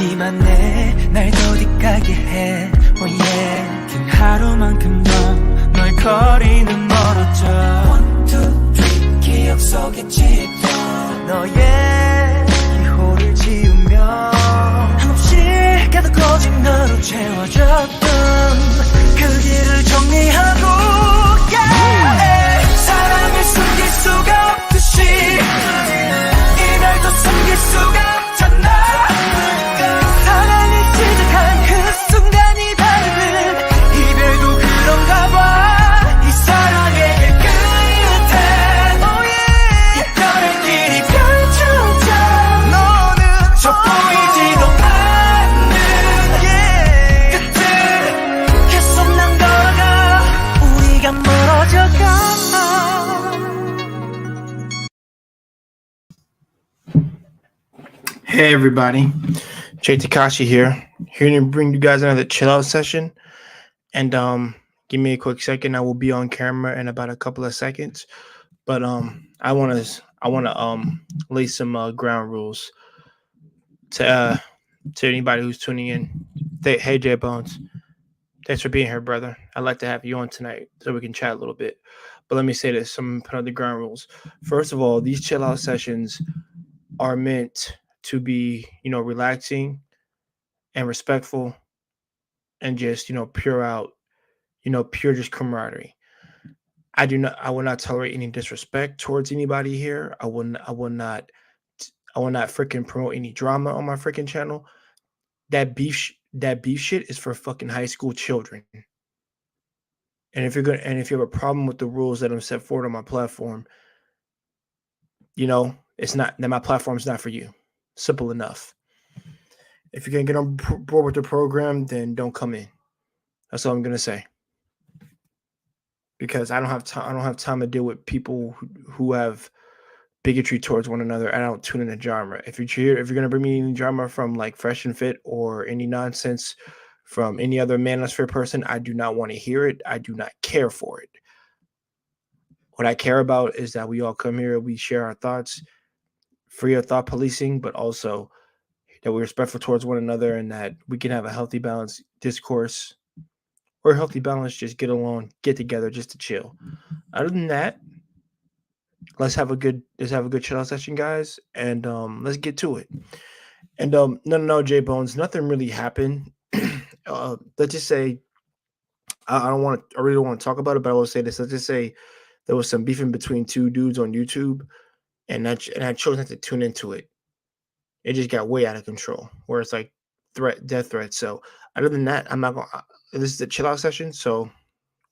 하지만 내 날 더디까게 해 oh yeah 긴 하루만큼 널 거리는 멀어져 1, 2, 3 기억 속에 짙어 너의 이호를 지우며 한없이 가득거진 너로 채워졌던 그 길을 정리하고 yeah. 사랑을 숨길 수가 없듯이 이별도 숨길 수가 없잖아 사랑을 시작한 그 순간이 다른 이별도 그런가 봐 이 사랑의 끝에 oh yeah. 이별의 길이 펼쳐져 너는 저 보이지도 않는 yeah. 끝을 계속 난 걸어가 우리가 멀어져가 Hey everybody, Jay Takashi here to bring you guys another Chillout Session. And give me a quick second. I will be on camera in about a couple of seconds. But I wanna lay some ground rules to anybody who's tuning in. Hey J Bones, thanks for being here, brother. I'd like to have you on tonight so we can chat a little bit. But let me say this: I'm put on the ground rules. First of all, these Chillout Sessions are meant to be, relaxing and respectful and just, pure just camaraderie. I will not tolerate any disrespect towards anybody here. I will not freaking promote any drama on my freaking channel. That beef shit is for fucking high school children. And if you have a problem with the rules that I'm set forward on my platform, it's not that my platform's not for you. Simple enough. If you can't get on board with the program, then don't come in. That's all I'm gonna say. Because I don't have time to deal with people who have bigotry towards one another. I don't tune in the drama. If you're gonna bring me any drama from like Fresh and Fit or any nonsense from any other manosphere person, I do not want to hear it. I do not care for it. What I care about is that we all come here, we share our thoughts, free of thought policing, but also that we're respectful towards one another and that we can have a healthy, balanced discourse or a healthy balance, just get along, get together just to chill. Other than that, let's have a good chill session, guys, and let's get to it. And no, J Bones, nothing really happened. Let's just say I really don't want to talk about it, but I will say this. Let's just say there was some beefing between two dudes on YouTube, and I chose not to tune into it. It just got way out of control, where it's like death threats. So other than that, I'm not gonna. This is a chill out session, so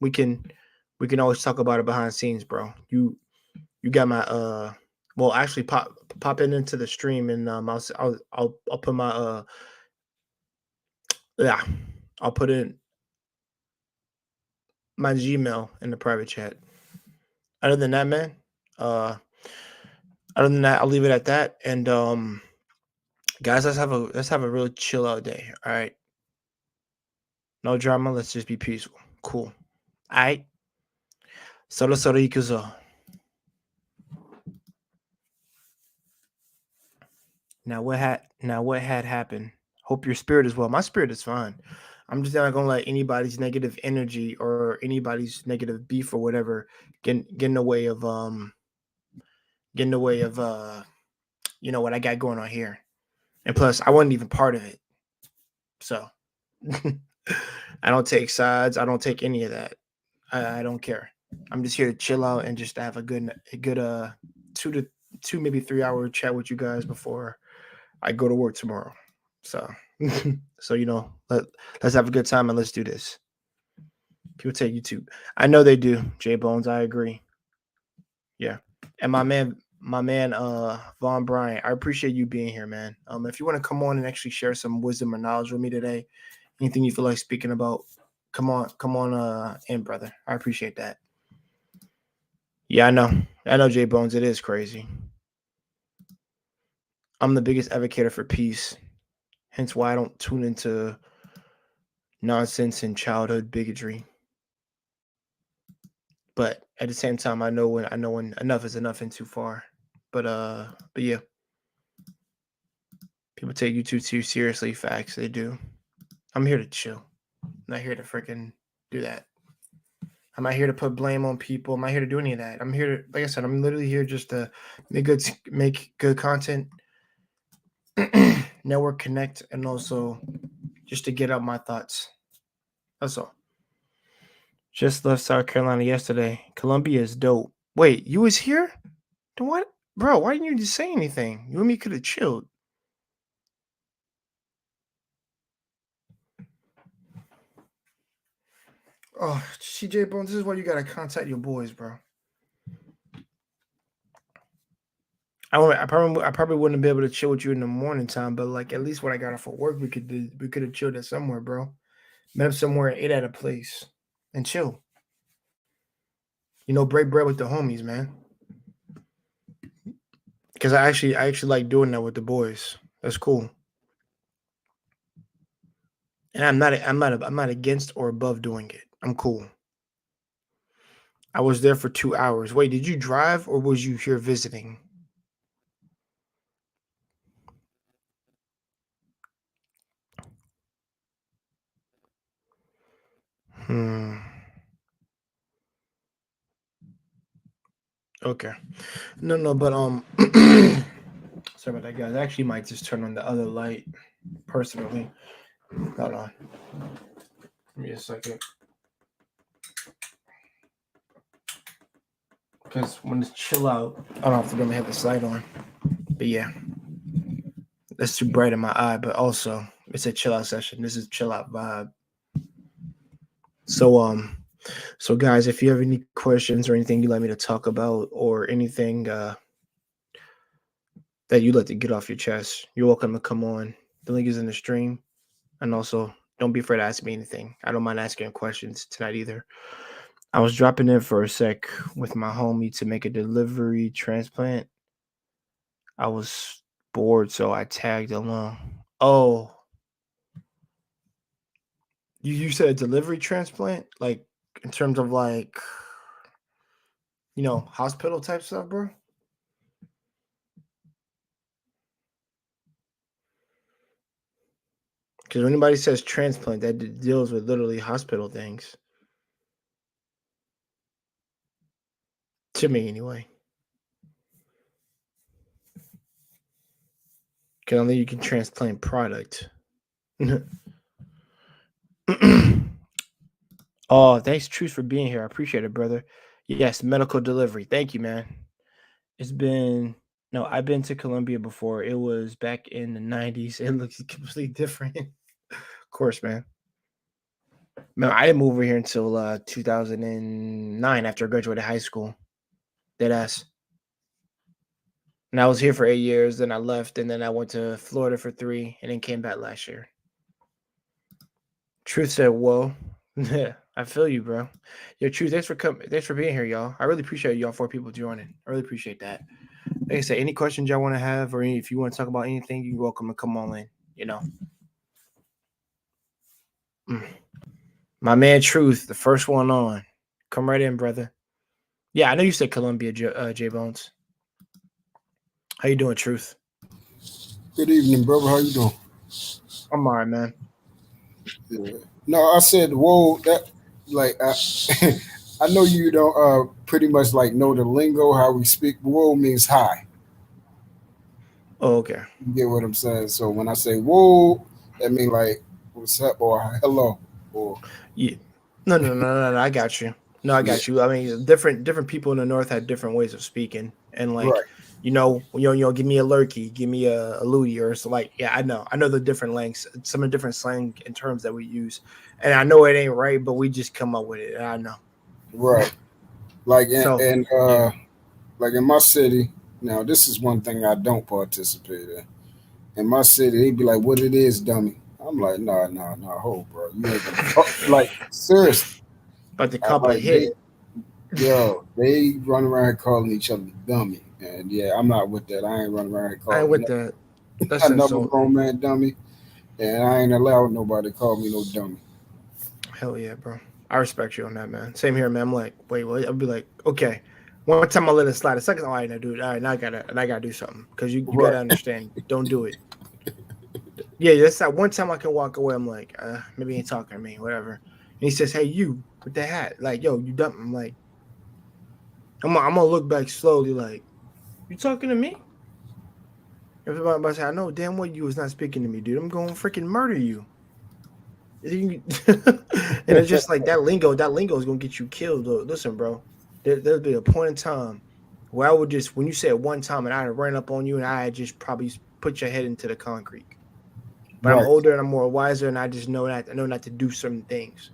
we can always talk about it behind the scenes, bro. You got my well, actually pop in into the stream, and I'll put my I'll put in my Gmail in the private chat. Other than that, man, other than that, I'll leave it at that. And guys, let's have a real chill out day. All right, no drama. Let's just be peaceful. Cool. All right. Solo ikuzo. Now what had happened? Hope your spirit is well. My spirit is fine. I'm just not gonna let anybody's negative energy or anybody's negative beef or whatever get in the way of what I got going on here. And plus, I wasn't even part of it, so I don't take sides. I don't take any of that. I don't care. I'm just here to chill out and just to have a good 2 maybe 3 hour chat with you guys before I go to work tomorrow. So let's have a good time and let's do this. People take YouTube. I know they do, J Bones. I agree. Yeah. And my man Von Bryant, I appreciate you being here, man. If you want to come on and actually share some wisdom or knowledge with me today, anything you feel like speaking about, come on in, brother. I appreciate that. Yeah, I know, J Bones. It is crazy. I'm the biggest advocate for peace, hence why I don't tune into nonsense and childhood bigotry. But at the same time, I know when enough is enough and too far. But yeah. People take YouTube too seriously. Facts, they do. I'm here to chill. I'm not here to freaking do that. I'm not here to put blame on people. I'm not here to do any of that. I'm here to, like I said, I'm literally here just to make good content, network, connect, and also just to get out my thoughts. That's all. Just left South Carolina yesterday. Columbia is dope. Wait, you was here? Then what, bro? Why didn't you just say anything? You and me could have chilled. Oh, CJ Bones, this is why you gotta contact your boys, bro. I probably wouldn't be able to chill with you in the morning time, but like at least when I got off of work, we could have chilled at somewhere, bro. Met up somewhere and ate at a place and chill. Break bread with the homies, man. Because I actually like doing that with the boys. That's cool. And I'm not against or above doing it. I'm cool. I was there for 2 hours. Wait, did you drive or was you here visiting? Hmm. Okay. No, but sorry about that, guys. I actually might just turn on the other light personally. Hold on. Give me a second. Because when it's chill out, I don't have to really have this light on. But yeah, that's too bright in my eye. But also, it's a chill out session. This is chill out vibe. So guys, if you have any questions or anything you'd like me to talk about or anything that you'd like to get off your chest, you're welcome to come on. The link is in the stream. And also, don't be afraid to ask me anything. I don't mind asking questions tonight either. I was dropping in for a sec with my homie to make a delivery transplant. I was bored, so I tagged along. Oh, you said delivery transplant? Like, in terms of like, hospital type stuff, bro? Because when anybody says transplant, that deals with literally hospital things. To me, anyway. Because only you can transplant product. Oh, thanks, Truth, for being here. I appreciate it, brother. Yes, medical delivery. Thank you, man. It's been no, I've been to Colombia before. It was back in the 90s. It looks completely different. Of course, man. Man, I didn't move over here until 2009 after I graduated high school. Dead ass. And I was here for 8 years. Then I left, and then I went to Florida for 3, and then came back last year. Truth said, "Whoa, yeah, I feel you, bro. Yo, Truth, thanks for coming. Thanks for being here, y'all. I really appreciate y'all 4 people joining. I really appreciate that. Like I said, any questions y'all want to have, or if you want to talk about anything, you're welcome to come on in. Mm. My man, Truth, the first one on. Come right in, brother. Yeah, I know you said Columbia, J Bones. How you doing, Truth? Good evening, brother. How you doing? I'm all right, man. Yeah. No, I said, whoa, that like I know you don't pretty much like know the lingo how we speak. Whoa means hi. Oh, okay. You get what I'm saying? So when I say whoa, that means like what's up or hello or Yeah. No. I got you. No, I yeah, got you. I mean, different people in the north had different ways of speaking, and like, right, give me a lurkey, give me a looty, or so like, yeah, I know the different lengths, some of the different slang and terms that we use, and I know it ain't right, but we just come up with it. I know. right. Like So, and yeah. like in my city. Now this is one thing I don't participate in. In my city, they'd be like, "What it is, dummy." I'm like, nah, hold, bro. You ain't gonna like seriously. But the I cup of like they hit, They run around calling each other dummy. And yeah, I'm not with that. I ain't running around I ain't calling with that. That's another insulting. grown man dummy. And I ain't allowed nobody to call me no dummy. Hell yeah, bro. I respect you on that, man. Same here, man. I'm like, wait, what? I'll be like, okay. One time I let it slide. The second, all right, now, dude. All right, now I gotta do something because you Right, gotta understand. Don't do it. Yeah, that's that one time I can walk away. I'm like, maybe he ain't talking to me, whatever. And he says, "Hey, you with the hat, like, yo, you dumb." I'm like, I'm gonna look back slowly, like, you talking to me? Everybody about to say, I know damn well you was not speaking to me, dude. I'm going to freaking murder you. And it's just like that lingo. That lingo is gonna get you killed. Though. Listen, bro, there'll be a point in time where I would just, when you say it one time, and I ran up on you, and I had just probably put your head into the concrete. But I'm Right. older and I'm more wiser, and I just know not to do certain things.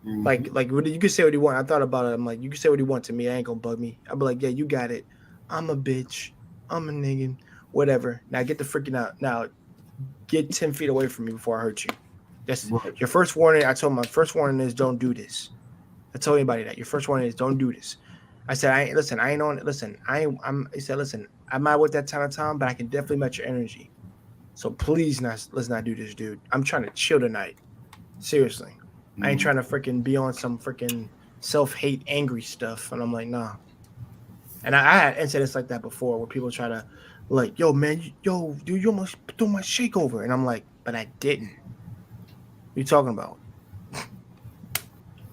Hmm. You can say what you want. I thought about it. I'm like, you can say what you want to me. I ain't gonna bug me. I'll be like, yeah, you got it. I'm a bitch. I'm a nigga. Whatever. Now get the freaking out. Now get 10 feet away from me before I hurt you. That's Right. your first warning. I told him my first warning is don't do this. I told anybody that your first warning is don't do this. I said, I ain't listen. I ain't on it. Listen, I ain't. He said, listen, I'm not with that time of time, but I can definitely match your energy. So please, let's not do this, dude. I'm trying to chill tonight. Seriously, I ain't Hmm. trying to freaking be on some freaking self hate, angry stuff. And I'm like, nah. And I had incidents like that before where people try to, like, yo, man, yo, dude, you almost threw my shake over, and I'm like, but I didn't. What you talking about?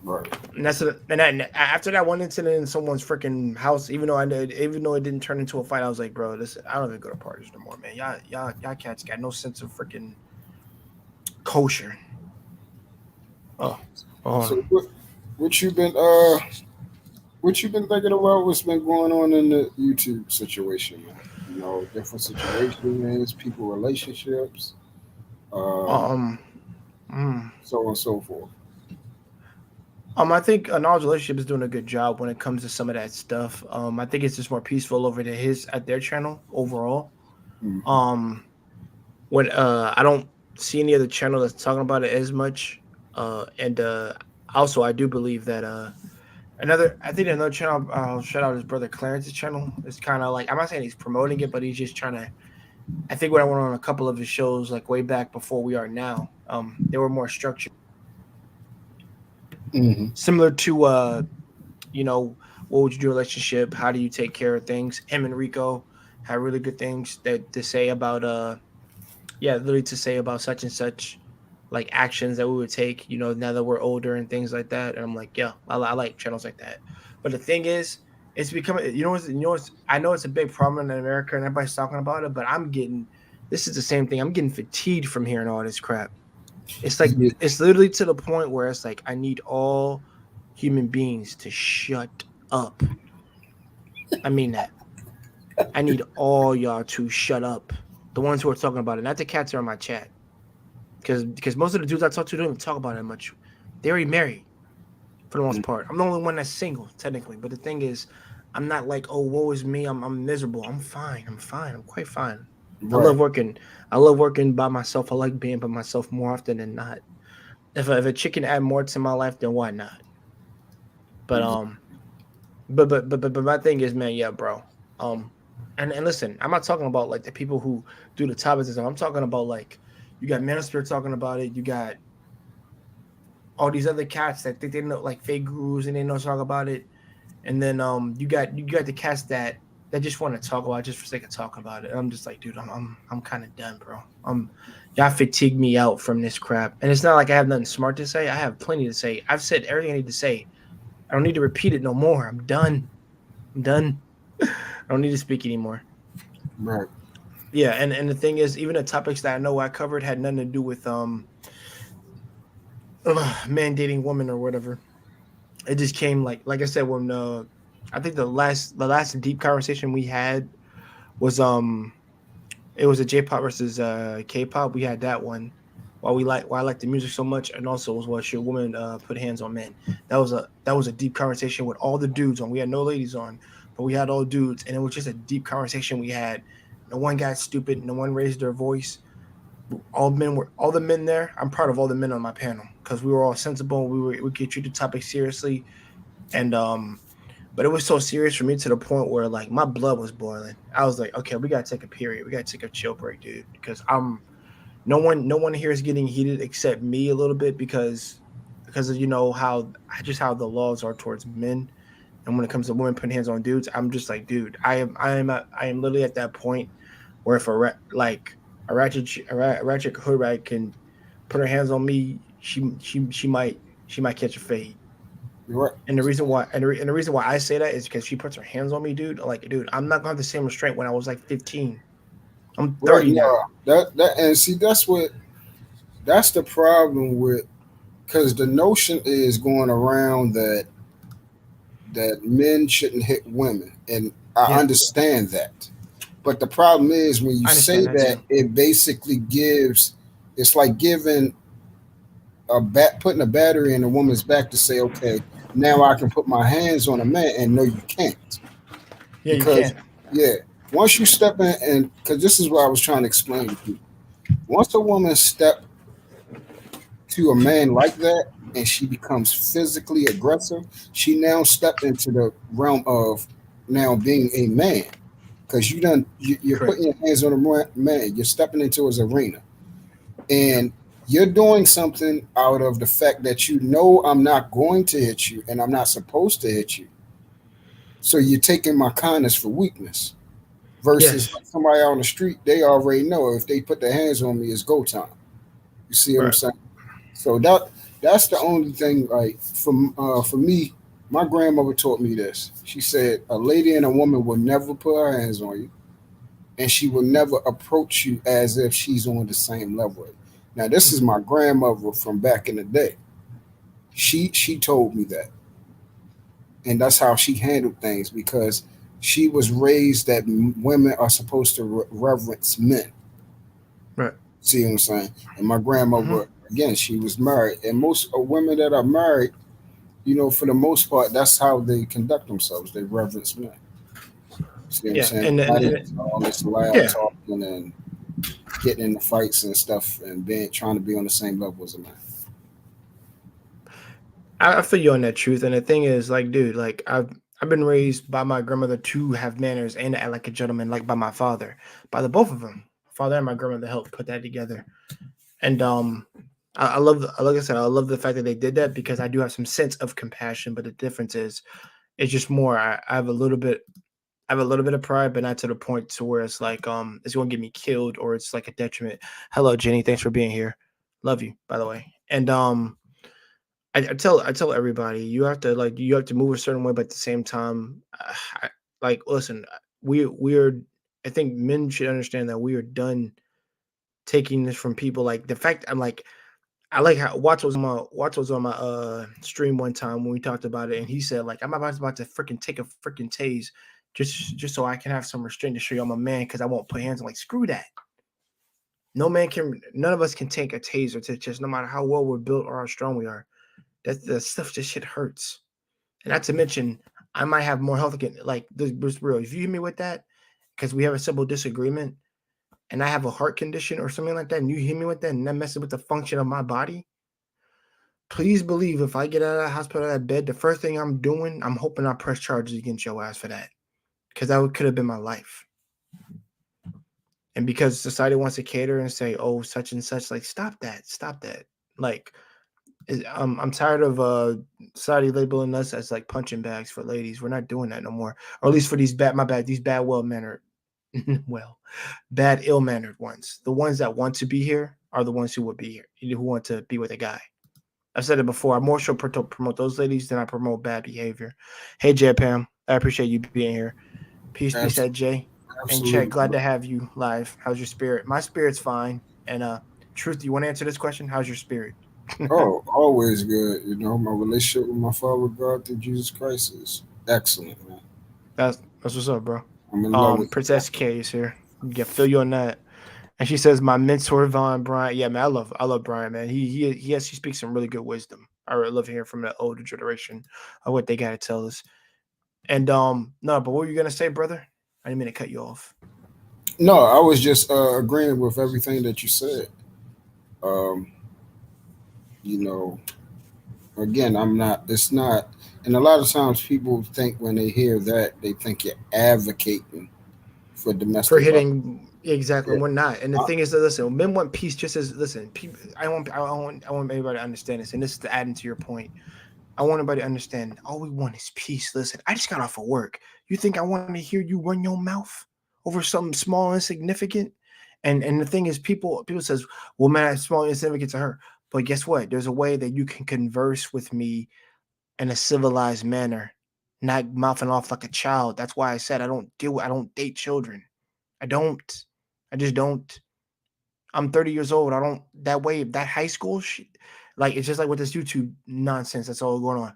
Right. And after that one incident in someone's freaking house, even though it didn't turn into a fight, I was like, bro, this I don't even go to parties no more, man. Y'all cats got no sense of freaking kosher. Oh, So oh. what you been what you been thinking about? What's been going on in the YouTube situation, man? You know, different situations, people, relationships, um, Um, mm. so on and so forth. I think a knowledge relationship is doing a good job when it comes to some of that stuff. I think it's just more peaceful over to his at their channel overall. Hmm. Um, when I don't see any other channel that's talking about it as much. And Also I do believe that I think another channel I'll shout out his brother Clarence's channel. It's kind of like I'm not saying he's promoting it, but he's just trying to. I think when I went on a couple of his shows, like way back before we are now, they were more structured, Hmm. similar to you know, what would you do in a relationship? How do you take care of things? Him and Rico had really good things that to say about yeah, literally to say about such and such like actions that we would take, now that we're older and things like that. And I'm like, yeah, I like channels like that. But the thing is, it's becoming, I know it's a big problem in America and everybody's talking about it, but this is the same thing. I'm getting fatigued from hearing all this crap. It's like, Yeah. it's literally to the point where it's like, I need all human beings to shut up. I mean that. I need all y'all to shut up. The ones who are talking about it, not the cats that are in my chat. Because most of the dudes I talk to don't even talk about it much. They already married for the most part. I'm the only one that's single technically, but the thing is, I'm not like, oh, woe is me. I'm miserable. I'm fine. I'm fine. I'm quite fine. I love Right. working. I love working by myself. I like being by myself more often than not. If a chick can add more to my life, then why not? But but my thing is, man, yeah, bro. Um, and listen, I'm not talking about like the people who do the topics. I'm talking about like you got Minister talking about it. You got all these other cats that think they know like fake gurus and they know talk about it. And then you got the cats that just want to talk about it just for sake of talking about it. And I'm just like, dude, I'm kind of done, bro. Y'all fatigue me out from this crap. And it's not like I have nothing smart to say. I have plenty to say. I've said everything I need to say. I don't need to repeat it no more. I'm done. I'm done. I don't need to speak anymore. Right. Yeah, and the thing is, even the topics that I know I covered had nothing to do with mandating women or whatever. It just came like I said when I think the last deep conversation we had was it was a J-pop versus K-pop. We had that one. Why I like the music so much, and also was what should women put hands on men. That was a deep conversation with all the dudes on. We had no ladies on, but we had all dudes, and it was just a deep conversation we had. No one got stupid. No one raised their voice. All the men there. I'm proud of all the men on my panel because we were all sensible. We could treat the topic seriously, and but it was so serious for me to the point where like my blood was boiling. I was like, okay, we gotta take a period. We gotta take a chill break, dude, because I'm no one here is getting heated except me a little bit because of how the laws are towards men, and when it comes to women putting hands on dudes, I'm just like, dude, I am literally at that point where if like a ratchet hood rat can put her hands on me. She might catch a fade. You're right. And the reason why I say that is because she puts her hands on me, dude. Like, dude, I'm not gonna have the same restraint when I was like 15. I'm Right. 30 No. now. That and see that's the problem with, because the notion is going around that men shouldn't hit women, and I Yeah, understand that. But the problem is when you I say understand that that, too. it basically gives, it's like giving putting a battery in a woman's back to say, okay, now I can put my hands on a man, and no, you can't, Yeah, you because can. yeah, once you step in, and because this is what I was trying to explain to people, once a woman step to a man like that and she becomes physically aggressive, she now stepped into the realm of now being a man, because you're putting Correct. your hands on a man, you're stepping into his arena, and you're doing something out of the fact that you know I'm not going to hit you and I'm not supposed to hit you. So you're taking my kindness for weakness. Versus Yes. like somebody out on the street, they already know if they put their hands on me, it's go time. You see what I'm Right. saying? So that's the only thing. Like for me, my grandmother taught me this. She said a lady and a woman will never put her hands on you, and she will never approach you as if she's on the same level. Now, this is Mhm. my grandmother from back in the day. She told me that, and that's how she handled things, because she was raised that women are supposed to reverence men. Right. See what I'm saying? And my Hmm. grandmother, again, she was married, and most women that are married, for the most part, that's how they conduct themselves. They reverence men. See what I'm Yeah. saying? And, Not and into all this loud yeah, talking and getting into fights and stuff and being trying to be on the same level as a man. I feel you on that truth. And the thing is, like, dude, like I've been raised by my grandmother to have manners and to act like a gentleman, like by my father, by the both of them, father and my grandmother helped put that together. And I love, like I said, I love the fact that they did that because I do have some sense of compassion. But the difference is, it's just more. I have a little bit. I have a little bit of pride, but not to the point to where it's like it's going to get me killed or it's like a detriment. Hello, Jenny. Thanks for being here. Love you, by the way. And I tell everybody you have to move a certain way, but at the same time, like listen, we're I think men should understand that we are done taking this from people. Like the fact I'm like I like how Watts was on my stream one time when we talked about it, and he said like I'm about to freaking take a freaking tase just so I can have some restraint to show you I'm a man because I won't put hands on like screw that. None of us can take a taser to just no matter how well we're built or how strong we are. That stuff just shit hurts. And not to mention, I might have more health again. Like this real. If you hit me with that, because we have a simple disagreement, and I have a heart condition or something like that, and you hit me with that, and that messes with the function of my body, please believe if I get out of the hospital, out of that bed, the first thing I'm doing, I'm hoping I press charges against your ass for that, because that could have been my life. And because society wants to cater and say, "Oh, such and such," like stop that. Like I'm tired of society labeling us as like punching bags for ladies. We're not doing that no more, or at least for these bad well mannered, well, bad ill mannered ones. The ones that want to be here are the ones who would be here, who want to be with a guy. I've said it before. I more so promote those ladies than I promote bad behavior. Hey, Jay Pam, I appreciate you being here. Peace Absolutely, out, Jay. And Chad, absolutely. glad to have you live. How's your spirit? My spirit's fine. And truth, you want to answer this question? How's your spirit? Oh, always good. My relationship with my Father God through Jesus Christ is excellent, man. That's what's up, bro. I'm in love with God. Princess K is here. Yeah, feel you on that. And she says, "My mentor, Von Bryant." Yeah, man, I love Brian, man. He speaks some really good wisdom. I really love hearing from the older generation of what they got to tell us. And no, but what were you gonna say, brother? I didn't mean to cut you off. No, I was just agreeing with everything that you said. Um, you know, again, I'm not. It's not. And a lot of times, people think when they hear that, they think you're advocating for For domestic violence. hitting exactly, Yeah, and we're not. And the I- thing is that listen, men want peace just as listen. People, I want everybody to understand this, and this is to add into your point. I want everybody to understand all we want is peace. Listen, I just got off of work. You think I want to hear you run your mouth over something small and insignificant? And the thing is, people says, well, man, it's small insignificant to her. But guess what? There's a way that you can converse with me in a civilized manner, not mouthing off like a child. That's why I said I don't date children. I don't. I just don't. I'm 30 years old. I don't that way. That high school shit, like it's just like with this YouTube nonsense that's all going on.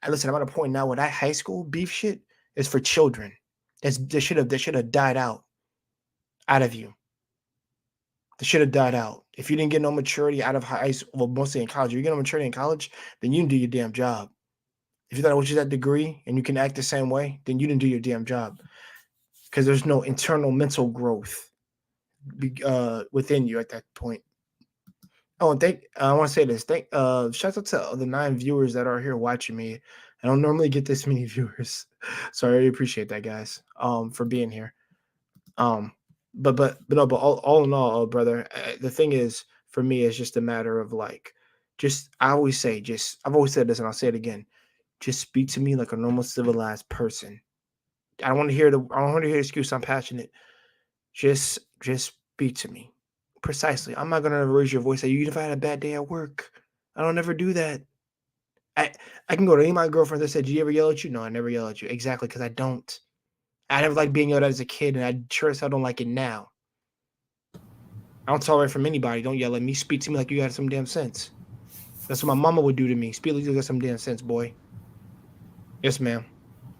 Listen, I'm at a point now where that high school beef shit is for children. They should have died out of you. They should have died out. If you didn't get no maturity out of high school, well, mostly in college, you get no maturity in college, then you didn't do your damn job. If you thought it was just that degree and you can act the same way, then you didn't do your damn job because there's no internal mental growth within you at that point. Oh, and I want to say this. Shout out to the 9 viewers that are here watching me. I don't normally get this many viewers, so I really appreciate that, guys. For being here. But all in all, brother, the thing is for me it's just a matter of like, I've always said this and I'll say it again. Just speak to me like a normal civilized person. I don't want to hear the excuse. I'm passionate. Just speak to me precisely. I'm not gonna raise your voice. Say, you if I had a bad day at work. I don't ever do that. I can go to any of my girlfriends that said, "Did you ever yell at you?" No, I never yell at you. Exactly, because I don't. I never liked being yelled at as a kid, and I sure as hell don't like it now. I don't tolerate from anybody. Don't yell at me. Speak to me like you got some damn sense. That's what my mama would do to me. Speak like you got some damn sense, boy. Yes, ma'am.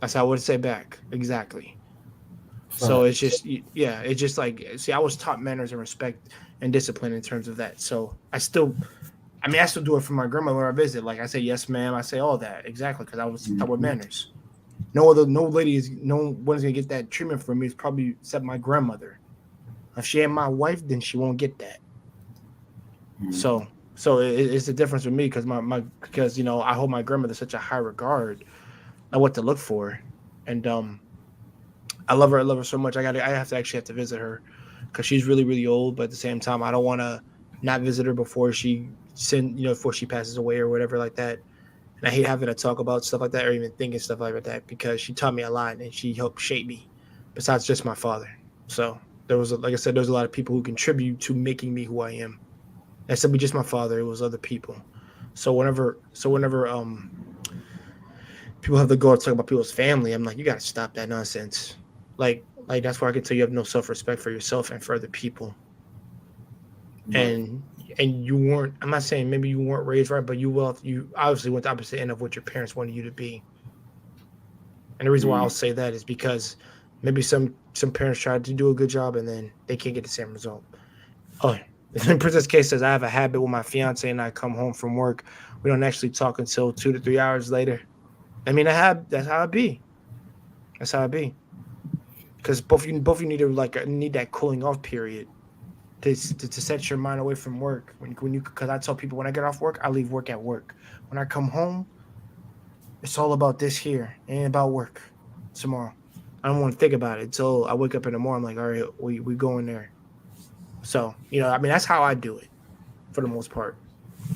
That's how I would say back. Exactly. So it's just, yeah, it's just like, see, I was taught manners and respect and discipline in terms of that. So I still do it for my grandma when I visit. Like I say, yes, ma'am. I say all that. Exactly. Because I was taught with manners. No one's going to get that treatment from me. It's probably except my grandmother. If she ain't my wife, then she won't get that. So it's the difference with me because because I hold my grandmother such a high regard of what to look for, and I love her so much. I have to visit her because she's really really old, but at the same time I don't want to not visit her before she before she passes away or whatever like that. And I hate having to talk about stuff like that or even thinking stuff like that because she taught me a lot and she helped shape me. Besides just my father, so like I said, there's a lot of people who contribute to making me who I am. That said, be just my father. It was other people. So whenever people have the goal to talk about people's family, I'm like, you got to stop that nonsense. Like that's where I can tell you have no self-respect for yourself and for other people. Right. And you weren't. I'm not saying maybe you weren't raised right, but you obviously went the opposite end of what your parents wanted you to be. And the reason why I'll say that is because maybe some parents tried to do a good job and then they can't get the same result. Oh, Princess K says, I have a habit with my fiance and I come home from work. We don't actually talk until 2 to 3 hours later. I mean, that's how it be. That's how it be. Because both of you need to need that cooling off period to set your mind away from work. Because I tell people when I get off work, I leave work at work. When I come home, it's all about this here. It ain't about work tomorrow. I don't want to think about it until I wake up in the morning. I'm like, all right, we go in there. So, that's how I do it for the most part.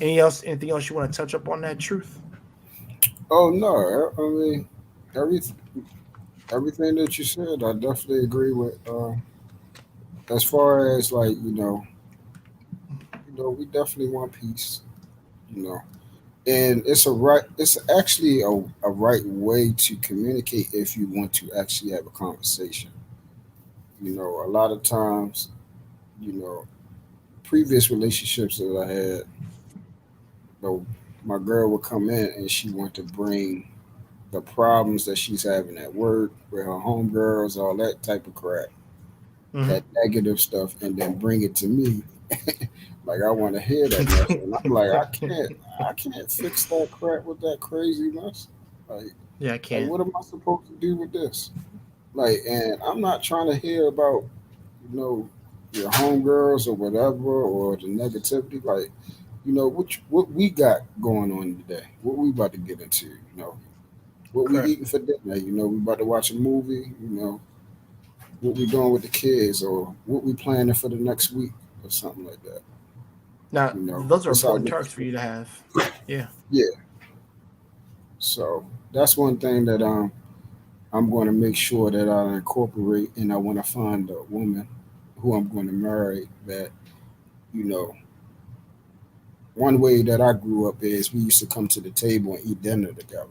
Anything else you want to touch up on that truth? Oh no, I mean everything that you said, I definitely agree with. As far as like we definitely want peace. You know, and it's actually a right way to communicate if you want to actually have a conversation. A lot of times, you know, previous relationships that I had, my girl would come in and she wanted to bring the problems that she's having at work with her homegirls, all that type of crap, that negative stuff, and then bring it to me. Like I want to hear that mess, and I'm like, I can't fix that crap with that crazy mess. Like, yeah, I can't. What am I supposed to do with this? Like, and I'm not trying to hear about, your homegirls or whatever or the negativity. Like, what we got going on today, what we about to get into, what we eating for dinner, we about to watch a movie, what we doing with the kids or what we planning for the next week or something like that. Now, those are important talks for you to have. Yeah. Yeah. So that's one thing that I'm going to make sure that I incorporate, and I want to find a woman who I'm going to marry, that you know, one way that I grew up is we used to come to the table and eat dinner together,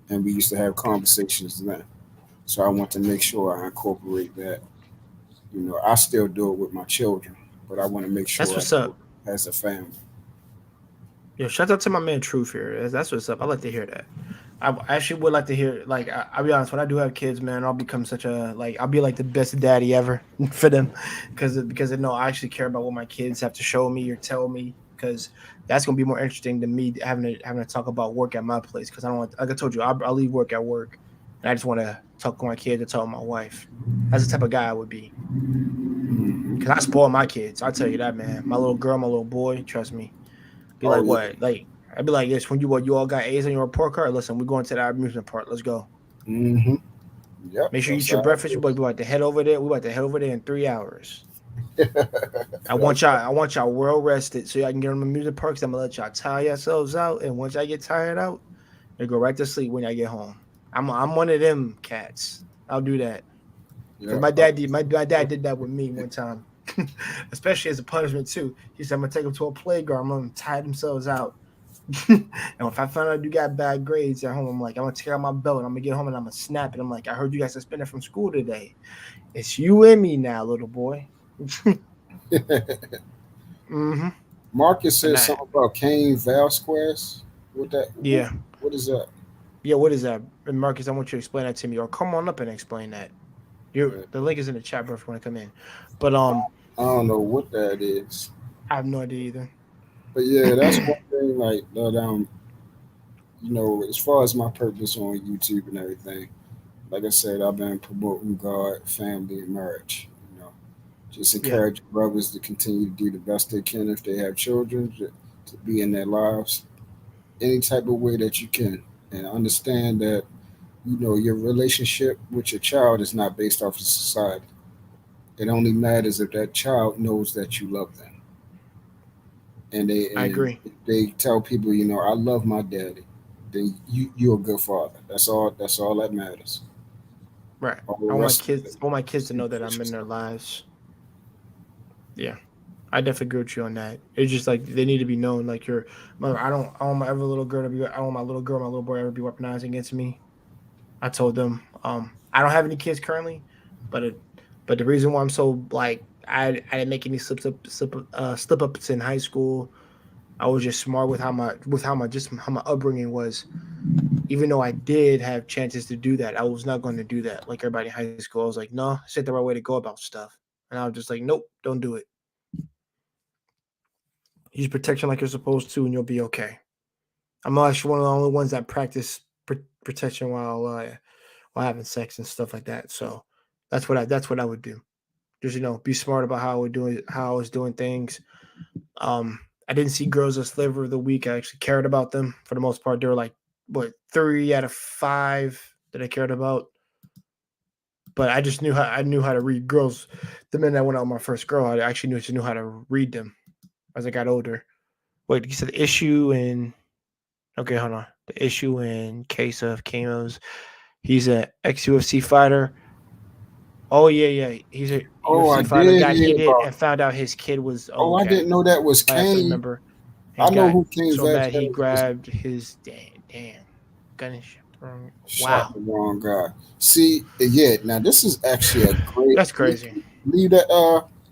and we used to have conversations then. So I want to make sure I incorporate that. I still do it with my children, but I want to make That's sure I what's do up. it as a family. Yo, shout out to my man Truth here. That's what's up. I like to hear that. I actually would like to hear. Like, I'll be honest. When I do have kids, man, I'll become such a like. I'll be like the best daddy ever for them, because I know I actually care about what my kids have to show me or tell me. Because that's gonna be more interesting than me having to talk about work at my place. Because I don't want, like I told you, I'll leave work at work, and I just want to talk to my kids and tell my wife. That's the type of guy I would be. Hmm. Because I spoil my kids. I tell you that, man. My little girl, my little boy. Trust me. Be Oh like, yeah. what? Like, I'd be like, yes, when you all got A's on your report card, listen, we're going to that amusement park. Let's go. Hmm. Yep. Make sure you That's eat your how I breakfast. do. We about to head over there. We about to head over there in 3 hours. I want That's y'all. I want y'all well rested so y'all can get on the amusement parks. I'm gonna let y'all tire yourselves out, and once I get tired out, you go right to sleep when I get home. I'm one of them cats. I'll do that because yeah. my dad did. My dad did that with me one time, especially as a punishment too. He said, "I'm gonna take them to a playground. I'm gonna tire themselves out." And if I find out you got bad grades at home, I'm like, I'm gonna tear out my belt and I'm gonna get home and I'm gonna snap it. I'm like, I heard you got suspended from school today. It's you and me now, little boy. Mm-hmm. Marcus And said that, something about Cain Vasquez. What that? yeah, What is that? yeah. What is that, and Marcus? I want you to explain that to me, or come on up and explain that. Uh, The link is in the chat, bro. If you want to come in, but I don't know what that is. I have no idea But yeah, that's either. one thing. Like that. As far as my purpose on YouTube and everything, like I said, I've been promoting God, family, and marriage. Just Yeah, encourage brothers to continue to do the best they can if they have children, to be in their lives any type of way that you can, and understand that your relationship with your child is not based off of society. It only matters if that child knows that you love them, and they I and agree. if they tell people, I love my daddy. Then you're a good father. That's all. That's all that matters. Right. All the I want my rest of it kids. I want my kids is to know that I'm superficial in their stuff. lives. Yeah. I definitely agree with you on that. It's just like they need to be known. Like you're, I don't. I want my every little girl to be. I don't want my little girl, my little boy ever be weaponized against me. I told them. I don't have any kids currently, but but the reason why I'm so like I didn't make any slip ups in high school. I was just smart with how my upbringing was. Even though I did have chances to do that, I was not going to do that like everybody in high school. I was like, no, it's not the right way to go about stuff. And I was just like, nope, don't do it. Use protection like you're supposed to, and you'll be okay. I'm actually one of the only ones that practice protection while having sex and stuff like that. So that's what I would do. Just be smart about how I was doing things. I didn't see girls as flavor of the week. I actually cared about them for the most part. They were like what 3 out of 5 that I cared about. But I knew how to read girls. The minute I went out with my first girl, I actually knew how to read them as I got older. Wait, you said the issue in okay, hold on. The issue in case of Kamos, he's an ex UFC fighter. Oh yeah, yeah. He's a Oh, I UFC fighter. did Got hear hit about. and found out his kid was Oh, I okay. didn't know that was I have to Cain. remember. I And know got who Cain so bad he Vasquez is. grabbed his damn gun and shot the wrong. Shot Wow, the wrong guy. See, yeah. Now this is actually a great. that's crazy. Leave that.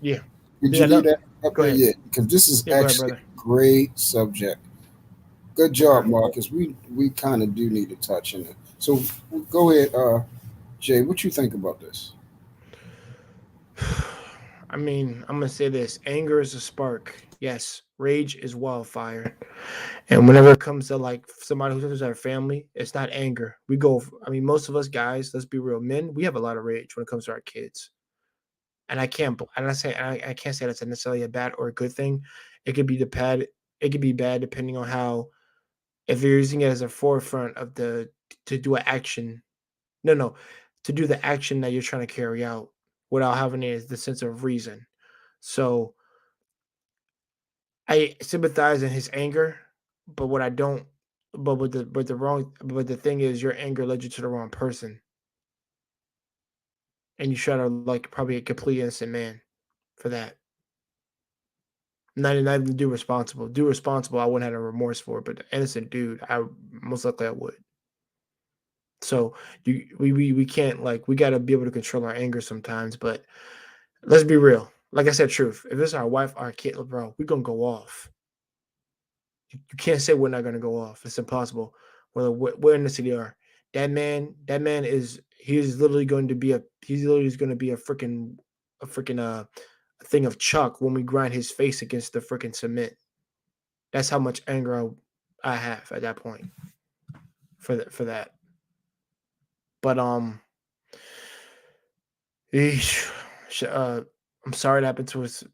Yeah, Did you yeah. leave No, that up go there? ahead. Yeah, because this is Yeah, go ahead, actually brother. a great subject. Good Okay. job, Marcus. We kind of do need to touch on it. So go ahead, Jay. What you think about this? I mean, I'm gonna say this: anger is a spark. Yes, rage is wildfire. And whenever it comes to like somebody who touches our family, it's not anger. We go. I mean, most of us guys, let's be real, men, we have a lot of rage when it comes to our kids. And I can't. And I can't say that's necessarily a bad or a good thing. It could be the bad. It could be bad depending on how. If you're using it as a forefront of the to do an action. No, no, to do the action that you're trying to carry out without having the sense of reason. So I sympathize in his anger, but what I don't, but the thing is, your anger led you to the wrong person, and you shot at like probably a complete innocent man. for that. Not even do responsible. Do responsible, I wouldn't have a remorse for it, but the innocent dude, I most likely I would. So we can't like we gotta be able to control our anger sometimes, but let's be real. Like I said, truth. If it's our wife, our kid, bro, we're gonna go off. You can't say we're not gonna go off. It's impossible. Whether we're in the city or that man is he's literally going to be a he's literally going to be a freaking a thing of chalk when we grind his face against the freaking cement. That's how much anger I have at that point for that. But eesh, I'm sorry that happened to us.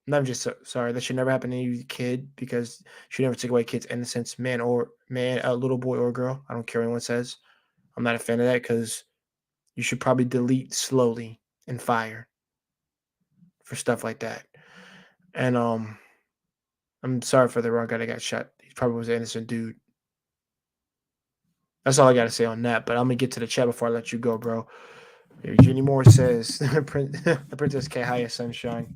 No, I'm just sorry that should never happen to any kid because should never take away kids' innocence, man, a little boy or girl. I don't care what anyone says. I'm not a fan of that because you should probably delete slowly and fire for stuff like that. And I'm sorry for the wrong guy that got shot. He probably was an innocent dude. That's all I gotta say on that. But I'm gonna get to the chat before I let you go, bro. Jenny Moore says the Princess K, hiya sunshine.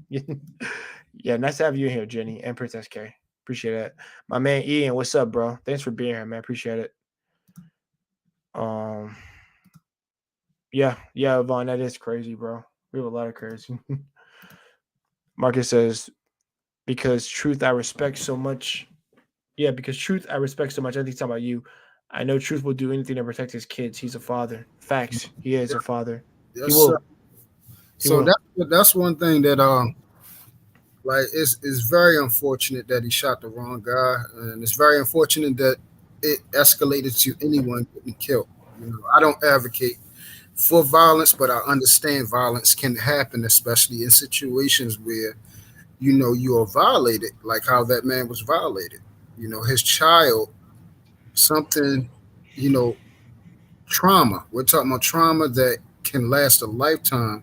Yeah, nice to have you in here, Jenny and Princess K. Appreciate it. My man Ian, what's up, bro? Thanks for being here, man. Appreciate it. Um, yeah, Vaughn, that is crazy, bro. We have a lot of crazy. Marcus says, because truth I respect so much. Yeah, because truth I respect so much. I think it's talking about you. I know truth will do anything to protect his kids. He's a father. Facts. He is a father. He Yes, sir. will. He So will. that's one thing that like it's very unfortunate that he shot the wrong guy, and it's very unfortunate that it escalated to anyone getting killed. You know, I don't advocate for violence, but I understand violence can happen, especially in situations where you are violated, like how that man was violated. You know, his child, something, you know, trauma. We're talking about trauma that can last a lifetime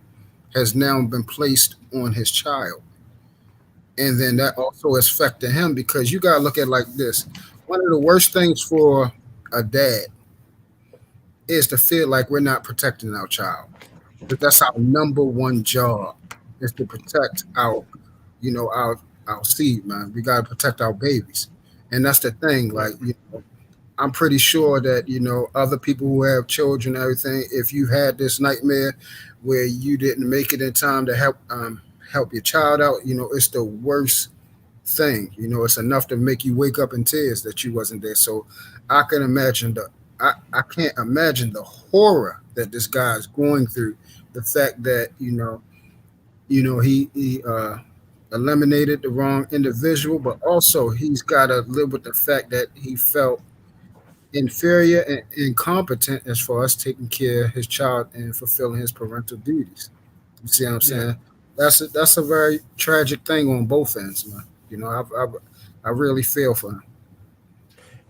has now been placed on his child. And then that also is affecting him because you got to look at it like this. One of the worst things for a dad is to feel like we're not protecting our child. Because that's our number one job is to protect our seed, man. We got to protect our babies. And that's the thing. Yeah. Like, I'm pretty sure that other people who have children and everything. If you had this nightmare where you didn't make it in time to help your child out, it's the worst thing. It's enough to make you wake up in tears that you wasn't there. So I can imagine I can't imagine the horror that this guy is going through. The fact that he eliminated the wrong individual, but also he's got to live with the fact that he felt inferior and incompetent as far as taking care of his child and fulfilling his parental duties. You see what I'm Yeah. saying? That's a very tragic thing on both ends, man. I really feel for him.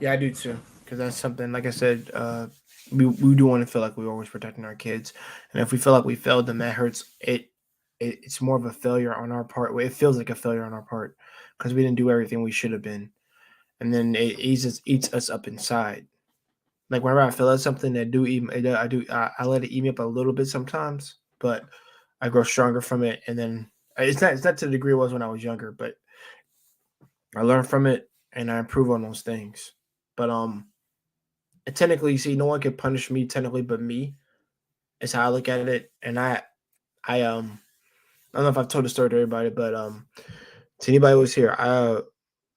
Yeah, I do too. Because that's something, like I said, we do want to feel like we're always protecting our kids. And if we feel like we failed them, that hurts. It's more of a failure on our part. It feels like a failure on our part because we didn't do everything we should have been. And then it eats us up inside. Like whenever I feel like something that do eat, I let it eat me up a little bit sometimes, but I grow stronger from it. And then it's not to the degree it was when I was younger, but I learn from it and I improve on those things. But and technically, see, no one can punish me technically, but me is how I look at it. And I don't know if I've told the story to everybody, but to anybody who was here,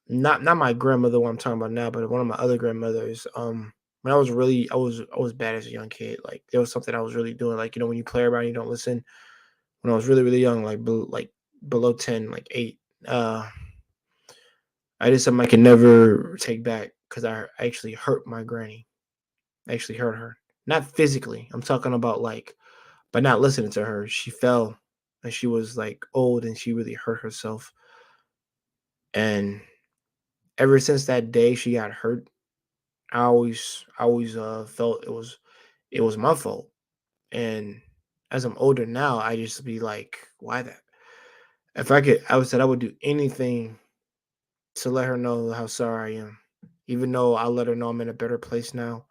not my grandmother, what I'm talking about now, but one of my other grandmothers. When I was really, I was bad as a young kid. Like there was something I was really doing. Like when you play around, you don't listen. When I was really really young, like below 10, like 8, I did something I can never take back because I actually hurt my granny. I actually hurt her, not physically. I'm talking about like by not listening to her. She fell and she was like old and she really hurt herself. And ever since that day she got hurt, I always felt it was my fault. And as I'm older now, I just be like, why that? If I could, I would said I would do anything to let her know how sorry I am. Even though I let her know I'm in a better place now,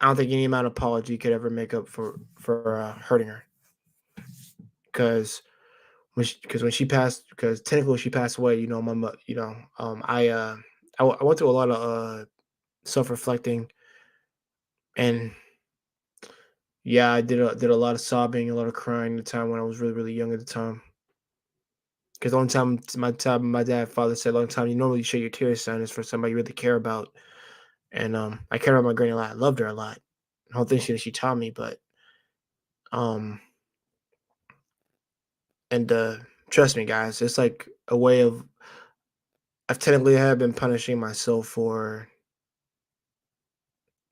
I don't think any amount of apology could ever make up for hurting her. Because because when she passed, because technically she passed away, I went through a lot of self reflecting, and yeah, I did a lot of sobbing, a lot of crying at the time when I was really really young at the time. Because the only time my dad father said, "The only time you normally shed your tears, son, is for somebody you really care about." And I care about my granny a lot. I loved her a lot. The whole thing she taught me, but um, and trust me, guys, it's like a way of I've technically have been punishing myself for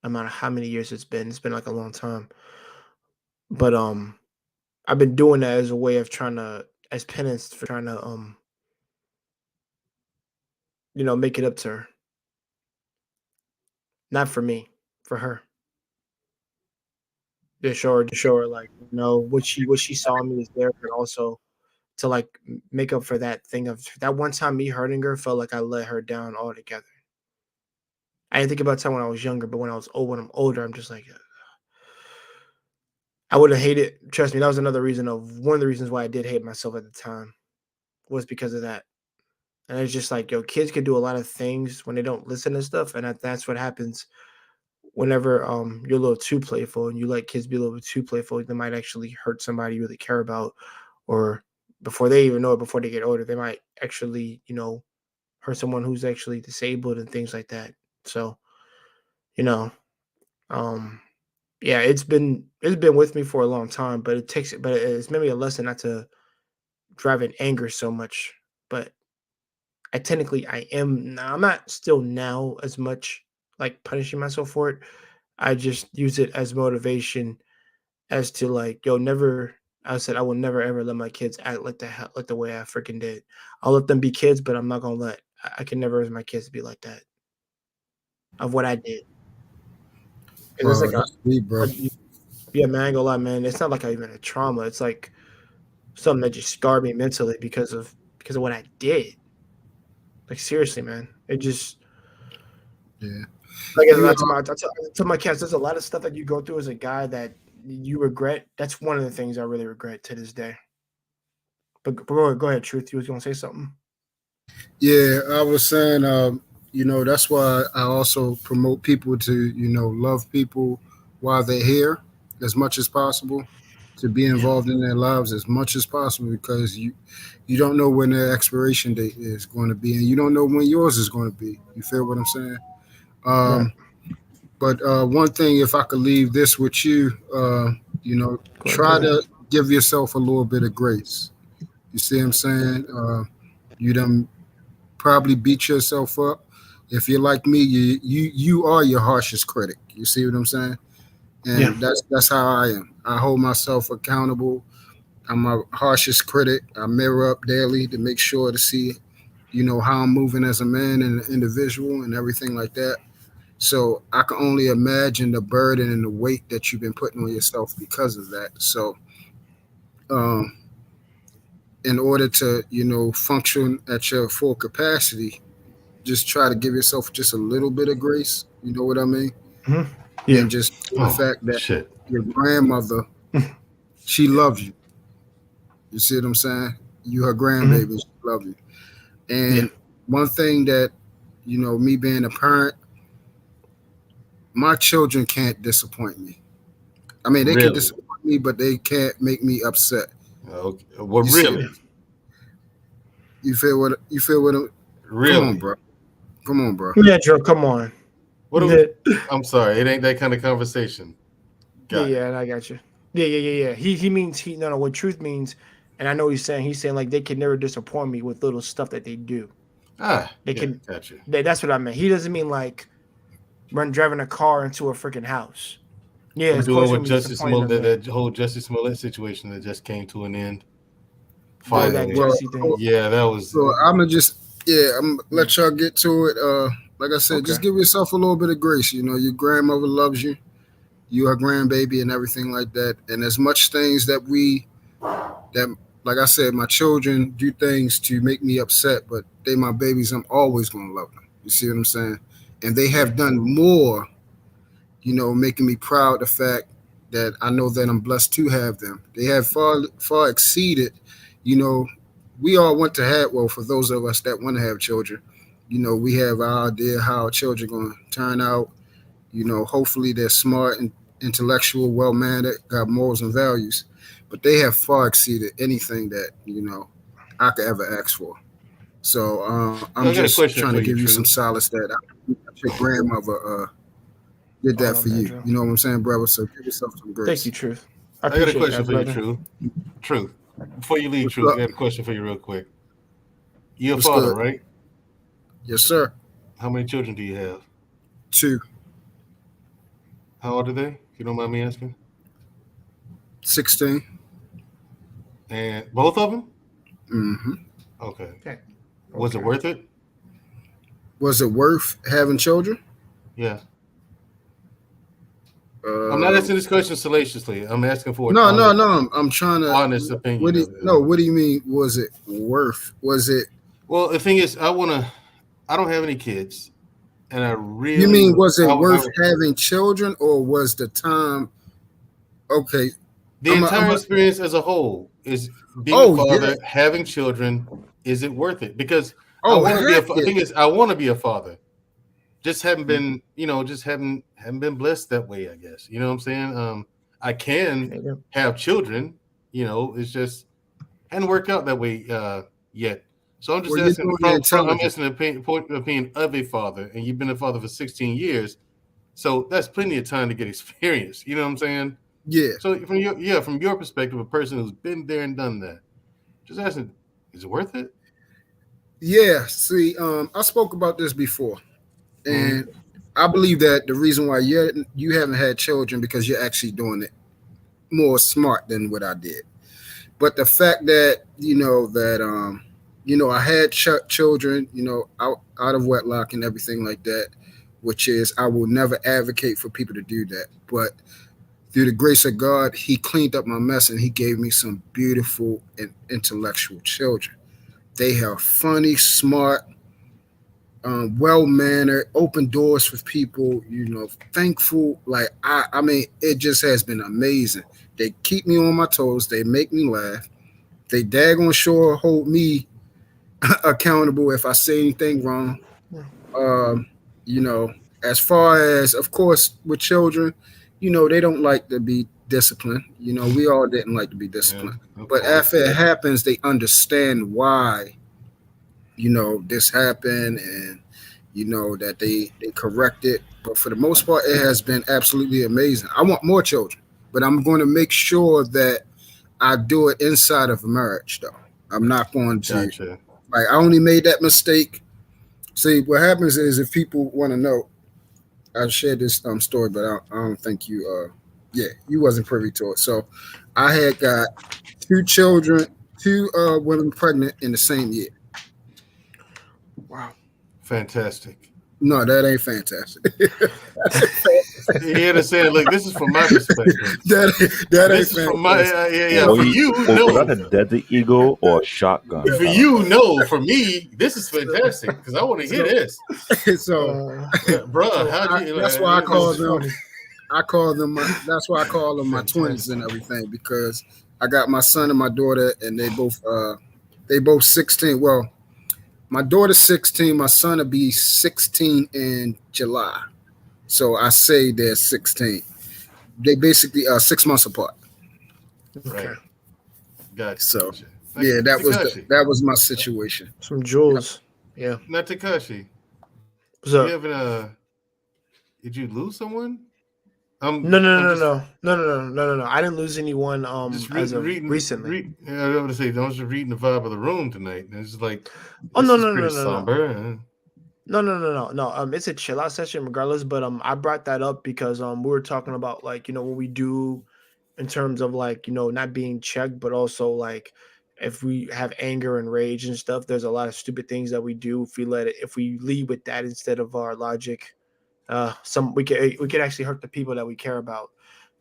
no matter how many years it's been. It's been like a long time, but I've been doing that as a way of trying to, as penance for trying to make it up to her. Not for me, for her. To show her like what she saw in me is there, but also to like make up for that thing of that one time me hurting her felt like I let her down altogether. I didn't think about time when I was younger, but when I'm older, I'm just like I would have hated. Trust me, that was another reason of one of the reasons why I did hate myself at the time was because of that. And it's just like, yo, kids can do a lot of things when they don't listen to stuff, and that's what happens whenever you're a little too playful and you let kids be a little bit too playful. They might actually hurt somebody you really care about, or before they even know it, before they get older, they might actually, hurt someone who's actually disabled and things like that. So, you know, um, yeah, it's been with me for a long time, but it's made me a lesson not to drive in anger so much. But I'm not still now as much like punishing myself for it. I just use it as motivation as to like, yo, never. I said I will never ever let my kids act like the way I freaking did. I'll let them be kids, but I'm not gonna let. I can never raise my kids to be like that of what I did. 'Cause it's Bro, like that's deep, bro. like, yeah, man, I ain't gonna lie, man. It's not like I even a trauma. It's like something that just scarred me mentally because of what I did. Like seriously, man. It just Yeah. like You I tell my cats, there's a lot of stuff that you go through as a guy that you regret. That's one of the things I really regret to this day. But go ahead, Truth. You was gonna say something? Yeah, I was saying, that's why I also promote people to, love people while they're here as much as possible, to be Yeah, involved in their lives as much as possible because you don't know when their expiration date is going to be, and you don't know when yours is going to be. You feel what I'm saying? right. Um, but one thing, if I could leave this with you, Go ahead, try brother. to give yourself a little bit of grace. You see what I'm saying? You done probably beat yourself up. If you're like me, you are your harshest critic. You see what I'm saying? Yeah. And that's how I am. I hold myself accountable. I'm my harshest critic. I mirror up daily to make sure to see, how I'm moving as a man and an individual and everything like that. So I can only imagine the burden and the weight that you've been putting on yourself because of that. So um, in order to, function at your full capacity, just try to give yourself just a little bit of grace. You know what I mean? Hmm. Yeah. And just the Oh fact that shit. your grandmother, she loves you. You see what I'm saying? You her Hmm. grandbaby, she loves you. Yeah. And one thing that, me being a parent, my children can't disappoint me. I mean, they can Really? disappoint me, but they can't make me upset. Okay. Well, You see, Yeah. really, you feel what? Come on, really. bro. Come on, bro. Yeah, Joe. Come on. What? Do, Yeah. I'm sorry. It ain't that kind of conversation. Yeah. Got it. Yeah. I got you. Yeah. He means he no no. What truth means, and I know he's saying like they can never disappoint me with little stuff that they do. Ah, They yeah. can. Got you. That's what I meant. He doesn't mean like run driving a car into a freaking house. Yeah, Or of doing course you're with gonna be Justice disappointed Smollett, of that. that whole Justice Smollett situation that just came to an end. Oh, that Finally. Well, Jesse thing. Yeah, that was. so I'm gonna just I'm gonna Yeah. let y'all get to it. Like I said, just Okay. give yourself a little bit of grace. Your grandmother loves you. You her grandbaby and everything like that. And as much things that like I said, my children do things to make me upset, but they my babies. I'm always gonna love them. You see what I'm saying? And they Yeah. have done more, making me proud the fact that I know that I'm blessed to have them. They have far exceeded, you know, we all want to have, well, for those of us that want to have children, we have our idea how children going to turn out. Hopefully they're smart and intellectual, well mannered, got morals and values, but they have far exceeded anything that I could ever ask for. So I'm I got a just question trying for to you, give you some True. solace that your grandmother did Oh that no, for man, you. Drew. You know what I'm saying, brother? So give yourself some Thank grace. you, Truth. I I got a appreciate question that, for you, brother. True. True. Before you leave, What's True, I up? got a question for you real quick. You're a What's father, good? right? Yes, sir. How many children do you have? 2, How old are they? If you don't mind me asking. 16. And both of them? Mm-hmm. Okay. Okay. Was it Okay. worth it? Was it worth having children? Yeah. I'm not Um, asking this question salaciously. I'm asking for an no, no, no. I'm trying to. honest What opinion do you, of no? it. What do you mean? Was it worth? Was it? Well, the thing is, I don't have any kids, and I You really, mean was it I, worth having children, or was the time? Okay, the entire experience as a whole is being a Oh yeah. father, having children. Is it worth it? Because I Oh want to be a. heck The yeah. thing is, I want to be a father. Just haven't been, just haven't been blessed that way. I guess you know what I'm saying. I can Yeah. have children. It's just hadn't worked out that way yet. So I'm just Well, you're asking doing it I'm intelligent. asking the opinion of a father, and you've been a father for 16 years, so that's plenty of time to get experience. You know what I'm saying? Yeah. So from your perspective, a person who's been there and done that, just asking, is it worth it? Yeah. See, I spoke about this before, Mm-hmm. and I believe that the reason why you haven't had children because you're actually doing it more smart than what I did. But the fact that I had children, out of wedlock and everything like that, which is I will never advocate for people to do that. But through the grace of God, He cleaned up my mess and He gave me some beautiful and intellectual children. They are funny, smart, well mannered, open doors for people, thankful. Like I mean, it just has been amazing. They keep me on my toes. They make me laugh. They daggone sure hold me accountable if I say anything wrong. Yeah. Um, you know, as far as, of course, with children, they don't like to be disciplined. We all didn't like to be Yeah, disciplined. of But course. after it happens, they understand why, this happened and, that they correct it. But for the most part, it has been absolutely amazing. I want more children, but I'm going to make sure that I do it inside of a marriage, though. I'm not going to, Gotcha. like, I only made that mistake. See, what happens is if people want to know, I shared this story, but I don't think you wasn't privy to it. So I had got 2 children, 2 women pregnant in the same year. Wow. Fantastic. No, that ain't fantastic. You understand? Look, this is from my perspective. that ain't This is from my fantastic. yeah. For you, Was that no. a Desert Eagle or a shotgun? For you, no. For me, this is fantastic because I want to hear this, So, bruh. How do you? that's why I This call is them. funny. That's why I call them my twins and Fantastic. everything, because I got my son and my daughter, and they both 16. Well, my daughter's 16. My son will be 16 in July. So I say they're 16. They basically are 6 months apart. Okay. Right. Gotcha. So Gotcha. yeah, Takashi. that was my situation. Some jewels. Yeah. Now, Takashi, What's you up? having did you lose someone? No, no, I'm no, just no, no, no, no, no, no, no. I didn't lose anyone. just As of reading. recently. Yeah, I was going to say, I was just reading the vibe of the room tonight, and it's just like Oh this no, is no, pretty no, no, no. somber. No, no, no, no, no. It's a chill out session regardless. But I brought that up because we were talking about like what we do in terms of like not being checked, but also like if we have anger and rage and stuff. There's a lot of stupid things that we do if we lead with that instead of our logic. We could actually hurt the people that we care about.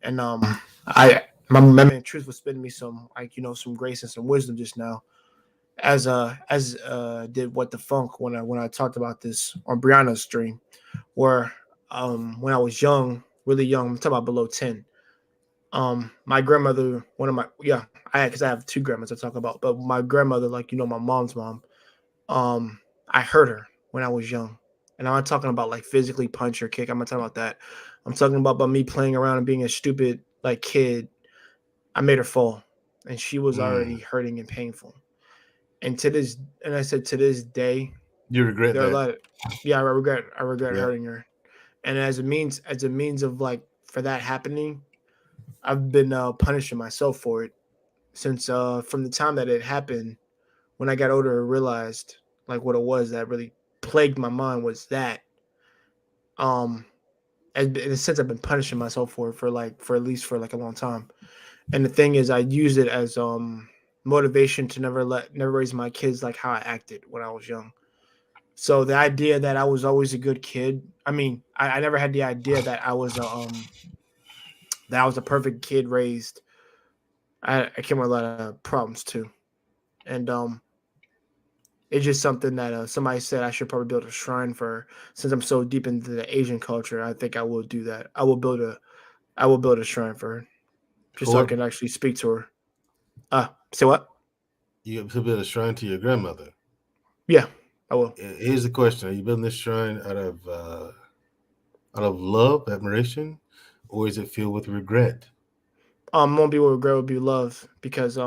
And my man Truth was spitting me some like some grace and some wisdom just now as did What the Funk when I talked about this on Brianna's stream, where when I was young, really young, I'm talking about below 10. My grandmother, because I have two grandmas I talk about, but my grandmother, like my mom's mom, I hurt her when I was young, and I'm not talking about like physically punch or kick. I'm not talking about that. I'm talking about me playing around and being a stupid like kid. I made her fall, and she was already hurting and painful. And I said to this day, You regret there are a that? lot. I regret Yeah. hurting her, and as a means of like for that happening, I've been punishing myself for it since from the time that it happened. When I got older, I realized like what it was that really plagued my mind was that and in a sense I've been punishing myself for it for at least for like a long time. And the thing is, I use it as motivation to never raise my kids like how I acted when I was young. So the idea that I was always a good kid, I mean, I never had the idea that I was a perfect kid raised. I came with a lot of problems too, and it's just something that somebody said I should probably build a shrine for. Since I'm so deep into the Asian culture, I think I will do that. I will build a shrine for her, just so I Or can actually speak to her. Say what? you have to build a shrine to your grandmother. Yeah, I will. Here's the question: are you building this shrine out of love, admiration, or is it filled with regret? Won't be with regret, will be love because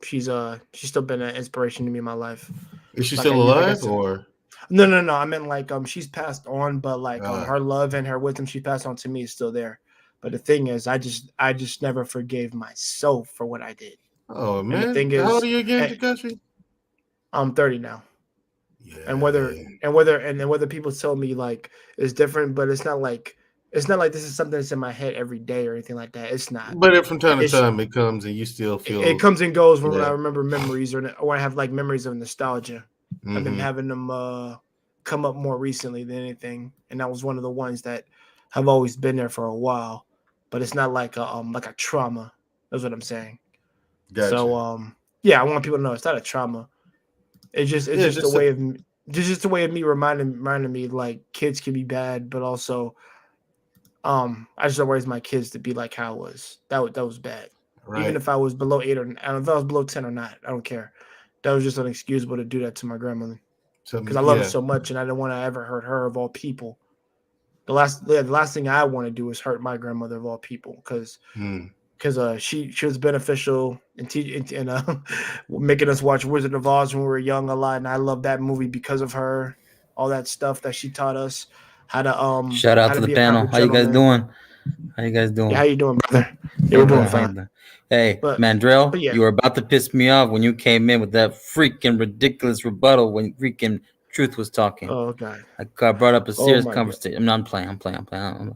she's still been an inspiration to me in my life. Is she Like still like I alive, said, or no. I meant like she's passed on, but like Ah. her love and her wisdom she passed on to me is still there. But the thing is, I just never forgave myself for what I did. Oh And the man, thing how old is, are you again, Kakashi? I'm 30 now. Yeah, And then whether people tell me like it's different, but it's not like this is something that's in my head every day or anything like that. It's not. but if from time to It's time it comes and you still it feel comes and goes when I yeah. remember memories or I have like memories of nostalgia. I've been Mhm. having them come up more recently than anything, and that was one of the ones that have always been there for a while, but it's not like a trauma. That's what I'm saying. Gotcha. So yeah, I want people to know it's not a trauma. It's just a way of just a way of me reminding me like kids can be bad, but also I just don't raise my kids to be like how I was. That was bad. right. Even if I was below 8 or I don't know if I was below 10 or not, I don't care. That was just unexcusable to do that to my grandmother because I love her so much and I didn't want to ever hurt her of all people. The last thing I want to do is hurt my grandmother of all people because she was beneficial and making us watch Wizard of Oz when we were young a lot, and I love that movie because of her. All that stuff that she taught us how to Shout out how to to the be a panel. proper How you guys gentleman. doing? How you guys doing? Yeah, how you doing, brother? Yeah, How we're you doing doing? How you fine. doing? Hey, But Mandrell, yeah. you were about to piss me off when you came in with that freaking ridiculous rebuttal when freaking Truth was talking. Oh God. I brought up a Oh serious my God. conversation. I'm playing. I'm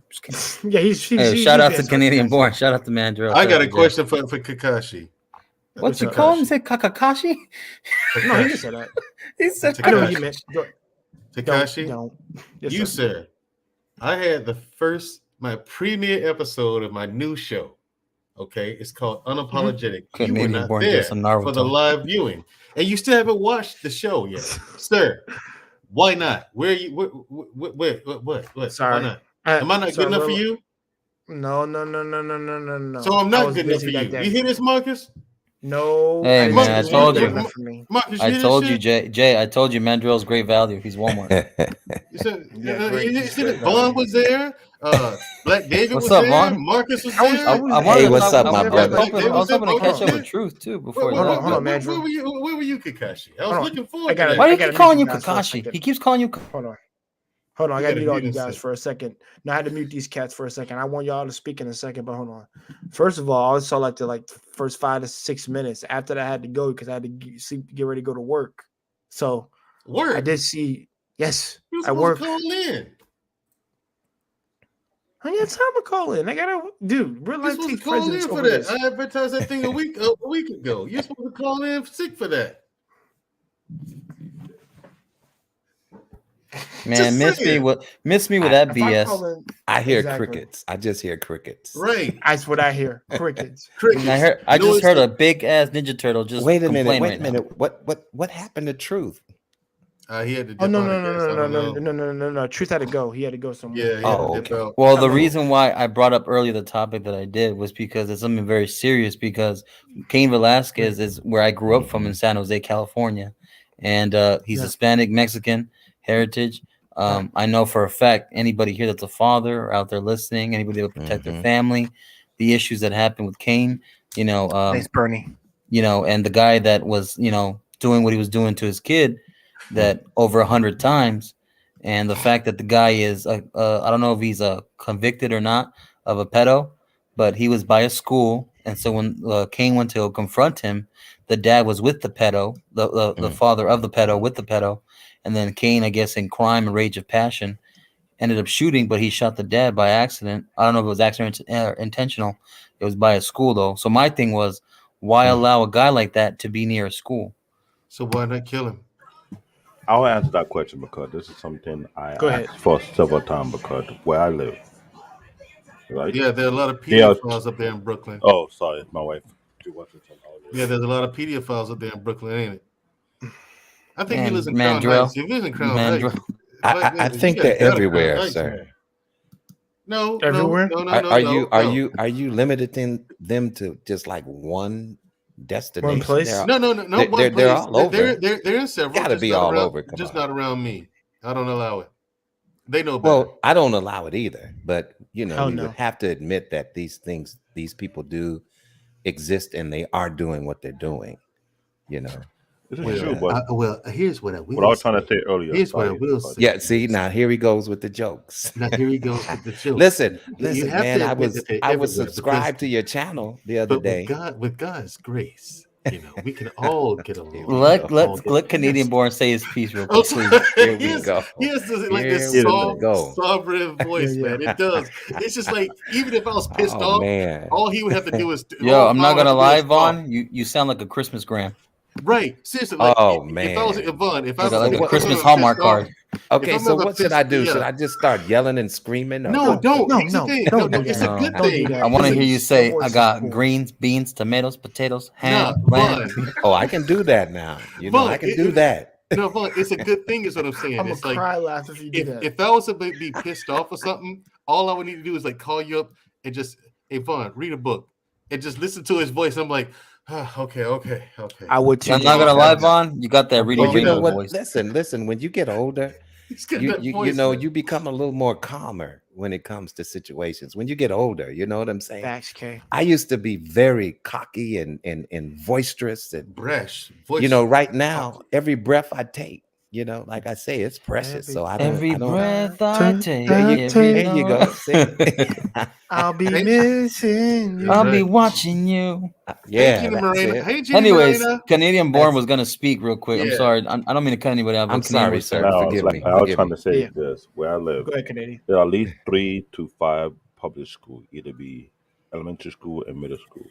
just kidding. Yeah, he's Hey, shout out to Canadian Born. Shout out to Mandrell. I got a question for Kakashi. What you call him? Say Kakakashi? No, he didn't say that. He said I know what you meant. Takashi, Don't. Yes, you sir. sir, I had my premiere episode of my new show. Okay, it's called Unapologetic. You were Canadian not Born there just a Naruto. for the live viewing, and you still haven't watched the show yet, sir. Why not? Where are you? What? Sorry. Why not? Am I not good enough for you? No. So I'm not good enough for you. You hear this, Marcus? No. Hey, man, I told you. Marcus, I told you, Jay. I told you, Mandrell's great value. He's Walmart. You said Bond was there. Black David What's was up, there. Vaughn? Marcus was there. Hey, what's up, my brother? I was hoping to catch up with Truth too before he left. Hold on, man. Where were you, Kakashi? I was looking forward to that. Why do you keep calling you Kakashi? He keeps calling you. Hold on. I got to mute all you guys for a second. Now I had to mute these cats for a second. I want y'all to speak in a second, but hold on. First of all, I saw like the first 5 to 6 minutes. After that, I had to go because I had to get ready to go to work. So work. I did see. Yes, I work. Call in. I ain't got time to call in. I gotta, dude. Real life take call in for that. This. I advertised that thing a week ago. You're supposed to call in sick for that. Man, miss me with that BS. I hear crickets. I just hear crickets. Right. That's what I hear. Crickets. I just heard a big ass Ninja Turtle just wait a minute. What happened to Truth? He had to Oh dip no out, I no no guess. I no no don't no know. no no no no! Truth had to go. He had to go somewhere. Yeah, he had to Oh, dip okay. out. Well, the Hello. reason why I brought up earlier the topic that I did was because it's something very serious. Because Cain Velasquez is where I grew up from in San Jose, California, and he's Yeah. Hispanic Mexican heritage. I know for a fact anybody here that's a father or out there listening, anybody that would protect their Mhm. family, the issues that happened with Cain, Thanks, Bernie. and the guy that was doing what he was doing to his kid that over 100 times, and the fact that the guy is I don't know if he's convicted or not of a pedo, but he was by a school, and so when Cain went to confront him, the dad was with the pedo, the father of the pedo with the pedo, and then Cain, I guess in crime and rage of passion, ended up shooting, but he shot the dad by accident. I don't know if it was accident or intentional. It was by a school though. So my thing was, why allow a guy like that to be near a school? So why not kill him? I'll answer that question because this is something I Go ahead. asked for several times because where I live, right? Yeah, there are a lot of There are. pedophiles up there in Brooklyn. Oh, sorry, my wife. She wasn't Yeah, there's a lot of pedophiles up there in Brooklyn, ain't it? I think he lives in Crown Mandrell, Heights. He lives in Crown Heights. I You think gotta they're get out of Crown everywhere, Heights, sir. man. No, Everywhere? Are you limiting them to just like one destination? place? No. One They're place. all over. They're in several. Gotta Just be not all around. over. Come Just on. not around me. I don't allow it. They know better. Well, I don't allow it either, but Hell we no. would have to admit that these people do exist, and they are doing what they're doing. This is And true, but Here's what I what I will was trying to say. say earlier. Here's what I Sorry, will but say. yeah, see, now here he goes with the jokes. Now here he goes with the joke. listen, You have man, to I admit was that they're I was everywhere subscribed to your channel the other but day. with God's grace, we can all get along. Here we let go. let Canadian Born say his piece real Oh, quick, sorry. please. Here we Here's go. like this Here we soft, go. sovereign voice, Yeah. man. It does. It's just like even if I was pissed Oh off, man. all he would have to do is Yo, I'm not gonna lie, talk. Vaughn. You sound like a Christmas gram, Right. Seriously, like Oh if I was man. Vaughn, if like I'm a, So like a if what? I'm Christmas ever pissed Hallmark off, card. if Okay, I'm so ever what should pissed, I do? yeah. Should I just start yelling and screaming? Or No, what? don't. No, Here's the no, thing. don't No, do it's that. a good No. Don't do thing. that. I want to hear you Your say, voice "I is got cool. greens, beans, tomatoes, potatoes, Nah, ham, lamb." Vaughn. Oh, I can do that now. Vaughn, I can do that. No, Vaughn, it's a good thing, is what I'm saying. I'm gonna It's like cry laugh if you do that. if I was to be pissed off or something, all I would need to do is like call you up and just, hey Vaughn, read a book and just listen to his voice. I'm like, okay. I would too. I'm not gonna Calm lie, down. Vaughn. You got that reading Well, you know rainbow what? voice. Listen. When you get older, He's got that you voice. Man. you become a little more calmer when it comes to situations. When you get older, you know what I'm saying? Facts, K. I used to be very cocky and boisterous, and Brash voice. right now, every breath I take, like I say, it's precious. So I don't. Every breath I take, There you, every there you go. See? I'll be Thank- missing you. That's I'll be right. watching you. Hey, Yeah, Gina that's Morena. it. Hey, Gina Anyways, Morena. Canadian Born was gonna speak real quick. I'm Yeah. sorry. I don't mean to cut anybody out. But I'm Canadian sorry, was sir. talking. now, Forgive like me. I was Forgive trying me. to say Yeah. this, where I live, Go ahead, Canadian. there are at least 3 to 5 public schools, either be elementary school and middle school.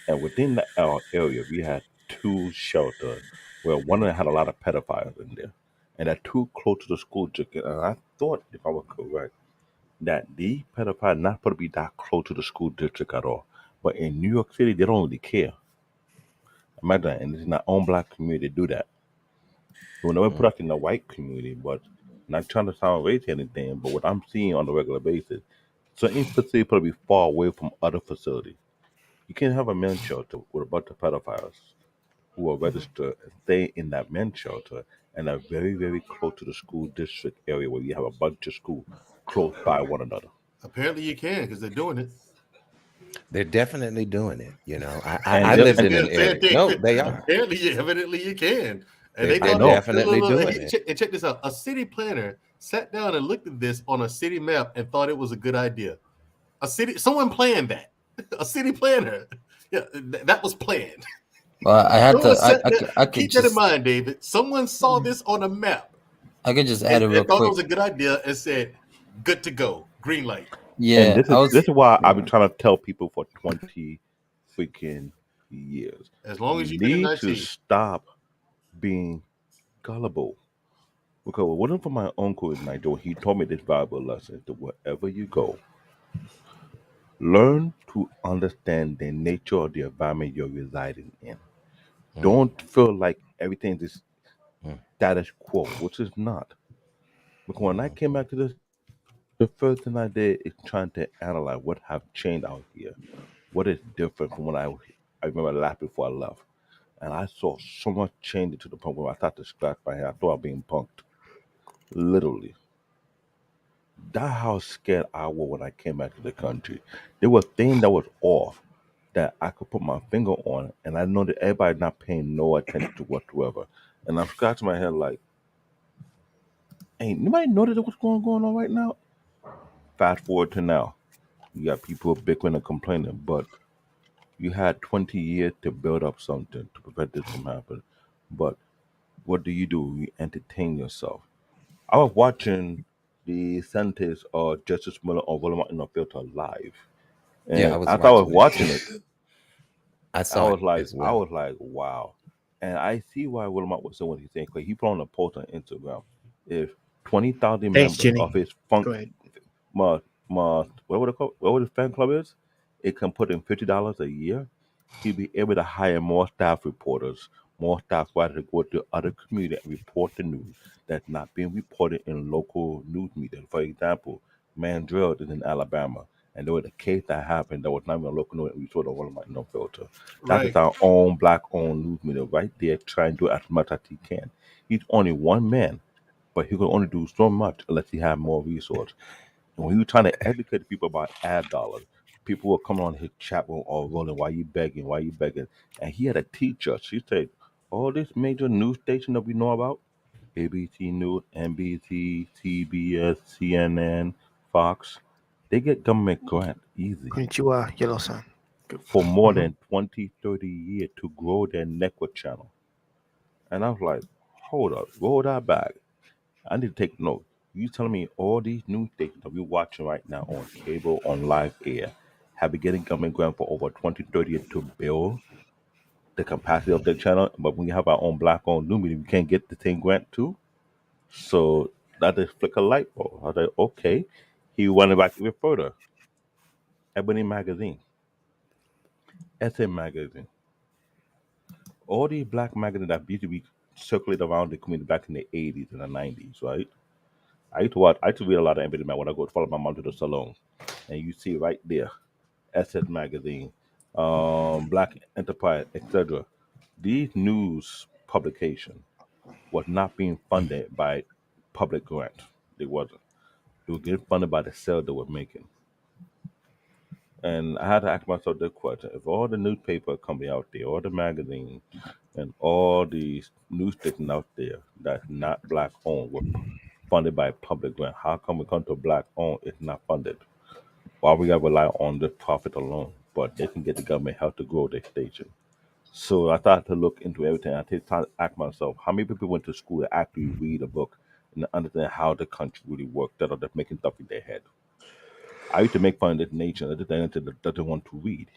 And within our area, we had 2 shelters where one of them had a lot of pedophiles in there. And they're too close to the school district. And I thought, if I was correct, that the pedophiles not supposed to be that close to the school district at all. But in New York City, they don't really care. Imagine, and it's in our own black community to do that. They will never put us in the white community, but not trying to sound racist or anything, but what I'm seeing on a regular basis, certain facilities probably be far away from other facilities. You can't have a men's shelter with a bunch of pedophiles who are registered and stay in that men's shelter and are very, very close to the school district area where you have a bunch of schools close by one another. Apparently you can because they're doing it. They're definitely doing it. And I just, lived and, in an area. No, they are. Apparently, evidently you can. And They- they they're thought definitely doing it. Check this out. A city planner sat down and looked at this on a city map and thought it was a good idea. Someone planned that. A city planner. Yeah, that was planned. Well, I had Someone to. sat down- I could keep that in just. mind, David. Someone saw this on a map I could just add it real and thought it quick. was a good idea and said, "Good to go, green light." Yeah, and this I is was. this is why I've been trying to tell people for 20 freaking years. As long as You you've been in need to IT. stop being gullible. Because it wasn't for my uncle in Nigeria. He taught me this valuable lesson that wherever you go, learn to understand the nature of the environment you're residing in. Don't feel like everything is Mm. status quo, which is not. Because when I came back to this, the first thing I did is trying to analyze what have changed out here. What is different from when I remember last before I left. And I saw so much change to the point where I started to scratch my head. I thought I was being punked. Literally. That's how scared I was when I came back to the country. There were things that was off that I could put my finger on, and I know that everybody not paying no attention to whatsoever. And I'm scratching my head like, ain't nobody noticed what's going on right now? Fast forward to now. You got people bickering and complaining, but you had 20 years to build up something to prevent this from happening. But what do? You entertain yourself. I was watching the sentence of Justice Miller on Willamette in the Filter live. Yeah, I And was as I was watching it. watching it, I saw it as I well. was like, wow. And I see why Willamette was saying what he's saying, because he put on a post on Instagram. If 20,000 Thanks, members Jenny. of his funk Go ahead. what would it call, what would his fan club is? It can put in $50 a year. He'd be able to hire more staff reporters, more staff writers to go to other communities and report the news that's not being reported in local news media. For example, Mandrill is in Alabama, and there was a case that happened that was not even a local news, and we saw the one of my no filter. That is Right. our own black-owned news media right there, trying to do as much as he can. He's only one man, but he can only do so much unless he had more resources. And when he was trying to educate people about ad dollars, people were coming on his chat room all rolling, why you begging, why you begging? And he had a teacher. She said, all this major news station that we know about, ABC News, NBC, CBS, CNN, Fox, they get government grant easy Konnichiwa, Yellow-san. for more Mm-hmm. than 20, 30 years to grow their network channel. And I was like, hold up, roll that back. I need to take note. You telling me all these news stations that we're watching right now on cable, on live air, have been getting government grant for over 20, 30 years to build the capacity of their channel, but when you have our own black-owned news media, we can't get the same grant too? So that just flick a light bulb. I was like, okay. He went back even further. Ebony Magazine, SM Magazine, all these black magazines that used to be circulated around the community back in the 80s and the 90s, right? I used to read a lot of Ebony Mag when I go to follow my mom to the salon. And you see right there, Asset Magazine, Black Enterprise, etc. These news publication was not being funded by public grant. They wasn't. They were getting funded by the sale they were making. And I had to ask myself this question: if all the newspaper company out there, all the magazines, and all these news stations out there that's not black owned were funded by public grant, how come we come to black owned it's not funded? Why we gotta rely on the profit alone? But they can get the government help to grow their station. So I started to look into everything. I take time to ask myself, how many people went to school to actually read a book and understand how the country really works, that are just making stuff in their head? I used to make fun of this nation that doesn't want to read.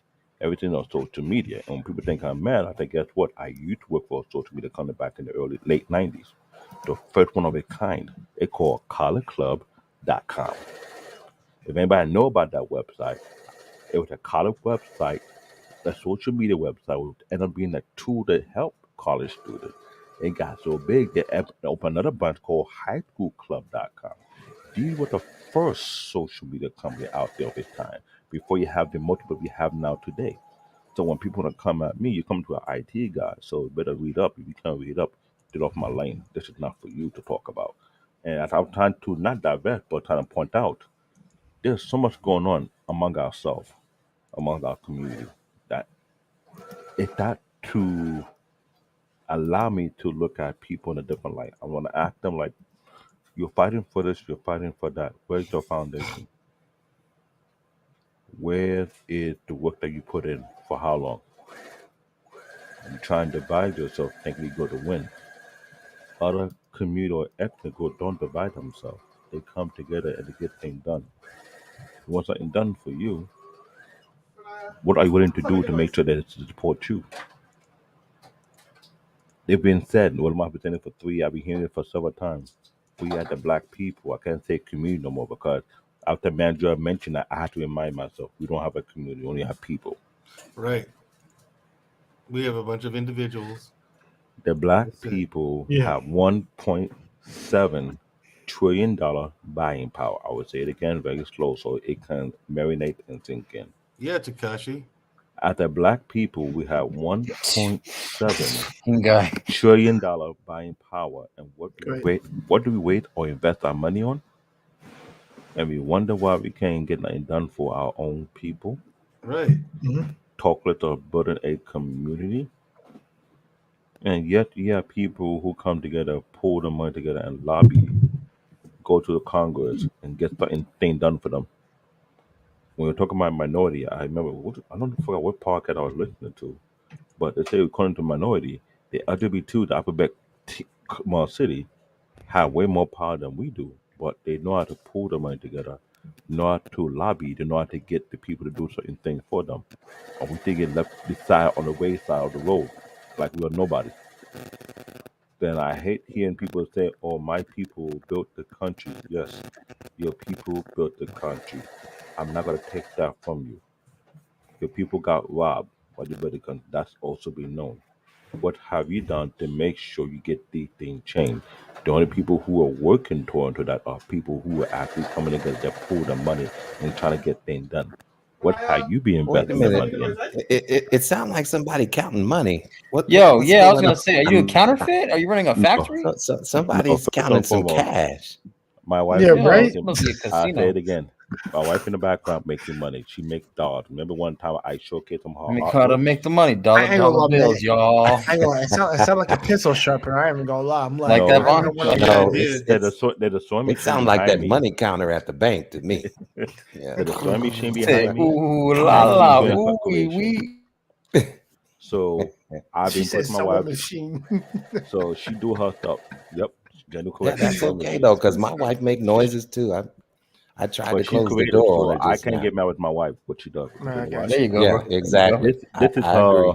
Everything on social media. And when people think I'm mad, I think, guess what? I used to work for a social media company back in the late 90s. The first one of its kind. It called collegeclub.com. If anybody know about that website, it was a college website, a social media website, would end up being a tool to help college students. It got so big they opened another bunch called highschoolclub.com. These were the first social media company out there of its time before you have the multiple we have now today. So when people want to come at me, you come to an IT guy, so you better read up. If you can't read up, get off my lane. This is not for you to talk about. And as I'm trying to not divert, but trying to point out, there's so much going on among ourselves, among our community, that if that to allow me to look at people in a different light, I want to ask them like, you're fighting for this, you're fighting for that. Where's your foundation? Where is the work that you put in for how long? You try and divide yourself thinking you go to win. Other community or ethnic groups don't divide themselves. They come together and they get things done. You want something done for you, what are you willing to do to make sure that it supports you? They've been said, what am I saying it for 3? I've been hearing it for several times. We are the black people. I can't say community no more because after Mandela mentioned that, I had to remind myself we don't have a community, we only have people. Right. We have a bunch of individuals The black That's it. people Yeah. have $1.7 trillion buying power. I would say it again very slow so it can marinate and sink in. Yeah, Takashi. As the black people, we have $1.7 Guy. trillion buying power, and Right. what do we wait or invest our money on? And we wonder why we can't get nothing done for our own people. Right. Talk little building a community, and yet you have people who come together, pull the money together, and lobby, go to the Congress, and get something thing done for them. When we're talking about minority, I remember I don't forget what podcast I was listening to, but they say according to minority, the LGBT, the alphabet city, have way more power than we do, but they know how to pull the money together, know how to lobby, they know how to get the people to do certain things for them. And we think it left beside on the wayside of the road, like we are nobody. Then I hate hearing people say, "Oh, my people built the country." Yes, your people built the country. I'm not gonna take that from you. Your people got robbed by the built the country. That's also been known. What have you done to make sure you get these things changed? The only people who are working toward that are people who are actually coming together to pull the money and trying to get things done. What have you been Wait a investing the minute. money in? It sounds like somebody counting money. Yo, What's yeah, I was going gonna on? say, are you a counterfeit? Are you running a No, factory? no. Somebody's First counting and some foremost, cash. my wife Yeah, is Yo, right. this making. must be a I say casino. it again. My wife in the background making money. She make dollars. Remember one time I showcased some I her mean, gotta artwork. make the money, I dollar ain't gonna lie, man. bills, y'all. I ain't gonna lie. It sound like a pencil sharpener. I ain't even gonna lie. I'm like, Like No, that, I ain't Vaughn? gonna lie. Yeah, No, it it's did. there's a sewing it machine sounds like behind that me. money counter at the bank to me. Yeah. There's a sewing machine Say, behind me, ooh la and she's la, doing ooh wee calculation. wee. So I've She been said pushing my sewing wife. machine. So she do her stuff. Yep, Jenny Yeah, correct. that's Sewing okay machine. though, because my wife make noises too. I tried to But she's close the creative, door on so her I just can't now. get mad with my wife. What she does. Man, You I know why? got There you. you go, Yeah, bro. There you go. exactly. This is I her. agree.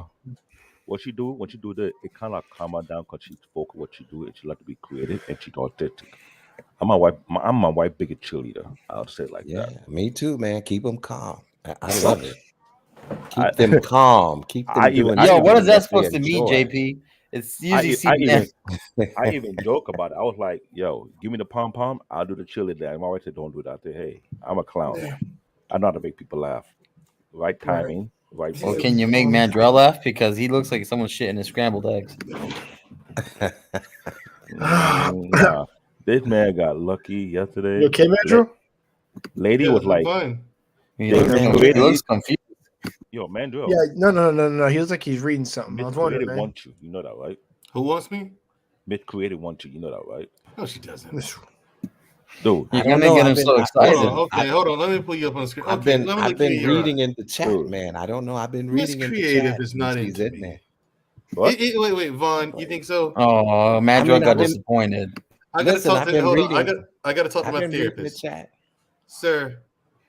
What she do when she do that, it kind of calm her down because she's focused what she do and she like to be creative and she's authentic. I'm my wife biggest cheerleader. I'll say it like Yeah, that. me too, man. Keep them calm. I love it. I Keep them calm. Keep them doing Yo, what is something that that they supposed to mean, enjoy. JP? It's I usually e- I CBN. even I even joke about it. I was like, "Yo, give me the pom pom. I'll do the cheerleader." And my wife said, "Don't do that." I said, "Hey, I'm a clown. Yeah, I know how to make people laugh. Right right. timing, right Well, place." can you make Mandrell laugh? Because he looks like someone shitting his scrambled eggs. Nah, this man got lucky You yesterday. okay, Metro? Lady Yeah, was I'm like, fine. He they looks, Miss he Creative, looks confused. yo, Mandrill, Yeah, no. He looks like he's reading something. I Miss was wondering, Creative man. wants you. You know that, right? Who wants me? Miss Creative wants you. You know that, right? No, she doesn't. Dude, You're I don't gonna know. get him so excited. Listen, Okay, hold on. Let me pull you up on the screen. I've Okay, been let me I've look you been in your eye. reading in the chat, dude, man. I don't know. I've been Miss reading in the Creative chat is since not he's into in there. me. what? Wait, Vaughn, you think so? Oh, I Mandrell mean, got I've been disappointed. I gotta listen. talk I've to. been Hold on. reading. I gotta talk to I've my been reading the therapist, chat. sir.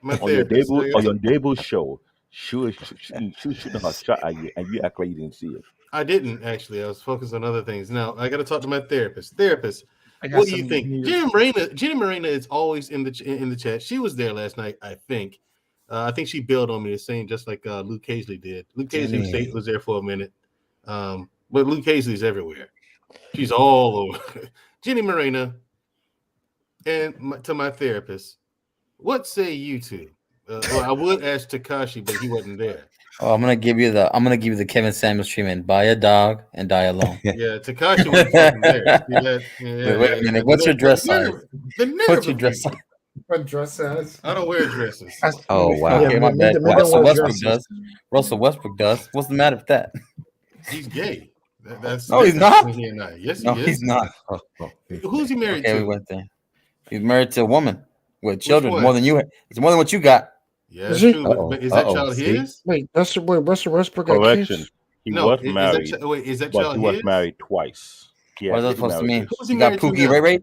My On your therapist. debut, show, she was shooting her shot at you, and you act like you didn't see it. I didn't actually. I was focused on other things. Now I gotta talk to my therapist. Therapist, I got what do you some think? news. Jenny Marina is always in the chat. She was there last night, I think. I think she bailed on me the same, just like Luke Hazley did. Luke Hazley Jenny. was there for a minute, but Luke Hazley's everywhere. She's all over. Jenny Marina and to my therapist, what say you two? Well, I would ask Takashi, but he wasn't there. Oh, I'm gonna give you the Kevin Samuels treatment. Buy a dog and die alone. Yeah, Takashi was fucking there. See that? Yeah, Wait a minute. What's your dress size? The nerve What's your of dress you. size? What dress size? I don't wear dresses. Oh wow. Okay, my bad. men don't Russell wear Westbrook dresses. does. Russell Westbrook does. What's the matter with that? He's gay. That's No, he's different not. between he and I. Yes, No, he he's is. not. Who's he married Okay, we to? went there. He's married to a woman with children. one? More than you. It's more than what you got. Yeah, Is that's he? true. But is that Uh-oh. child See? his? Wait, Russell Westbrook got Correction. kids? He No. was Is married, that but child he was his? married twice. He What had is that two supposed to mean? marriages. Who's he You got married to Pookie now? Ray Ray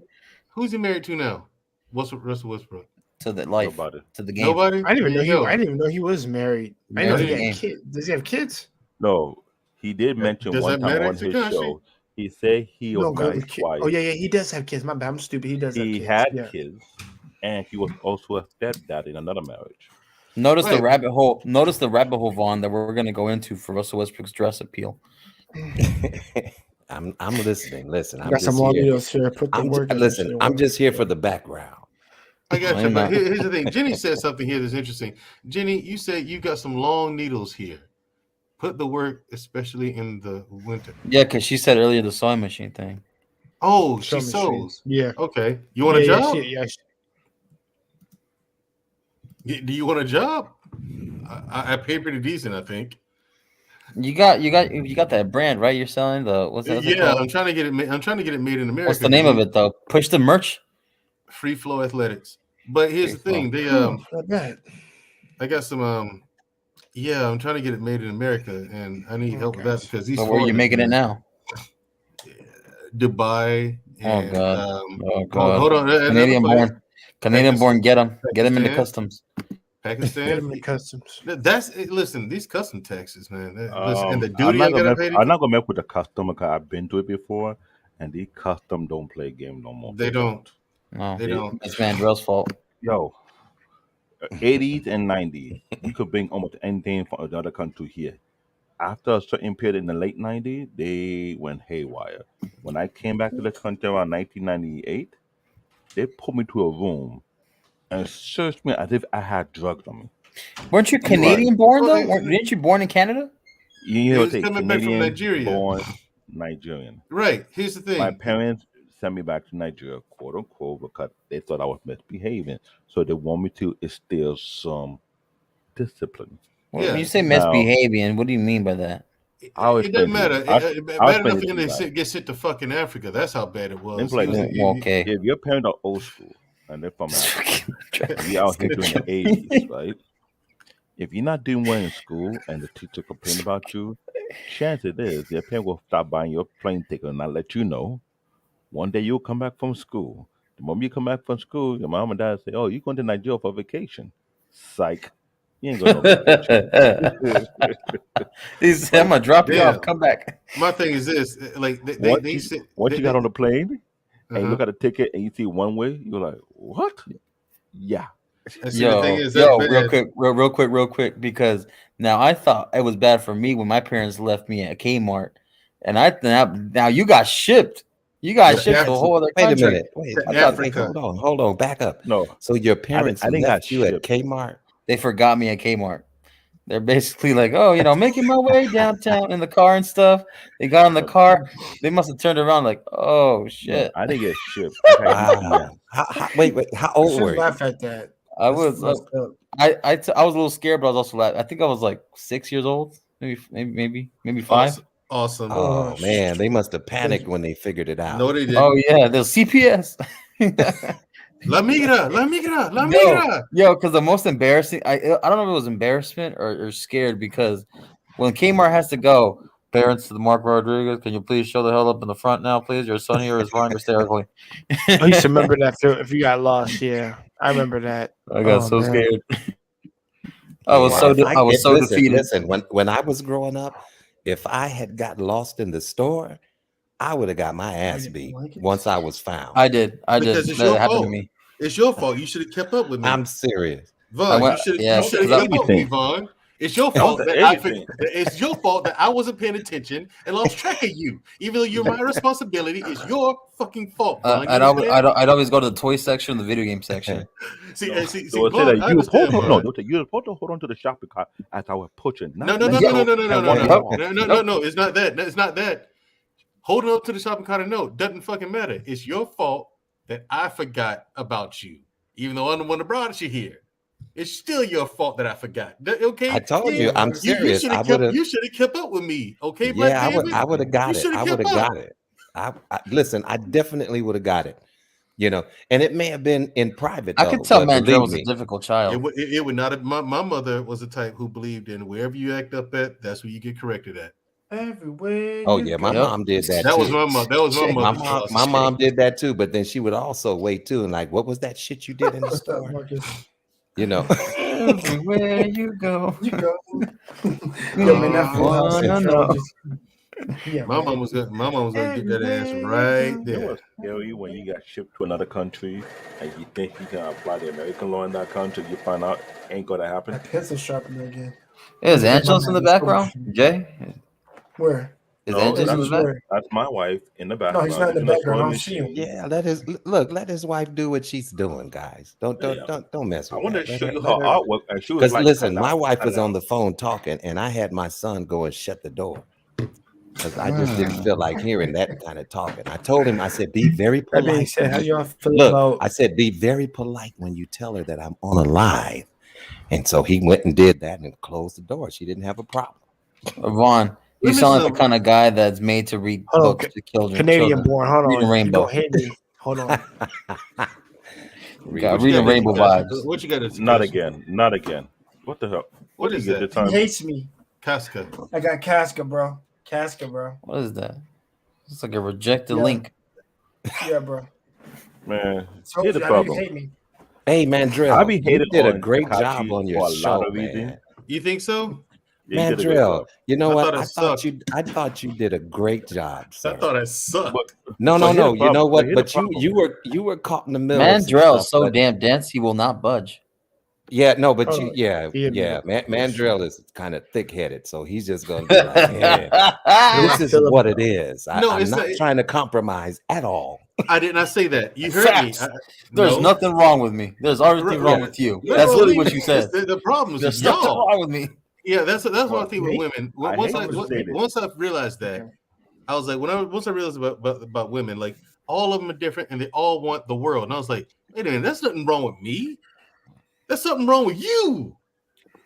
Who's he married to now? Russell Westbrook. to the life, Nobody. to the game. Nobody. I didn't even There know you he. go. I didn't even know he was married. I didn't know Married he to the had game. kids. Does he have kids? No, he did mention Does one that time matter, on his Takashi? show. He said he was No, married Oh twice. yeah, he does have kids. My bad, I'm stupid. He does have He kids. had Yeah. kids, and he was also a stepdad in another marriage. Notice the Right. rabbit hole. Notice the rabbit hole, Vaughn, that we're going to go into for Russell Westbrook's dress appeal. I'm listening. Listen, I'm Got some just long here. needles here. Put the work in. Listen, I'm just here for the background. I got No, you. you're But not. here's the thing. Jenny said something here that's interesting. Jenny, you said you got some long needles here. Put the work, especially in the winter. Yeah, because she said earlier the sewing machine thing. Oh, she Sewing machine. sews. Yeah. Okay. You want a job? Do you want a job? I pay pretty decent, I think. You got that brand, right? You're selling what's it Yeah, called? I'm trying to get it. I'm trying to get it made in America. What's the name of it though? Push the merch. Free Flow Athletics. But here's the thing. They not bad. I got some yeah, I'm trying to get it made in America, and I need help with that because these. But where are you making it now? Dubai. Oh And, God! Oh God! Hold on. Canadian born. Get them into customs. Pakistan. Get them in customs. Listen. These custom taxes, man. Listen, and the I'm duty not I gotta gonna pay. I'm not gonna mess with the custom because I've been to it before, and the custom don't play game no more. They don't. No, They don't. it's Mandrell's fault. Yo, 80s and 90s, you could bring almost anything from another country here. After a certain period in the late 90s, they went haywire. When I came back to the country around 1998, they put me to a room and searched me as if I had drugs on me. Weren't you Canadian born though? Didn't you born in Canada? You know, He was coming back from Nigeria. Born Nigerian. Right. Here's the thing. My parents sent me back to Nigeria, quote unquote, because they thought I was misbehaving. So they want me to instill some discipline. Well, when you say misbehaving, what do you mean by that? It doesn't matter. Bad enough you're gonna get sent to fucking Africa. That's how bad it was. Okay. If your parents are old school and they're from Africa, we out here during the 80s, right? If you're not doing well in school and the teacher complain about you, chances is your parents will stop buying your plane ticket and not let you know. One day you'll come back from school. The moment you come back from school, your mom and dad say, "Oh, you're going to Nigeria for vacation." Psych. You ain't going on vacation. He said, "I'm gonna drop you off. Come back." My thing is this: like once you got on the plane and you look at the ticket and you see one way, you're like, "What?" Yeah. Real quick, because now I thought it was bad for me when my parents left me at Kmart, and now you got shipped. You got shipped to a whole other country. Wait a minute. Hold on, back up. No. So your parents left you at Kmart? They forgot me at Kmart. They're basically like, oh, making my way downtown in the car and stuff. They got in the car. They must have turned around like, oh shit. No, I didn't get shipped. Wow. Wait. How old were you? Laugh at that. I was I was a little scared, but I was also I think I was like 6 years old, maybe 5. Awesome. Oh man, they must have panicked when they figured it out. No, they didn't. Oh yeah, the CPS. La migra. Yo, because the most embarrassing, I don't know if it was embarrassment or scared, because when Kmart has to go, parents to the Mark Rodriguez, can you please show the hell up in the front now, please? Your son here is crying hysterically. I used to remember that if you got lost. Yeah, I remember that. I got scared. I was so defeated. Listen, when I was growing up, if I had got lost in the store, I would have got my ass beat once I was found. I did. Because it's your happened fault. to me. It's your fault. You should have kept up with me. I'm serious. Vaughn, you should have kept up with me, Vaughn. It's your fault it's your fault that I wasn't paying attention and lost track of you. Even though you're my responsibility, it's your fucking fault. I'd always go to the toy section, the video game section. You were supposed to hold on to the shopping cart as I was pushing. No. It's not that. It's not that. Holding up to the shopping cart and doesn't fucking matter. It's your fault that I forgot about you, even though I'm the one that brought you here. It's still your fault that I forgot. Okay, I told you, I'm serious. You should have kept up with me. Okay, yeah, I would have got it. I would have got it. Listen, I definitely would have got it. And it may have been in private. I could tell Mandrell was a difficult child. It would not have. My mother was the type who believed in wherever you act up at, that's where you get corrected at. Everywhere. Oh yeah, my mom did that. That too. was my mom. That was my mother. My mom did that too, but then she would also wait too, and like, what was that shit you did in the store? Everywhere you go. My mom was gonna get that ass right there. It was scary when you got shipped to another country and you think you can apply the American law in that country. You find out ain't gonna happen. Pencil sharpener again. Is Angelos in the background? Jay? Where? His No, engine in that's the back. that's my wife in the No, background. he's not in the She's a background. I sewing don't see him. machine. Yeah, let his wife do what she's doing, guys. Don't Yeah. mess I with wanted that. to show you her Let her. artwork, and she was Because like, listen, "Cut my out, wife cut was out." on the phone talking, and I had my son go and shut the door because I just didn't Mm. feel like hearing that kind of talking. I told him, I said, be very That being polite. said, how y'all feel Look, about? I said, be very polite when you tell her that I'm on a live. And so he went and did that and closed the door. She didn't have a problem. Vaughn, you Let me sound like some- the kind of guy that's made to read Hold on, books to children. Canadian born. Hold Reading on, Rainbow. you gonna hit me? Hold on. Got What you reading got, Rainbow Takashi? vibes. What you got, Takashi? Not again. Not again. What the hell? What do is you get that? this He time? hates me. Casca. I got Casca, bro. Casca, bro. What is that? It's like a rejected Yeah. link. Yeah, bro. Man, Told here's you, the I know you problem. hate me. Hey, Mandrill, I be you hated did a on great Takashi job on your for a lot show, of reasons. man. You think so? Yeah, you did a great Mandrill, job. you know I what? thought it I sucked. thought you did a great job, I sir. thought I sucked. But No. here's the You know problem. what? Here's the But problem. you were caught in the middle of some Mandrell's stuff. so But damn dense, he will not budge. yeah, no, but Hold you, on. yeah. Yeah. Mandrill is kind of thick-headed, so he's just gonna be like, yeah, How this y'all is feel what about? it is. No, I'm it's not not. trying to compromise at all. I did not say that. You heard me. Facts. There's No. nothing wrong with me. There's everything wrong with you. Nothing That's wrong literally with what me. you said. It's the problem is There's nothing y'all. wrong with me. Yeah, that's one Well, thing with women. I Once hate to say this. once I realized that, Okay. I was like, once I realized about women, like all of them are different and they all want the world. And I was like, wait a minute, that's nothing wrong with me. That's something wrong with you.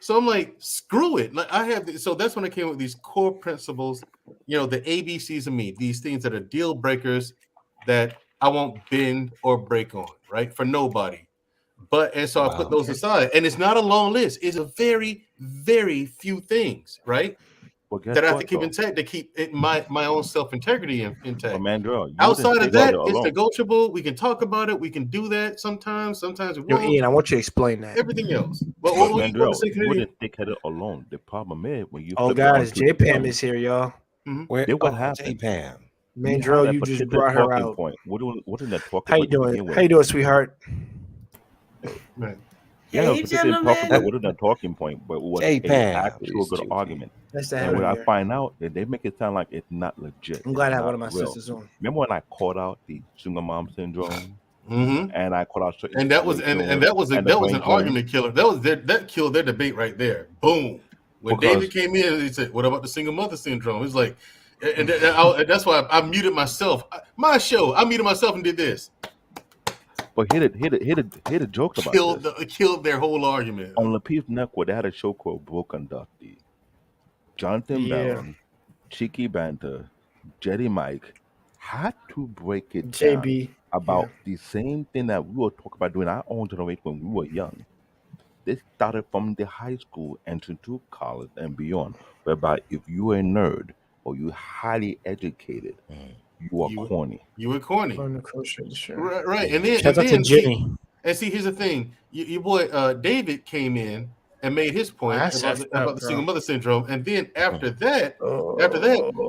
So I'm like, screw it. Like I have, so that's when I came with these core principles, the ABCs of me, these things that are deal breakers that I won't bend or break on, right? For nobody. And so I put those aside, and it's not a long list. It's a very, very few things, right? But guess That I have what, to keep though? intact to keep my own self-integrity But intact. Mandrell, you Outside wouldn't of take that, it it's alone. negotiable. We can talk about it. We can do that sometimes. Sometimes we Yo, won't. Ian, I want you to explain that. Everything else. But But what you want to Mandrell, say, you Canadian? wouldn't take it alone. The problem is when you Oh, flip it on guys, to J Pam them, is here, y'all. Where? then what Oh, happened? J-Pam. We had Mandrell, a you just particular brought her talking out. point. What did that talking How you point to doing? begin How you with? doing, sweetheart? Right. Yeah, a Hey, particular talking point. gentlemen. What did that talking point? But it was a J-Pam. actual good argument. Nice to And have when you I here. find out that they make it sound like it's not legit, I'm it's glad I have one not of my real. sisters on. Remember when I called out the single mom syndrome Mm-hmm. and I called out certain And that was and situations that was and the that was brain an drain? argument killer. That killed their debate right there. Boom. When Because David came in, he said, "What about the single mother syndrome?" He's like, and that's why I muted myself. My show, I muted myself and did this. but hit a joke about this. Killed their whole argument. On Lapeef Network, they had a show called Broken Dusty. Jonathan Yeah. Barron, Cheeky Banter, Jetty Mike had to break it down JB. about the same thing that we were talking about doing our own generation when we were young. This started from the high school and to college and beyond, whereby if you are a nerd or you're highly educated, you are You- corny. You were corny, On the crochet shirt. right? And then Shout out to Jenny. see, here's the thing. Your boy David came in and made his point That's about effed the, up, about the bro. single mother syndrome, and then after that, Oh,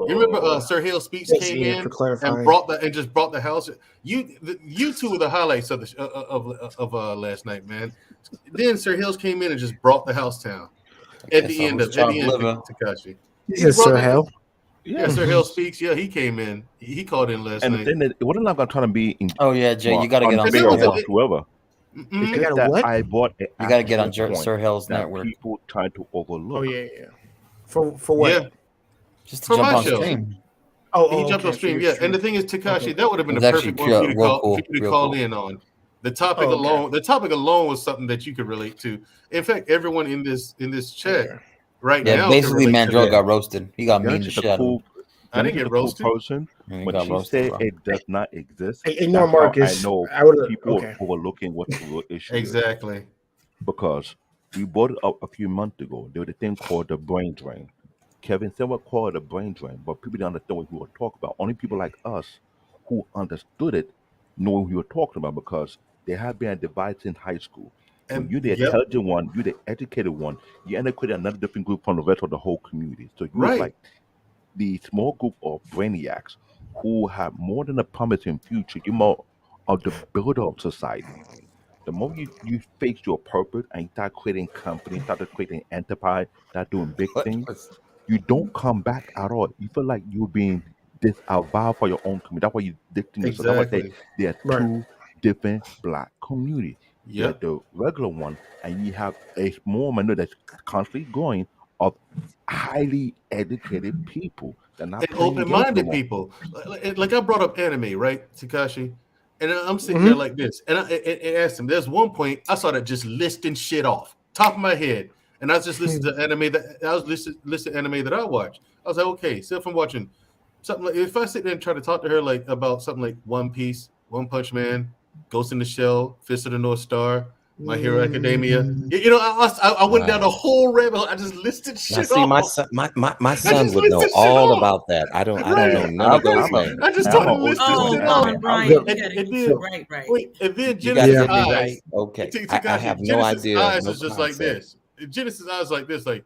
you remember Sir Hale Speaks Thanks, came Ian, in for clarifying. and just brought the house. You two were the highlights of the of last night, man. Then Sir Hales came in and just brought the house down at the end of Takashi. He said Sir Hale. Yeah, Sir Hale Speaks. Yeah, he came in. He called in last And night. the thing that it wasn't like I'm trying to be in Oh yeah, Jay, you got to get on unfair Sir or Hale. whatsoever. Mhm. It's You just gotta that what? I brought an You got to get on actual point Sir Hale's that network people try to overlook. Oh yeah. For what? Yeah, just to for jump my on show. stream. Oh, He jumped on okay, stream. for Yeah, your and the stream. thing is, Takashi, Okay. that would have been It's the actually perfect one for you to real call, cool, for you to real call cool. in on. The topic Oh, okay. alone, the topic alone was something that you could relate to. In fact, everyone in this chat Okay. right Yeah, now basically can relate to Mandrell that. got roasted. He got mean Janice the is a shit out of him. cool. I didn't Janice is get a cool roasted. person. And he When got she roasted, said bro. it does not exist, Ignore that's how I Marcus. know I would. people Okay. are overlooking what the real issue is. Exactly. Because we brought it up a few months ago. There was a thing called the brain drain. Kevin said what called it a brain drain, but people didn't understand what we were talking about. Only people like us who understood it know what we were talking about because there have been a divide in high school. When And you're the yep, intelligent one, you're the educated one, you end up creating another different group from the rest of the whole community. So you was right. like the small group of brainiacs who have more than a promising future. You're more of the builder of society. The moment you face your purpose and you start creating companies, start creating enterprise, start doing big What things, was you don't come back at all. You feel like you're being disavowed for your own community. That's why you're dictating yourself. That's why I say Exactly. there are Right. two different black communities. There's Yep. the regular one, and you have a small minority that's constantly growing of highly educated people. They're not And playing games no open-minded more. people. Like I brought up anime, right, Takashi? And I'm sitting Mm-hmm. there like this, and I asked him. There's one point I started just listing shit off top of my head, and I was just listening to anime that I was listing anime that I watch. I was like, okay, so if I'm watching something like, if I sit there and try to talk to her like about something like One Piece, One Punch Man, Ghost in the Shell, Fist of the North Star, My Hero Academia, I went down the Wow. whole rabbit hole. I just listed Now, shit see, my off. son, my I son just would know listed shit all off. about that. I don't Right, know none of those right. things. I just I'm an started listing OG on shit that, off. man. Von Bryant, you And, gotta and get then right. wait, and then You got to Genesis get me eyes. right. Okay, I Takashi, have no Genesis idea, eyes no is just like concept. this. Genesis eyes like this, like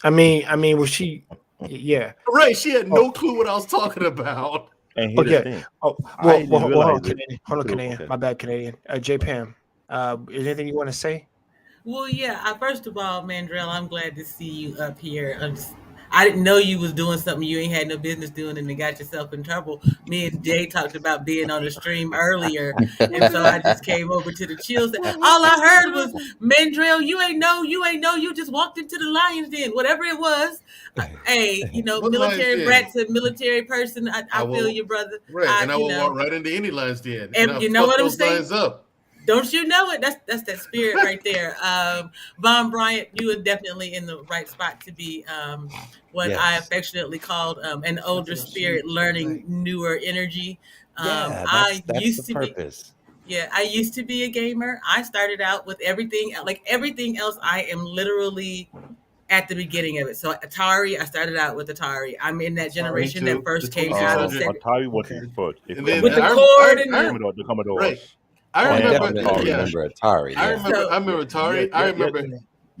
I mean, was she? Yeah. right. She had no clue what I was talking about. And here's the Okay. thing. Oh, I well, didn't hold on, realize it Canadian. Hold on, until Canadian. okay. My bad, Canadian. J Pam. Is anything you want to say? Well, yeah. First of all, Mandrell, I'm glad to see you up here. I didn't know you was doing something you ain't had no business doing, and you got yourself in trouble. Me and Jay talked about being on the stream earlier, and so I just came over to the chill. All I heard was, Mandrell, you ain't know, you just walked into the lion's den, whatever it was. Hey, What lion's military den? brat to military person. I feel will- you, brother. Right, and I will walk right into any lion's den, and I'll you know fuck what I'm those saying? lions up. Don't you know it? That's that spirit right there. Von Bryant, you are definitely in the right spot to be what I Yes. affectionately called an older spirit learning newer energy. Yeah, I that's used the to be purpose. I used to be a gamer. I started out with everything else. I am literally at the beginning of it. So Atari, I started out with Atari. I'm in that generation that too. first The came out of 2600. Atari was his first. And then with the I, cord I, and I, The Commodores. right. I Oh, I remember, definitely yeah. remember Atari. I Yeah. remember Atari. I remember.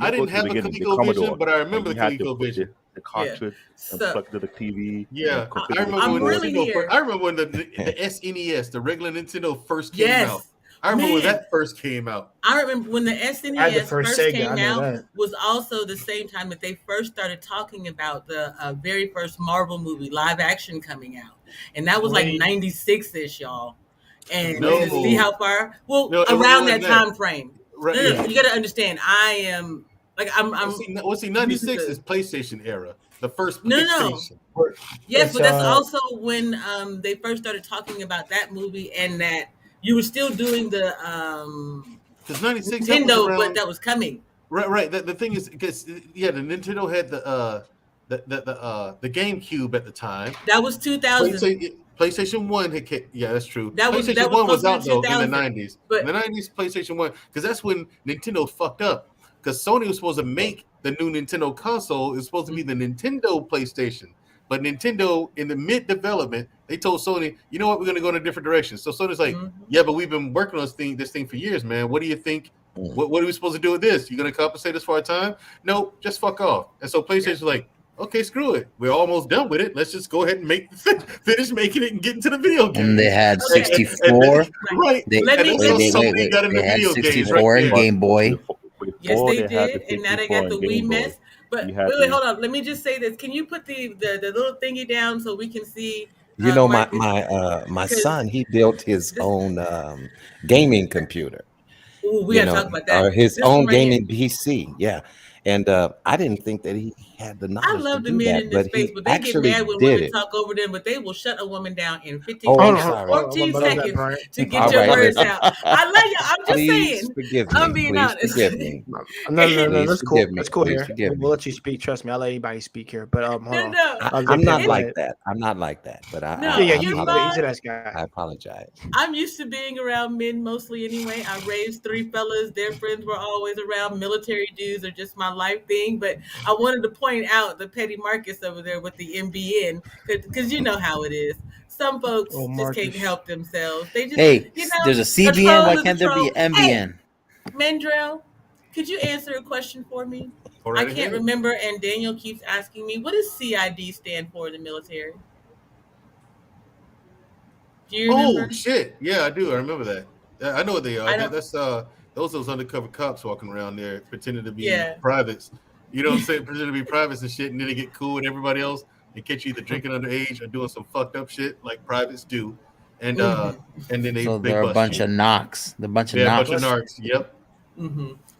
I didn't have a ColecoVision, but I remember the ColecoVision. The cartridge and So plug to the TV. Yeah, and configure I the remember when keyboard. really Nintendo. here. I remember when the SNES, the regular Nintendo, first came out. Yes. I remember when Man. that first came out. I remember when the I had the SNES first first Sega, came I know out that. was also the same time that they first started talking about the very first Marvel movie live action coming out, and that was like Wait. '96ish, y'all. And No. to see how far, well, No, it around wasn't that that. time frame. Right, No, yeah. you got to understand. I am like I'm. See, 96 is PlayStation era, the first No. PlayStation. Yes, It's, but that's also when they first started talking about that movie, and that you were still doing the Because 96 that was Nintendo, around. but that was coming. Right. The thing is, because the Nintendo had the GameCube at the time. That was 2000. PlayStation 1 had kicked. Yeah, that's true. That was PlayStation 1 was closer to out though in the 2000. 90s. But In the 90s, PlayStation 1, because that's when Nintendo fucked up. Because Sony was supposed to make the new Nintendo console. It's supposed to be the Nintendo PlayStation. But Nintendo, in the mid-development, they told Sony, you know what, we're going to go in a different direction. So Sony's like, yeah, but we've been working on this thing for years, man. What do you think? What are we supposed to do with this? You going to compensate us for our time? No, just fuck off. And so PlayStation's like, okay, screw it. We're almost done with it. Let's just go ahead and finish making it and get into the video game. And they had Okay. 64. Right. They, And Let me- that's how wait. Sony got into They had video games 64 right and there. Game Boy. yes, Before they had did, the and now they 64 got the and Wii Game Boy, mess. But you had wait, the- hold on. Let me just say this. Can you put the little thingy down so we can see? You know, my Marcus? my 'Cause son, he built his own gaming computer. Ooh, we You gotta know, talk about that. or his This one own right here. gaming PC. Yeah, and I didn't think that he had the I knowledge love to the do men that, in this but space, he but they get actually mad when did women it. talk over them, but they will shut a woman down in 15 Oh, I'm Hold on, sorry. 14 I love that, seconds Bryant. to get All your right, words listen. out. I love you. I'm just Please saying. forgive I'm me. being Please honest. forgive me. No, Please that's cool. forgive me. That's cool Please here. forgive me. We'll let you speak. Trust me, I'll let anybody speak here. But hold No, on. no. J I'm not Pam, go like ahead. that. I'm not like that. But No, I Yeah, you're he's a fine. nice guy. I apologize. I'm used to being around men mostly anyway. I raised 3 fellas. Their friends were always around. Military dudes are just my life thing. But I wanted to point out the petty Marcus over there with the MBN because you know how it is. Some folks Oh, just can't Marcus. help themselves. They just, Hey, you know, there's a a CBN. Why troll is a can't there be troll. an Hey, MBN? Mandrell, could you answer a question for me? Go I right can't ahead. remember, and Daniel keeps asking me, what does CID stand for in the military? Do you remember? Oh shit! Yeah, I do. I remember that. I know what they are. I don't- That's those undercover cops walking around there pretending to be Yeah. privates. You know what I'm saying? Pretending to be privates and shit, and then they get cool with everybody else and catch you either drinking underage or doing some fucked up shit like privates do, and then they So they they're a bust bunch you. of knocks. They're a bunch of They're a bunch of knocks. narcs. Yep.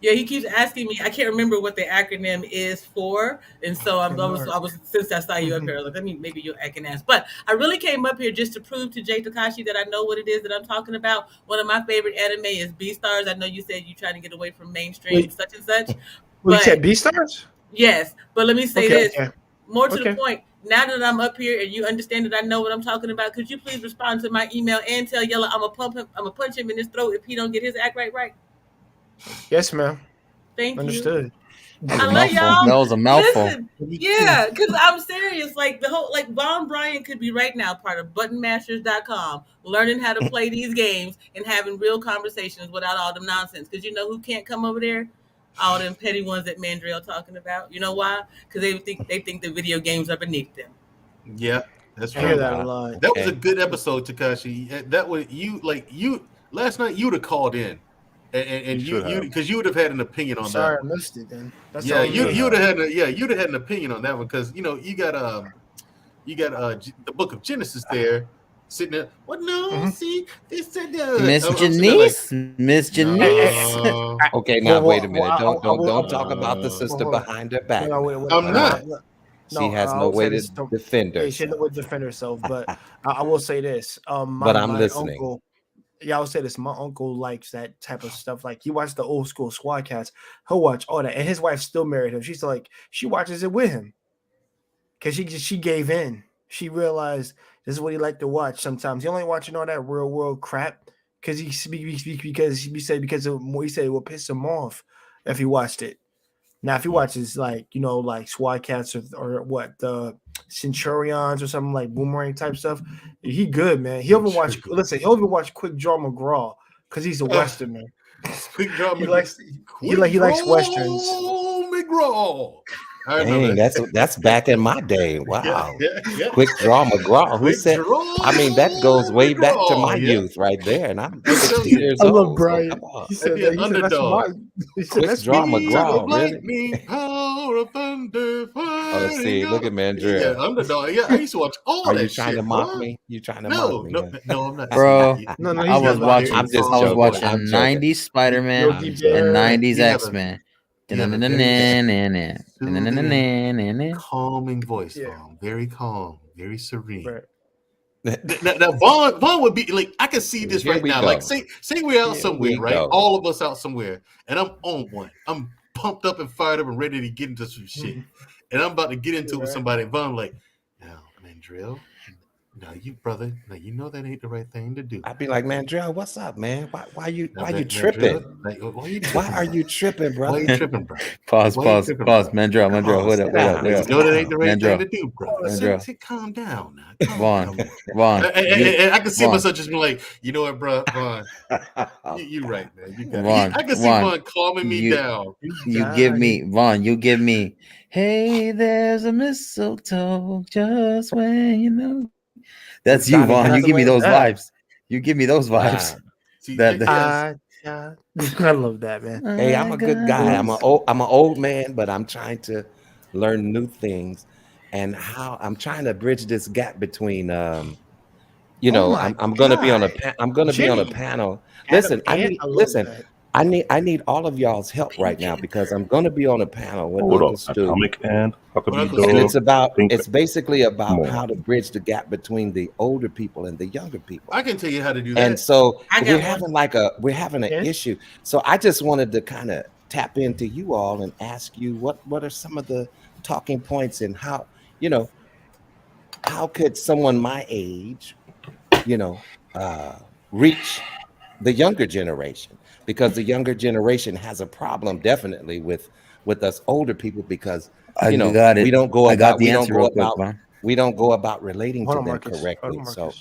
Yeah, he keeps asking me. I can't remember what the acronym is for, and so I was since I saw you up here, I was like, let me maybe I can ask. But I really came up here just to prove to Jay Takashi that I know what it is that I'm talking about. One of my favorite anime is Beastars. I know you said you're trying to get away from mainstream such and such. Well, you But said Beastars? yes, but let me say Okay, this. okay. More to Okay. the point, now that I'm up here and you understand that I know what I'm talking about, could you please respond to my email and tell Yella I'm gonna punch him in his throat if he don't get his act right? Yes, ma'am. Thank you. Understood. I love y'all. That was a mouthful. Listen, yeah, because I'm serious. Like the whole, like Von Bryant could be right now part of buttonmasters.com, learning how to play these games and having real conversations without all them nonsense. Because you know who can't come over there? All them petty ones that Mandrill talking about. You know why? Because they think the video games are beneath them. Yeah, that's I hear true. that a lot. That was a good episode, Takashi. That was you last night. You'd have called in, and you because you would have had an opinion on Sorry, that. I missed it. Then that's Yeah, all you would have had you'd have had an opinion on that one because you know you got the Book of Genesis there sitting there. What? No, see, they said Miss Janice, Miss Janice. Okay, now wait a minute. Don't talk about the sister behind her back. I'm not. She has no way to defend herself. She would defend herself, but I will say this. But I'm listening. Uncle, yeah, I will say this. My uncle likes that type of stuff. Like he watched the old school Squad Cats. He'll watch all that, and his wife still married him. She's like, she watches it with him because she gave in. She realized this is what he liked to watch. Sometimes he only watching all that real world crap because he said it will piss him off if he watched it. Now, if he watches like like SWAT cats or what the Centurions or something like boomerang type stuff, he good, man. He'll even watch. Listen, he'll even watch Quick Draw McGraw because he's a Westerner. Quick Draw McGraw. He likes westerns. McGraw. Dang, that's back in my day. Wow. Yeah. Quick Draw McGraw. Who said? I mean, that goes way back to my youth right there, and I'm 60 years old. I love Brian. So come on. He said underdog. Quick Draw McGraw. Really? Oh, see, look at Mandrill. Yeah, underdog. Yeah, I used to watch all that. Are you trying to mock me? You trying to mock me? No, I'm not. Bro, No, I was watching. I'm just I was joking. watching I'm joking. 90s Spider-Man and 90s X-Men. Calming voice, Vaughn. Very calm, very serene. Right. Now Vaughn would be like, I can see this right now. Go. Like, say we're out somewhere, right? Go. All of us out somewhere, and I'm on one. I'm pumped up and fired up and ready to get into some shit. And I'm about to get into it with somebody. And Vaughn like, now, Mandrill. Now you know that ain't the right thing to do. I'd be like, Mandrill, what's up, man? Why you tripping? Why are you tripping, bro? Why you tripping, bro? Pause. Mandrill, wait up. You know that ain't the right thing to do, bro. Calm down now. Vaughn. And I can see myself just being like, you know what, bro, Vaughn, you right, man. You got it. I can see Vaughn calming me down. You give me, hey, there's a mistletoe just when you know. That's you, Vaughn. You give me those vibes. You give me those vibes. I love that, man. Hey, I'm a good guy. I'm an old man, but I'm trying to learn new things, and how I'm trying to bridge this gap between, I'm going to be on a panel. Listen, I need all of y'all's help right now because I'm going to be on a panel with Uncle Stu. And it's basically about how to bridge the gap between the older people and the younger people. I can tell you how to do that. And so we're having an issue. So I just wanted to kind of tap into you all and ask you what are some of the talking points and how could someone my age, reach the younger generation? Because the younger generation has a problem definitely with us older people because we don't go about relating to them correctly. So,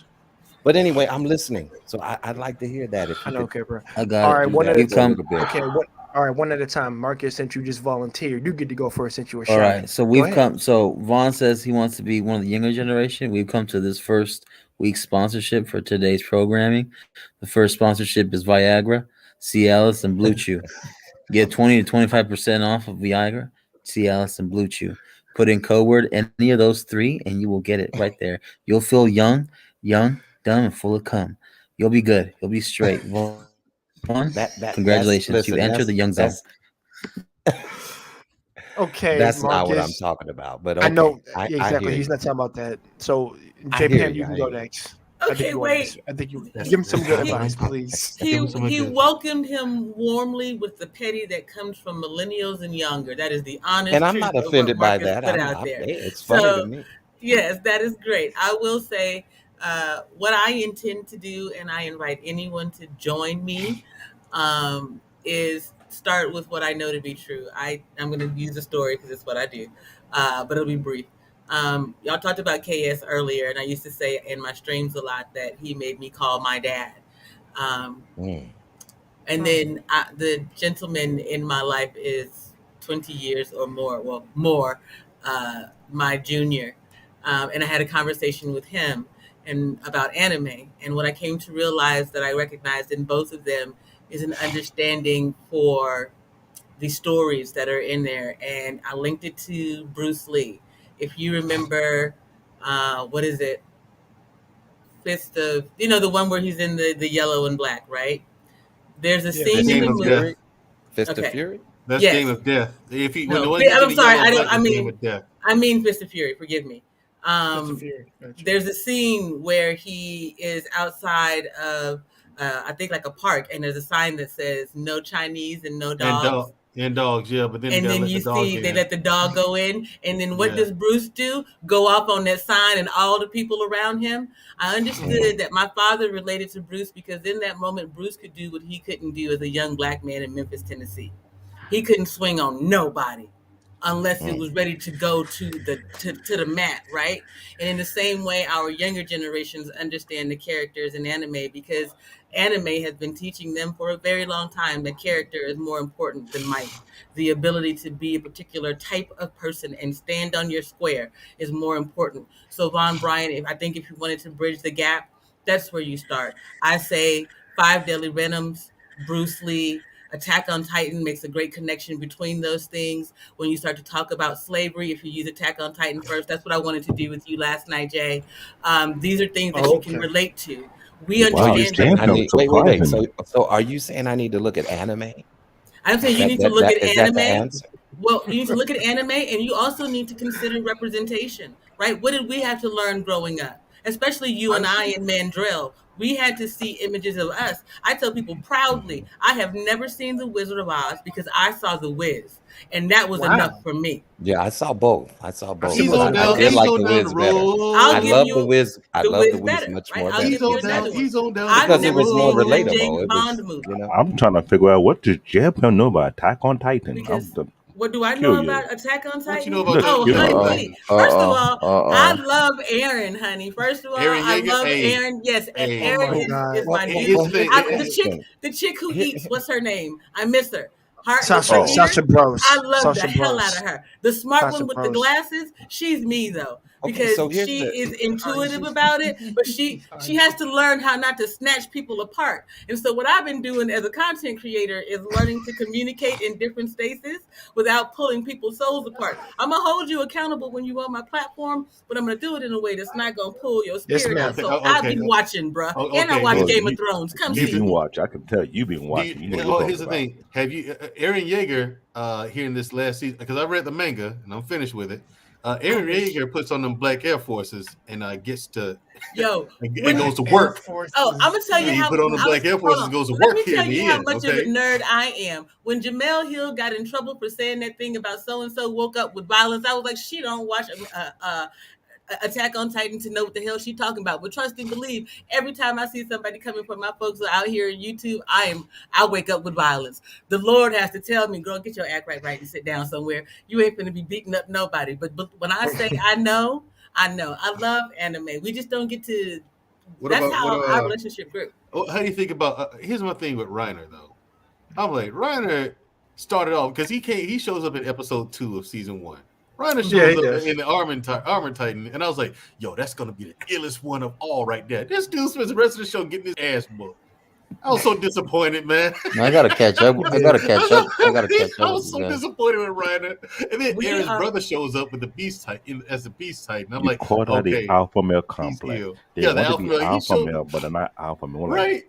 but anyway, I'm listening. So I'd like to hear that. Okay, bro. I got all right, it. One at a time. Okay, all right, one at a time. Marcus, since you just volunteered, you get to go first since you were shy. All right, so we've come. So Vaughn says he wants to be one of the younger generation. We've come to this first week's sponsorship for today's programming. The first sponsorship is Viagra. Cialis, and Blue Chew. Get 20 to 25% off of Viagra, Cialis, and Blue Chew. Put in code word any of those three, and you will get it right there. You'll feel young, dumb, and full of cum. You'll be good. You'll be straight. Vaughn, congratulations. You listen, entered the young zone. Okay, That's not what I'm Marcus. talking about. But I okay, know I exactly. hear He's you. not talking about that. So, I J hear Pam, you. you can I go hear you. next. I think Okay, you are wait. next. I think you That's- give him some good that's- advice, please. He Give him some he advice. welcomed him warmly with the petty that comes from millennials and younger. That is the honest And I'm truth not of what offended by Marcus that. put out Hey, there. it's funny to So me. yes, that is great. I will say what I intend to do, and I invite anyone to join me, is start with what I know to be true. I'm going to use a story because it's what I do, but it'll be brief. Y'all talked about KS earlier, and I used to say in my streams a lot that he made me call my dad. Um, Mm. and then the gentleman in my life is 20 years or more, well, more, my junior. And I had a conversation with him and about anime. And what I came to realize that I recognized in both of them is an understanding for the stories that are in there. And I linked it to Bruce Lee. If you remember, what is it? Fist of, the one where he's in the yellow and black, right? There's a Yeah. scene in Game the of movie. Death. Fist of Okay. Fury? That's Yes. Game of Death. If he when No, the one gets in I'm the sorry. yellow I and don't. black, I is Game mean, of Death. Fist of Fury. Forgive me. There's a scene where he is outside of, I think like a park, and there's a sign that says "No Chinese and no dogs." And dogs, yeah, but then you And gotta then let you the dog see they in. let the dog go in, and then what Yeah. does Bruce do? Go off on that sign and all the people around him. I understood that my father related to Bruce because in that moment, Bruce could do what he couldn't do as a young black man in Memphis, Tennessee. He couldn't swing on nobody unless it was ready to go to the mat, right? And in the same way, our younger generations understand the characters in anime because anime has been teaching them for a very long time that character is more important than might. The ability to be a particular type of person and stand on your square is more important. So Von Bryan, I think if you wanted to bridge the gap, that's where you start. I say Five Deadly Venoms, Bruce Lee, Attack on Titan makes a great connection between those things. When you start to talk about slavery, if you use Attack on Titan first, that's what I wanted to do with you last night, Jay. These are things that you can relate to. We Wow, this understand Saying jam I that. was need wait. surprising. So are you saying I need to look at anime? I'm saying you need to look at Is that the anime. answer? Well, you need to look at anime, and you also need to consider representation, right? What did we have to learn growing up? Especially you and I in Mandrell. We had to see images of us. I tell people proudly, I have never seen The Wizard of Oz because I saw The Wiz, and that was enough for me. Yeah, I saw both. I He's on I down. did He's like on the down the Wiz better. I'll road. give love you the Wiz. I The love the Wiz Wiz better, much right? more I'll than give you another one. He's on down the I've because it never road. was more seen a relatable. James It Bond was, movie. I'm trying to figure out what does Jam know about Attack on Titan. Because I'm what do I know curious. about Attack on What you Titan? know about Just Oh, Attack on curious. honey. Titan? First of all, I love Aaron, honey. First of all, Aaron I Yeager. love Hey, Aaron. Yes, hey. Aaron my is, God. is my dude. Here's the thing. The chick who eats, what's her name? I miss her. Heart with Sasha, her ears. Sasha Bros. I love the Sasha hell out Bros. of her. The smart Sasha one with the Bros. glasses, she's me though. Okay, Because so here's she the is intuitive about it, but she has to learn how not to snatch people apart. And so what I've been doing as a content creator is learning to communicate in different spaces without pulling people's souls apart. I'm gonna hold you accountable when you on my platform, but I'm gonna do it in a way that's not gonna pull your Yes, spirit ma'am. out. So I'll be watching, bruh. And I Okay. watch Well, Game of Thrones. Come you see been me. watching. I can tell you've been watching. You know what you're Here's the talking thing. Have you Aaron Yeager here in this last season? Because I read the manga and I'm finished with it. Aaron Yeager puts on them black Air Forces and gets to and goes to work. Oh, I'm gonna tell you He how. put on the black Air Forces and goes to Let work me here tell in you the how end. much of a Okay. nerd I am. When Jamel Hill got in trouble for saying that thing about so and so woke up with violence, I was like, she don't watch Attack on Titan to know what the hell she talking about. But trust and believe, every time I see somebody coming from my folks out here on YouTube, I wake up with violence. The Lord has to tell me, girl, get your act right and sit down somewhere. You ain't gonna be beating up nobody. But when I say I know. I love anime. We just don't get to. That's how our relationship grew. How do you think about? Here's my thing with Reiner though. I'm like Reiner started off because he shows up in episode 2 of season 1. Reiner shows up in the Armor Titan, and I was like, yo, that's gonna be the illest one of all right there. This dude spends the rest of the show getting his ass booked. I was so disappointed, man. No, I gotta catch up. I gotta catch up. I gotta catch I up with was you so guys. disappointed with Ryder. And then We Aaron's are. brother shows up with the Beast type as the Beast type. And I'm You like, call that the okay, alpha male he's complex. healed. They Yeah, the want to alpha be male. alpha male, but they're not alpha male. Like, Right.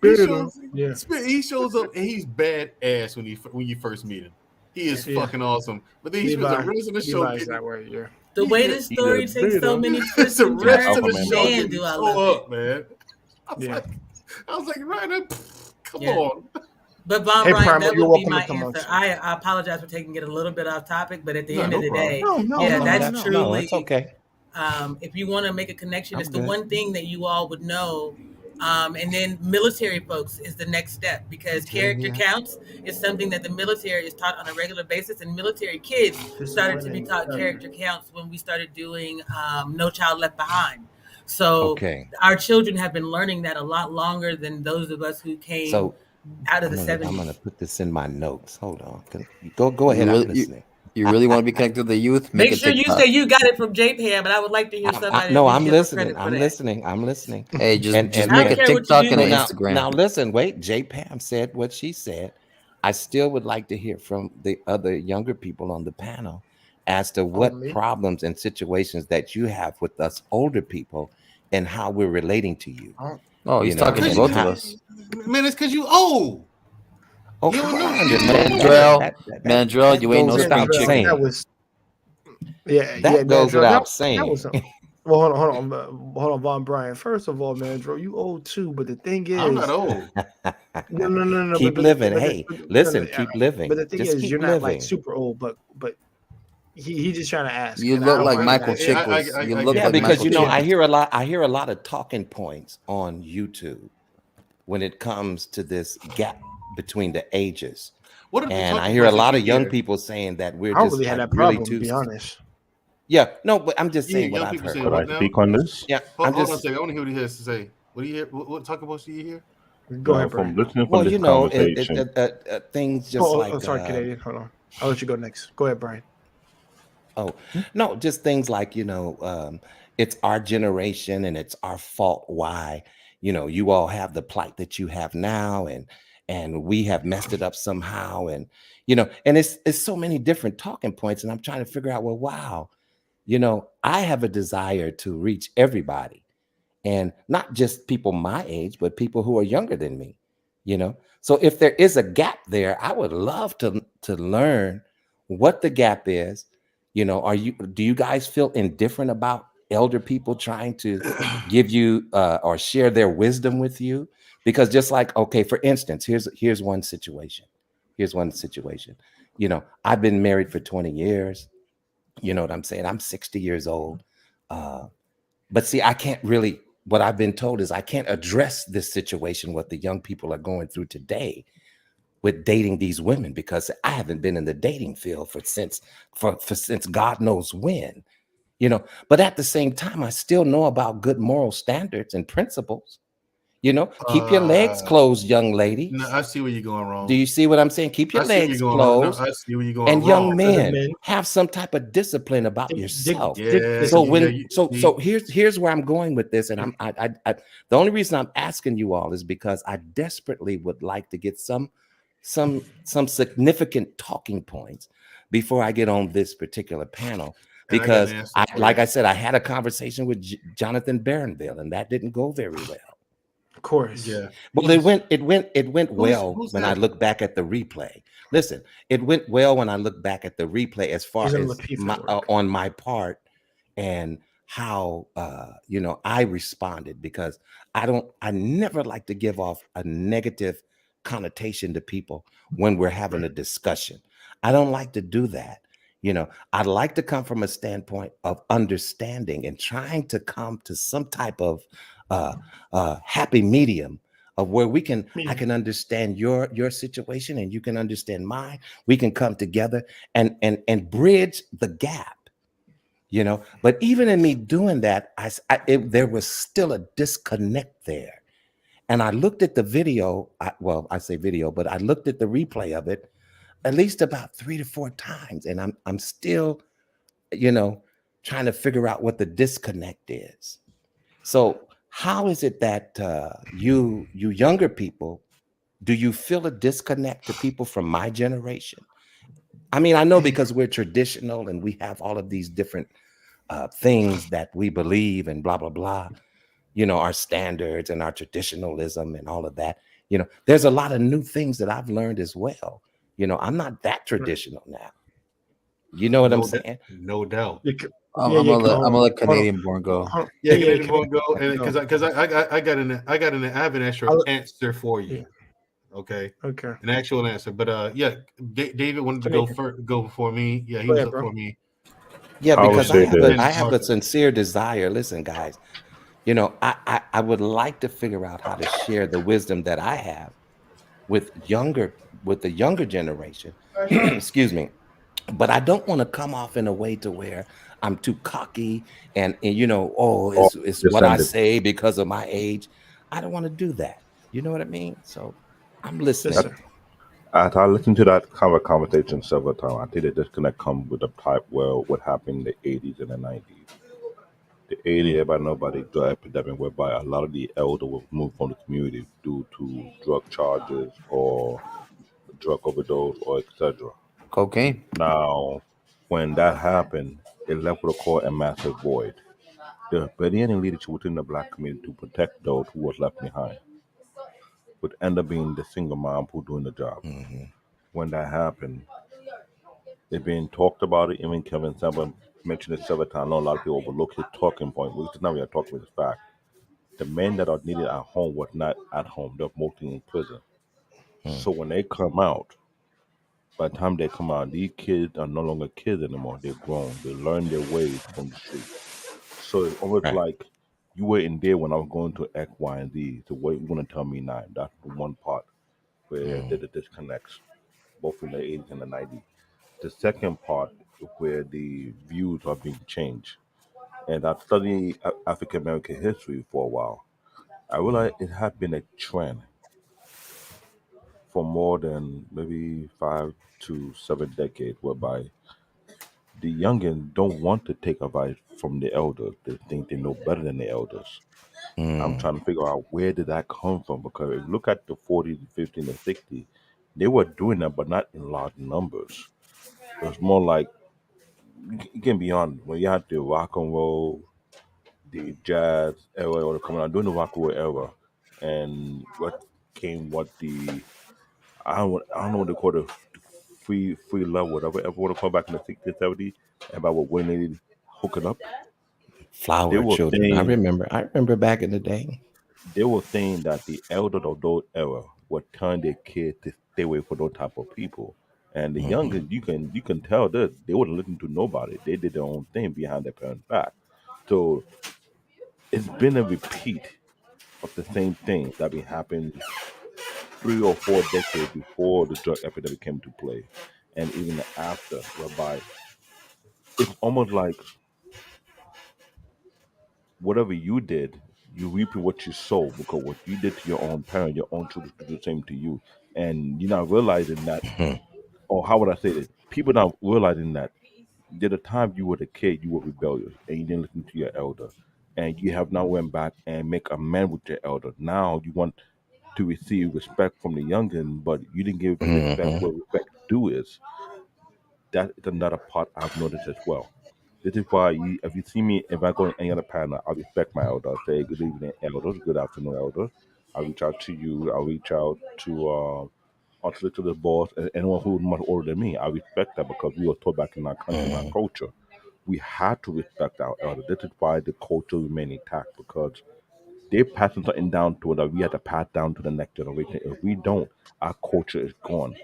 He shows up and he's badass when you first meet him. He is Yeah. fucking awesome. But then he spends the rest of the show Levi's getting that way. Yeah. The way Yeah. this story He's a takes so beta. many twists the and rest of alpha the turns, man show man, getting do I so love up, man. Yeah. I was like, Ryder, come Yeah. on. But Von Hey, Bryant, Primal, that you're would be welcome my to come on. answer. I apologize for taking it a little bit off topic, but at the No, end no of the problem. day, No, yeah, no, that's no. truly. No, it's okay. If you want to make a connection, I'm it's the good. one thing that you all would know. And then military folks is the next step, because character counts is something that the military is taught on a regular basis, and military kids started to be taught character counts when we started doing No Child Left Behind. So Okay. our children have been learning that a lot longer than those of us who came So out of the I'm 70s. gonna put this in my notes. Hold on. Go ahead. You I'm really, listening. you really want to be connected with the youth? Make a sure you TikTok. say you got it from JPAM, but I would like to hear somebody No, at least I'm give her listening. credit for I'm that. listening. I'm listening. Hey, just And make I a don't care what you TikTok do. and an now, Instagram. now listen, wait. J. Pam said what she said. I still would like to hear from the other younger people on the panel as to what me? problems and situations that you have with us older people and how we're relating to you. Oh, he's You know, talking to and both how- of us. Man, it's because you old. Okay, You don't know. I understand that. Mandrell, Mandrell, that you ain't no goes spring without chicken. saying. That was That goes without That saying. was well, hold on, Von Bryan. First of all, man, Dro, you old too. But the thing is, I'm not old. no. Keep living. Hey, listen, keep living. But the thing Just is, keep you're not like living. super old. But he just trying to ask. You and look I like don't Michael understand. Chiklis. You look Yeah, like because Michael Chiklis. I hear a lot of talking points on YouTube when it comes to this gap between the ages. What are the And I talking hear a points lot that of you young hear? people saying that we're I don't just really have like that really problem, to be too. honest. Yeah, no, but I'm just You hear saying what young I've people heard. saying Could what I now? speak on this? Yeah, Hold on a second. I want to hear what he has to say. What talking points do you hear? Go No, ahead, from Brian. listening from well, this you know, conversation. things just like sorry, Canadian. Hold on. I'll let you go next. Go ahead, Brian. Oh, no, just things like, it's our generation and it's our fault why, you all have the plight that you have now and we have messed it up somehow. And, and it's so many different talking points. And I'm trying to figure out, well, wow, I have a desire to reach everybody and not just people my age, but people who are younger than me, So if there is a gap there, I would love to learn what the gap is. Do you guys feel indifferent about elder people trying to give you or share their wisdom with you? Because just like, okay, for instance, here's one situation. Here's one situation. I've been married for 20 years. You know what I'm saying? I'm 60 years old. But see, I can't really, what I've been told is I can't address this situation, what the young people are going through today with dating these women, because I haven't been in the dating field since God knows when, But at the same time, I still know about good moral standards and principles. Keep your legs closed, young ladies. No, I see where you're going wrong. Do you see what I'm saying? Keep your I see where legs you're going wrong. No, closed. I see where you're going And wrong. young men have some type of discipline about yourself. Yeah. So here's where I'm going with this, and I the only reason I'm asking you all is because I desperately would like to get some significant talking points before I get on this particular panel. Because like I said, I had a conversation with Jonathan Barronville, and that didn't go very well. Of course. Yeah. Well, it went well when I look back at the replay. Listen, it went well when I look back at the replay as far as on my part and how I responded, because I never like to give off a negative connotation to people when we're having a discussion. I don't like to do that. I'd like to come from a standpoint of understanding and trying to come to some type of happy medium of where I can understand your situation and you can understand mine. We can come together and bridge the gap, But even in me doing that, there was still a disconnect there. And I looked at the video. I say video, but I looked at the replay of it at least about 3 to 4 times, and I'm still, trying to figure out what the disconnect is. So how is it that you younger people Do you feel a disconnect to people from my generation? I mean, I know because we're traditional and we have all of these different things that we believe and blah, blah, blah, our standards and our traditionalism and all of that. There's a lot of new things that I've learned as well. I'm not that traditional now. You know what I'm saying? No doubt. Yeah, I'm, yeah, I'm yeah. gonna let I'm gonna let Hold on, Canadian born go. hold on. Yeah, Yeah, Canadian Canadian. won't go, and Go. because I got an I have an actual I'll, answer for yeah. you. Okay, Okay. an actual answer. But yeah, David wanted to go Canadian. first, go before me. Yeah, he Go was ahead, up bro. for me, Yeah, I would because I say have a and I this. have a Martha. sincere desire. Listen, guys, I would like to figure out how to share the wisdom that I have with the younger generation. Excuse me. But I don't want to come off in a way to where I'm too cocky and oh, Or it's what I descended. say because of my age. I don't want to do that. You know what I mean? So I'm Yes, listening. sir. As I listened to that kind of conversation several times, I think the disconnect comes with the type well what happened in the 80s and the 90s. The 80s, everybody know about the drug epidemic, whereby a lot of the elder was moved from the community due to drug charges or drug overdose or etc. Cocaine. Now, when that happened, it left what I call a massive void. The barely leadership within the black community to protect those who was left behind would end up being the single mom who doing the job. Hmm. When that happened, it's been talked about it. Even Kevin Samuel mentioned it several times. I know a lot of people overlook his talking point, which is not really a talking point, it's fact. The men that are needed at home was not at home. They're mostly in prison. Hmm. So when they come out, by the time they come out, these kids are no longer kids anymore. They're grown. They learn their ways from the street. So it's almost Right. like you were in there when I was going to X, Y, and Z. So what you want to tell me now? That's the one part where Mm. the disconnects, both in the 80s and the 90s. The second part is where the views are being changed. And I've studied African American history for a while. I realized it had been a trend for more than maybe 5 to 7 decades, whereby the youngins don't want to take advice from the elders. They think they know better than the elders. I'm Mm. trying to figure out where did that come from because if you look at the 40s, 50s, and 60s, they were doing that, but not in large numbers. It was more like you can be on when you had the rock and roll, the jazz era, or the coming out during the rock and roll era, and what came what the I don't know what they call the free love, whatever ever want to call back in the 60s, 70s, about what women needed hooking up. They Flower were children. I saying remember. I remember back in the day. they were saying that the elders of those era were telling their kids to stay away from those type of people. And the Hmm. youngest, you can tell that they wouldn't listen to nobody. They did their own thing behind their parents' back. So it's been a repeat of the same thing that been happening 3 or 4 decades before the drug epidemic came to play, and even after, whereby it's almost like whatever you did, you reap what you sow because what you did to your own parent, your own children do the same to you, and you're not realizing that. Or how would I say this? People not realizing that there the time you were a kid, you were rebellious and you didn't listen to your elder, and you have now went back and make amend with your elder. Now you want to receive respect from the youngin, but you didn't give the respect Hmm. where respect due is. That is another part I've noticed as well. This is why if you see me, if I go in any other panel, I respect my elder. I say good evening, elders. Good afternoon, elders. I reach out to you. I reach out to the boss and anyone who is much older than me. I respect that because we were taught back in our country, in our Hmm. culture, we had to respect our elders. This is why the culture remained intact because they're passing something down to us that we have to pass down to the next generation. If we don't, our culture is gone.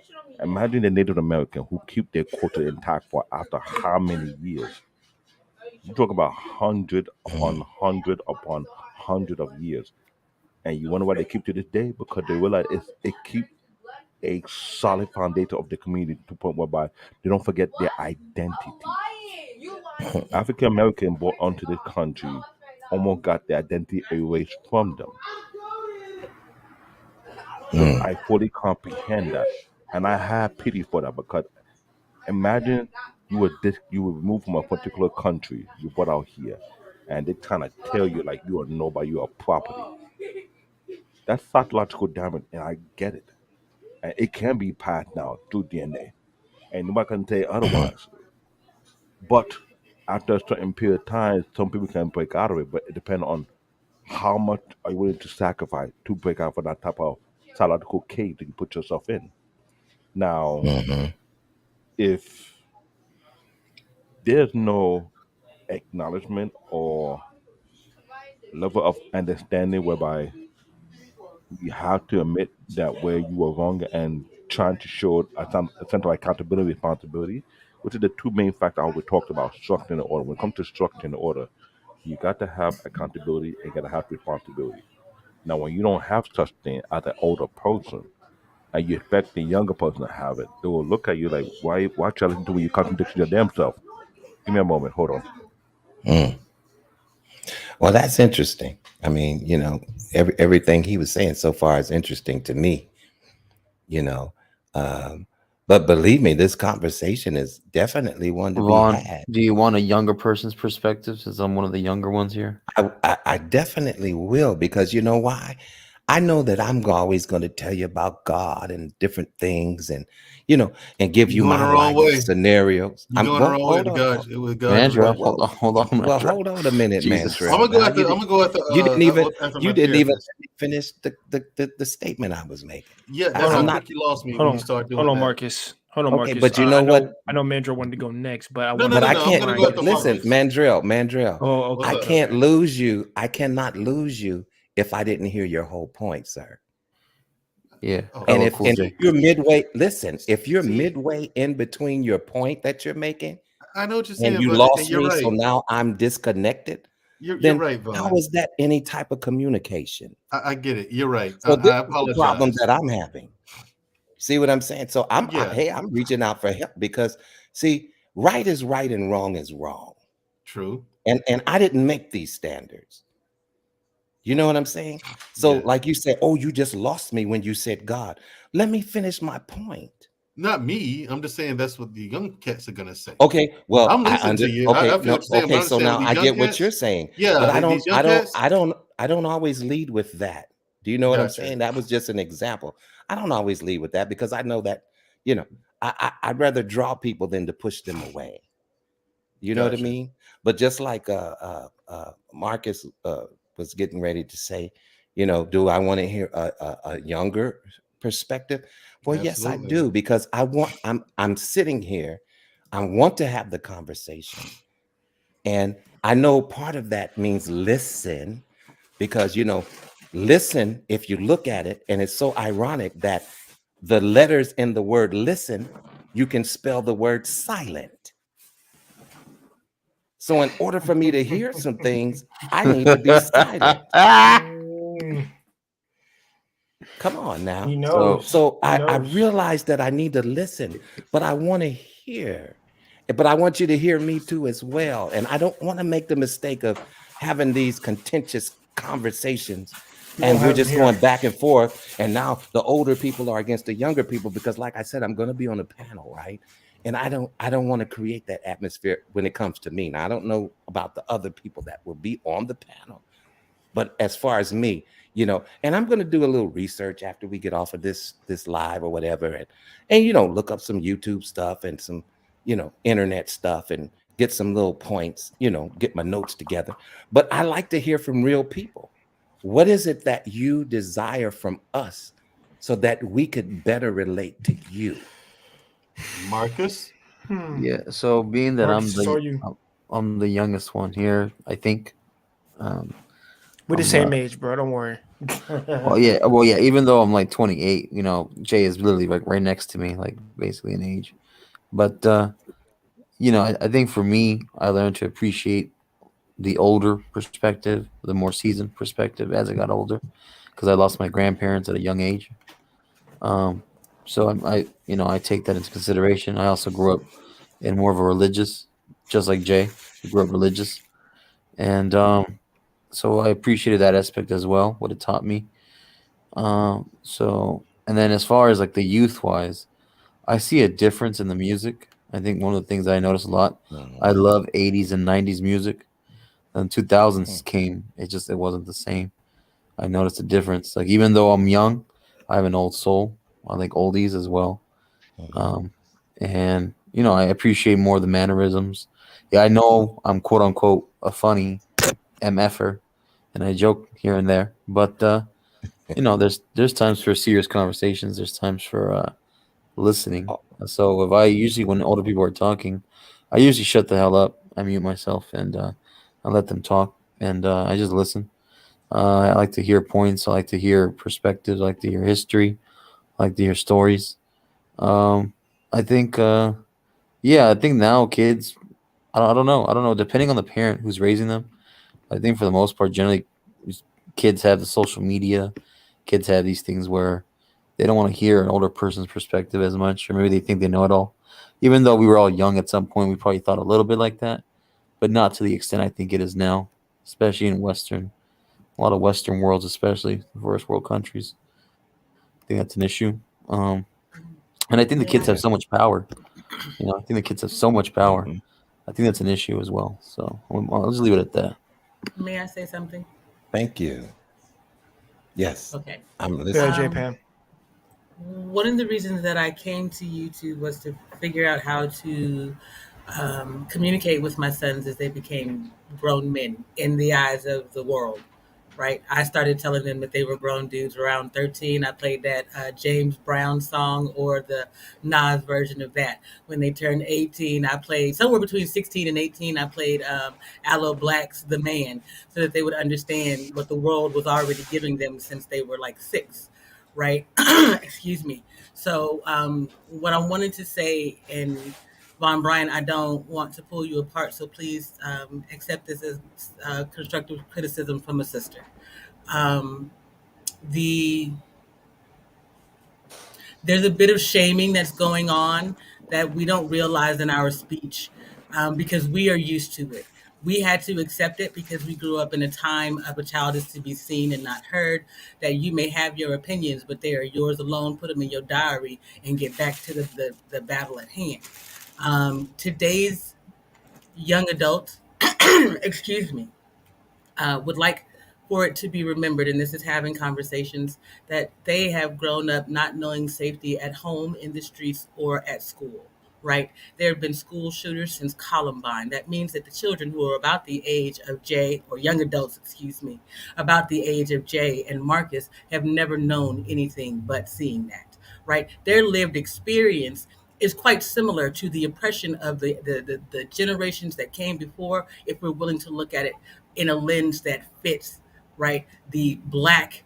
Imagine the Native American who keep their culture intact for after how many years? You talk about hundred upon hundred upon hundred of years, and you wonder why they keep to this day because they realize it keep a solid foundation of the community to the point whereby they don't forget their identity. African American born onto this country almost got their identity erased from them. So Hmm. I fully comprehend that. And I have pity for that because imagine you were removed from a particular country, you brought out here, and they kind of tell you like you are nobody, you are property. That's psychological damage, and I get it. and it can be passed down through DNA, and nobody can say otherwise. But after a certain period of time, some people can break out of it, but it depends on how much are you willing to sacrifice to break out from that type of psychological cage that you put yourself in. Now, Mhm. if there's no acknowledgement or level of understanding whereby you have to admit that where you were wrong and trying to show a sense of accountability, responsibility, which are the two main factors I always talked about, structuring the order. When it comes to structuring the order, you got to have accountability and you got to have responsibility. Now, when you don't have such thing as an older person, and you expect the younger person to have it, they will look at you like, why try to listen to when you contradict your damn self? Give me a moment. Hold on. Mm. Well, that's interesting. I mean, everything he was saying so far is interesting to me. You know, um, but believe me, this conversation is definitely one to be Vaughn, had. do you want a younger person's perspective since I'm one of the younger ones here? I definitely will, because you know why? I know that I'm always going to tell you about God and different things, and and give You're you going my the wrong life way. scenarios. You're going the wrong way Hold with on. God. With God's Mandrell, grace. hold on, Well, Mandrell. hold on a minute, Jesus. I'm Mandrell. gonna go Now after. I'm gonna go after. you didn't even After you my didn't even therapist. let me finish the statement I was making. Yeah, Hold that's how I'm on, not quick you lost me hold when you on, start hold doing on, that. Marcus. Hold on, okay, Marcus. but you I know know, what? I know, Mandra wanted to go next, but I No, want no, to But no, I get no. I'm can't. gonna go But after Marcus. listen, Marcus. Mandrell, Oh, What's I okay, up? can't okay. lose you. I cannot lose you if I didn't hear your whole point, sir. Yeah, Oh, And LL if Cool and J. if you're midway, listen, if you're see, midway in between your point that you're making I know what you're and saying, you but and lost you're me, so right. now I'm disconnected, You're then right, how Vaughn. is that any type of communication? I get it. You're right. So this I is the problem apologize. that I'm having. See what I'm saying? So Yeah, hey, I'm reaching out for help because see, right is right and wrong is wrong. true. And I didn't make these standards. You know what I'm saying? So Yeah, like you said, oh, you just lost me when you said God. Let me finish my point. not me. I'm just saying that's what the young cats are gonna say. Okay, well, I'm listening to you. I feel what you're saying, but okay, I'm so saying now with these I young get what you're cats. saying, but Yeah, these young cats. I don't always lead with that. Do you know what I'm Gotcha, saying? That was just an example. I don't always lead with that because I know that, you know, I'd rather draw people than to push them away. You know what I gotcha. mean? But just like Marcus was getting ready to say, do I want to hear a younger perspective? Well, yes, I Absolutely. do, because I'm sitting here. I want to have the conversation, and I know part of that means listen, because listen. If you look at it, and it's so ironic that the letters in the word listen, you can spell the word silent. So in order for me to hear some things, I need to be silent. Mm, Come on he now. So knows. So He I knows. realize that I need to listen, but I want to hear. But I want you to hear me too as well. And I don't want to make the mistake of having these contentious conversations We won't and we're have him just here. going back and forth. And now the older people are against the younger people because, like I said, I'm going to be on a panel, right? And I don't want to create that atmosphere when it comes to me. Now I don't know about the other people that will be on the panel, but as far as me, and I'm going to do a little research after we get off of this live or whatever, and look up some YouTube stuff and some internet stuff and get some little points, get my notes together. But I like to hear from real people. What is it that you desire from us so that we could better relate to you? Marcus. yeah, so being that Marcus, it's all you. I'm the youngest one here, I think. Um, We're the I'm same age, bro. Don't worry. well, yeah. Even though I'm like 28, Jay is literally like right next to me, like basically in age. But I think for me, I learned to appreciate the older perspective, the more seasoned perspective as I got older, because I lost my grandparents at a young age. Um, so I take that into consideration. I also grew up in more of a religious, just like Jay, who grew up religious, and so I appreciated that aspect as well, what it taught me. So and then as far as like the youth wise, I see a difference in the music. I think one of the things I notice a lot, I Mhm. love 80s and 90s music. Then Mhm. 2000s came, it wasn't the same. I noticed a difference. Like even though I'm young, I have an old soul, I like oldies as well. Mhm. And I appreciate more the mannerisms. Yeah, I know I'm quote unquote a funny mf'er, and I joke here and there, but there's times for serious conversations. There's times for listening. Oh, So if I usually when older people are talking, I usually shut the hell up. I mute myself and I let them talk, and I just listen. I like to hear points. I like to hear perspectives. I like to hear history. I like to hear stories. Um, I think, yeah, I think now kids, I don't know. I don't know. Depending on the parent who's raising them, I think for the most part, generally, kids have the social media. Kids have these things where they don't want to hear an older person's perspective as much, or maybe they think they know it all. Even though we were all young at some point, we probably thought a little bit like that, but not to the extent I think it is now, especially in a lot of Western worlds, especially first world countries. I think that's an issue. And I think the kids have so May I? yeah. much power. I think the kids have so much power. Mhm. I think that's an issue as well. So I'll just leave it at that. May I say something? Thank you. Yes, Okay. I'm Yeah, listening. J Um, Pan. One of the reasons that I came to YouTube was to figure out how to communicate with my sons as they became grown men in the eyes of the world. Right, I started telling them that they were grown dudes around 13. I played that James Brown song or the Nas version of that. When they turned 18, I played somewhere between 16 and 18. I played Aloe Black's "The Man" so that they would understand what the world was already giving them since they were like 6, right? Excuse me. So, what I wanted to say, and Von Brian, I don't want to pull you apart, so please accept this as constructive criticism from a sister. Um, the There's a bit of shaming that's going on that we don't realize in our speech because we are used to it. We had to accept it because we grew up in a time of a child is to be seen and not heard. That you may have your opinions, but they are yours alone. Put them in your diary and get back to the battle at hand. Today's young adults, excuse me, would like for it to be remembered, and this is having conversations that they have grown up not knowing safety at home, in the streets, or at school. Right? There have been school shooters since Columbine. That means that the children who are about the age of Jay, or young adults, excuse me, about the age of Jay and Marcus have never known anything but seeing that. Right? Their lived experience is quite similar to the oppression of the generations that came before, if we're willing to look at it in a lens that fits, right, the black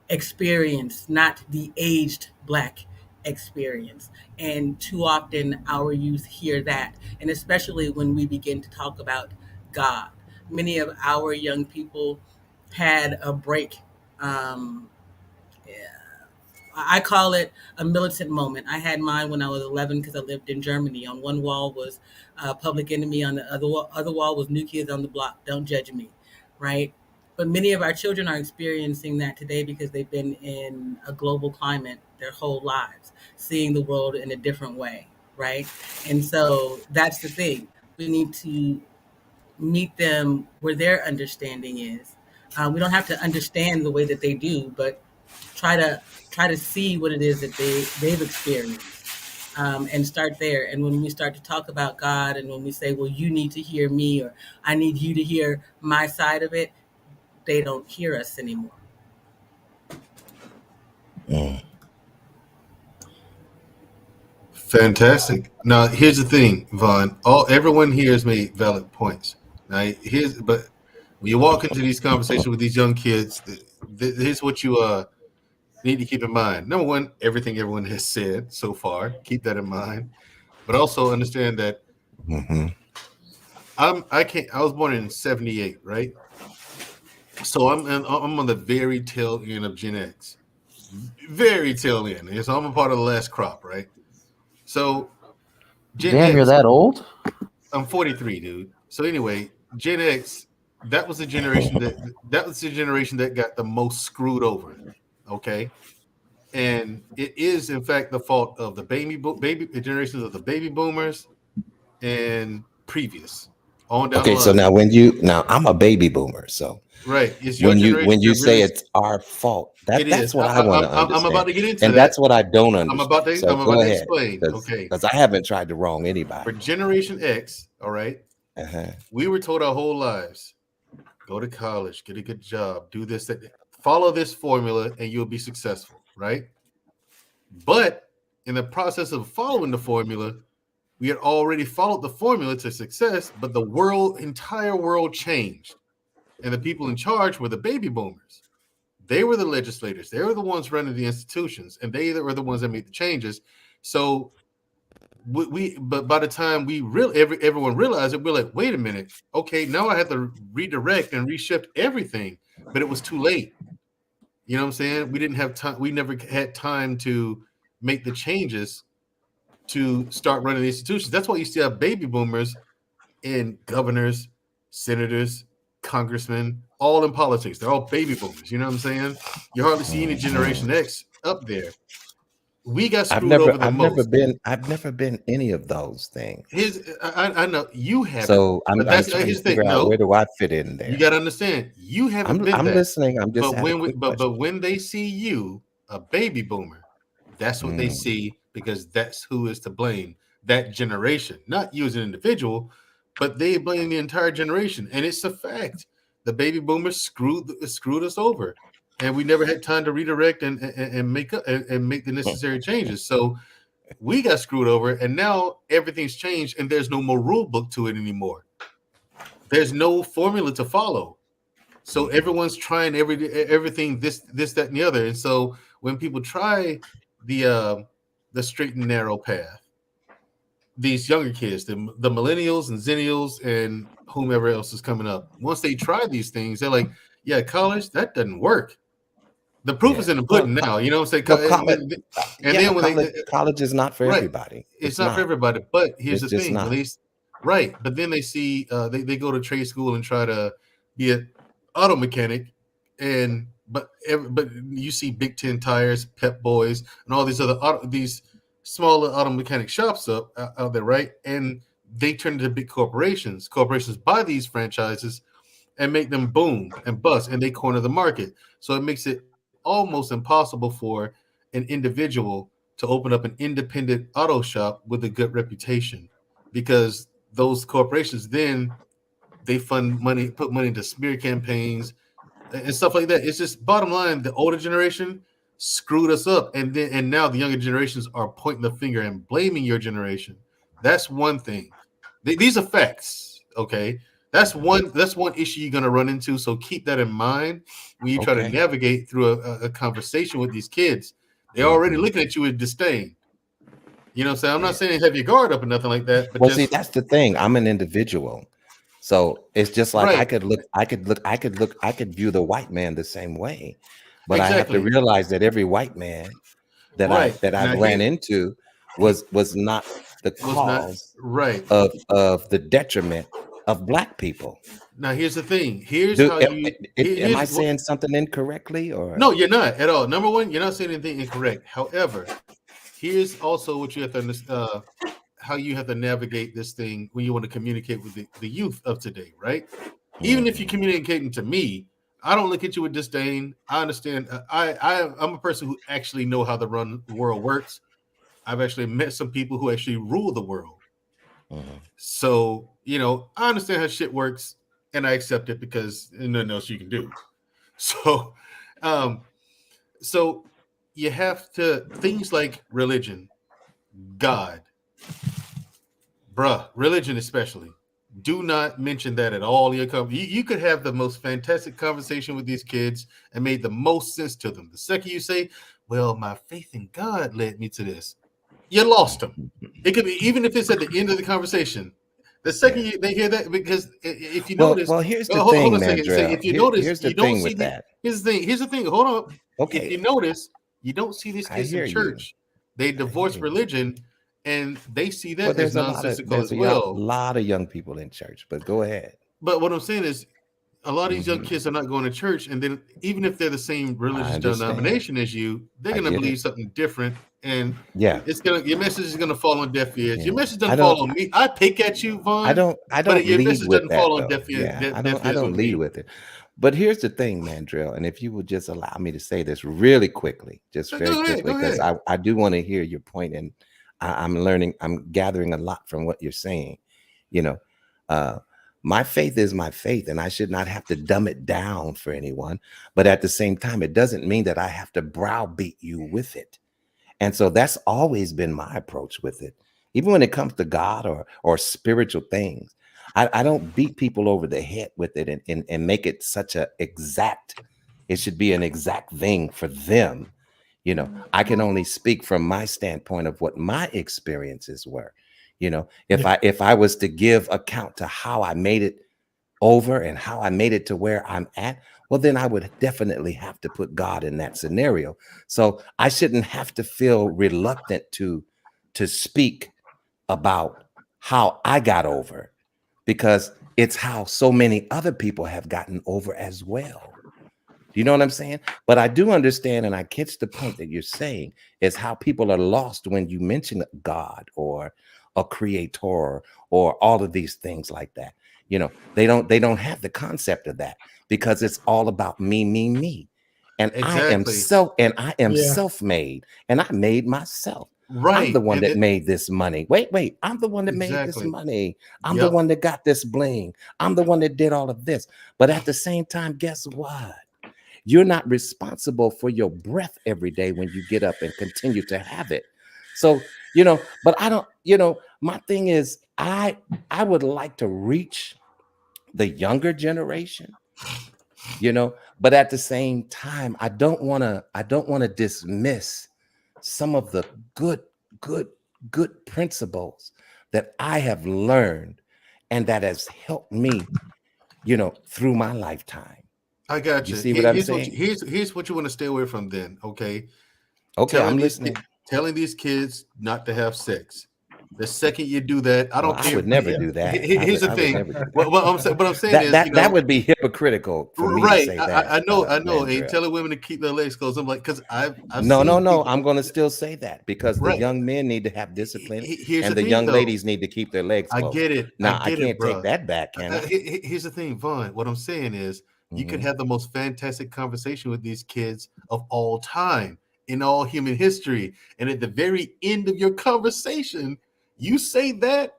experience, not the aged black experience. And too often our youth hear that, and especially when we begin to talk about God. Many of our young people had a break. Um, I call it a militant moment. I had mine when I was 11 because I lived in Germany. On one wall was Public Enemy, on the other wall was New Kids on the Block. Don't judge me, right? But many of our children are experiencing that today because they've been in a global climate their whole lives, seeing the world in a different way, right? And so that's the thing. We need to meet them where their understanding is. We don't have to understand the way that they do, but try to try to see what it is that they've experienced, and start there. And when we start to talk about God, and when we say, "Well, you need to hear me," or "I need you to hear my side of it," they don't hear us anymore. Mm. Fantastic. Now, here's the thing, Vaughn. Everyone here has made valid points. Now, but when you walk into these conversations with these young kids, here's what you need to keep in mind. Number one, everything everyone has said so far, keep that in mind. But also understand that Mhm. I was born in '78, right? So I'm on the very tail end of Gen X, very tail end. And so I'm a part of the last crop, right? So Gen Damn, you're X, that old? I'm 43, dude. So anyway, Gen X, that was the generation that got the most screwed over. Okay, and it is in fact the fault of the baby generations of the baby boomers and previous. on down the Okay, so line. now I'm a baby boomer, so Right. It's your generation when you that say really. it's our fault, It is. that's what I want to I'm about understand, to get into and that. that's what I don't understand. So I'm about go to ahead, explain. because Okay. I haven't tried to wrong For anybody. Generation X, all right, Uh-huh. we were told our whole lives, go to college, get a good job, do this, that, follow this formula, and you'll be successful, right? But in the process of following the formula, we had already followed the formula to success, but the entire world changed. And the people in charge were the baby boomers. They were the legislators. They were the ones running the institutions, and they were the ones that made the changes. So but by the time everyone realized it, we're like, wait a minute, okay, now I have to redirect and reshift everything, but it was too late. You know what I'm saying? We didn't have time. We never had time to make the changes to start running the institutions. That's why you still have baby boomers in governors, senators, congressmen, all in politics. They're all baby boomers. You know what I'm saying? You hardly see any Generation X up there. We got screwed over the most. I've never been any of those things. I know you haven't, So I'm but that's trying to here's the figure thing. out No, where do I fit in you there. got to understand. You haven't been I'm that. listening. I'm just But had a quick question. when they see you, a baby boomer, that's what they Mm, see, because that's who is to blame. That generation, not you as an individual, but they blame the entire generation, and it's a fact. The baby boomers screwed us over, and we never had time to redirect and make the necessary changes. So we got screwed over, and now everything's changed, and there's no more rule book to it anymore. There's no formula to follow. So everyone's trying everything, this, that, and the other. And so when people try the straight and narrow path, these younger kids, the millennials and zennials and whomever else is coming up, once they try these things, they're like, yeah, college, that doesn't work. The proof is yeah. in the Well, pudding now. You know what I'm well, saying? college, And yeah, then when they college is not for right, everybody. it's It's not for not. everybody. But here's It's the just thing: not. right, but then they see they go to trade school and try to be an auto mechanic, and but you see Big Ten Tires, Pep Boys, and all these these smaller auto mechanic shops out there, right? And they turn into big corporations. Corporations buy these franchises and make them boom and bust, and they corner the market. So it makes it almost impossible for an individual to open up an independent auto shop with a good reputation, because those corporations then they fund money, put money into smear campaigns and stuff like that. It's just bottom line, the older generation screwed us up, and now the younger generations are pointing the finger and blaming your generation. That's one thing. These are facts, okay? That's one issue you're gonna run into. So keep that in mind when you try to Okay. navigate through a conversation with these kids. They're already Mhm. looking at you with disdain. You know what I'm saying? I'm not Yeah. saying have your guard up or nothing like that, but Well, see, just that's the thing. I'm an individual. So it's just like right, I could view the white man the same way, but I have to exactly. realize that every white man Right. that I've Now ran here into was not the was not cause right. of the detriment of black people. Now here's the thing. Here's how you Am I here's what saying something incorrectly or no, you're not at all. Number one, you're not saying anything incorrect. However, here's also what you have to understand, how you have to navigate this thing when you want to communicate with the youth of today, right? Even if you're Mhm. communicating to me, I don't look at you with disdain. I understand. I'm a person who actually know how the world works. I've actually met some people who actually rule the world. Mhm. So, I understand how shit works, and I accept it because there's nothing else you can do. So, um, so you have to things like religion, God, religion especially. Do not mention that at all. You could have the most fantastic conversation with these kids and made the most sense to them. The second you say, "Well, my faith in God led me to this," you lost them. It could be even if it's at the end of the conversation. The second Yeah. they hear that, because if you notice, Well, here's the hold thing, on a second. Say Mandrell. if you notice, Here's the you don't thing see with the. that. Here's the thing. Here's the thing. Hold on. If Okay, you notice, you don't see these I kids in hear you. church. They I hear divorce you. religion, and they see Well, that as nonsensical there's as a well. lot of young people in church, but go ahead. But what I'm saying is, a lot of these young kids are not going to church, and then even if they're the same religious understand. denomination as you, they're I going to get believe it. something different, and Yeah. your message is going to fall on deaf ears. Yeah. Your message I doesn't don't- fall on me. I pick at you, Vaughn. I don't but your lead message with doesn't that fall on though. deaf ears. Yeah, I deaf ears don't with lead me. with it. But here's the thing, Mandrill, and if you would just allow me to say this really quickly, just very quickly, because I do want to hear your point, and I'm gathering a lot from what you're saying. You know, my faith is my faith, and I should not have to dumb it down for anyone. But at the same time, it doesn't mean that I have to browbeat you with it. And so that's always been my approach with it. Even when it comes to God or spiritual things, I don't beat people over the head with it and make it such a exact, it should be an exact thing for them. You know, I can only speak from my standpoint of what my experiences were. You know, if I was to give account to how I made it over and how I made it to where I'm at, well, then I would definitely have to put God in that scenario. So I shouldn't have to feel reluctant to speak about how I got over, because it's how so many other people have gotten over as well. Do you know what I'm saying? But I do understand, and I catch the point that you're saying, is how people are lost when you mention God or a creator or all of these things like that. You know, they don't have the concept of that, because it's all about me. And Exactly. I am self-made, and I made myself. Right. I'm the one that made this money. Wait, I'm the one that made this money. I'm the one that got this bling. I'm the one that did all of this. But at the same time, guess what? You're not responsible for your breath every day when you get up and continue to have it. So, you know, but I don't, you know, my thing is I would like to reach the younger generation, you know, but at the same time, I don't want to dismiss some of the good principles that I have learned and that has helped me, you know, through my lifetime. I got you. You see what I'm saying? Here's what you want to stay away from then, okay? Okay, I'm listening. Telling these kids not to have sex. The second you do that, I don't care. I would never do that. Here's the thing. What I'm saying is, that, you know, that would be hypocritical for me to say that. I know. And telling women to keep their legs closed. I'm like, because I've no. people, I'm going to still say that, because the young men need to have discipline, and the young ladies need to keep their legs closed. I get it. Now I can't take that back, can I? Here's the thing, Vaughn. What I'm saying is, you could have the most fantastic conversation with these kids of all time in all human history, and at the very end of your conversation, you say that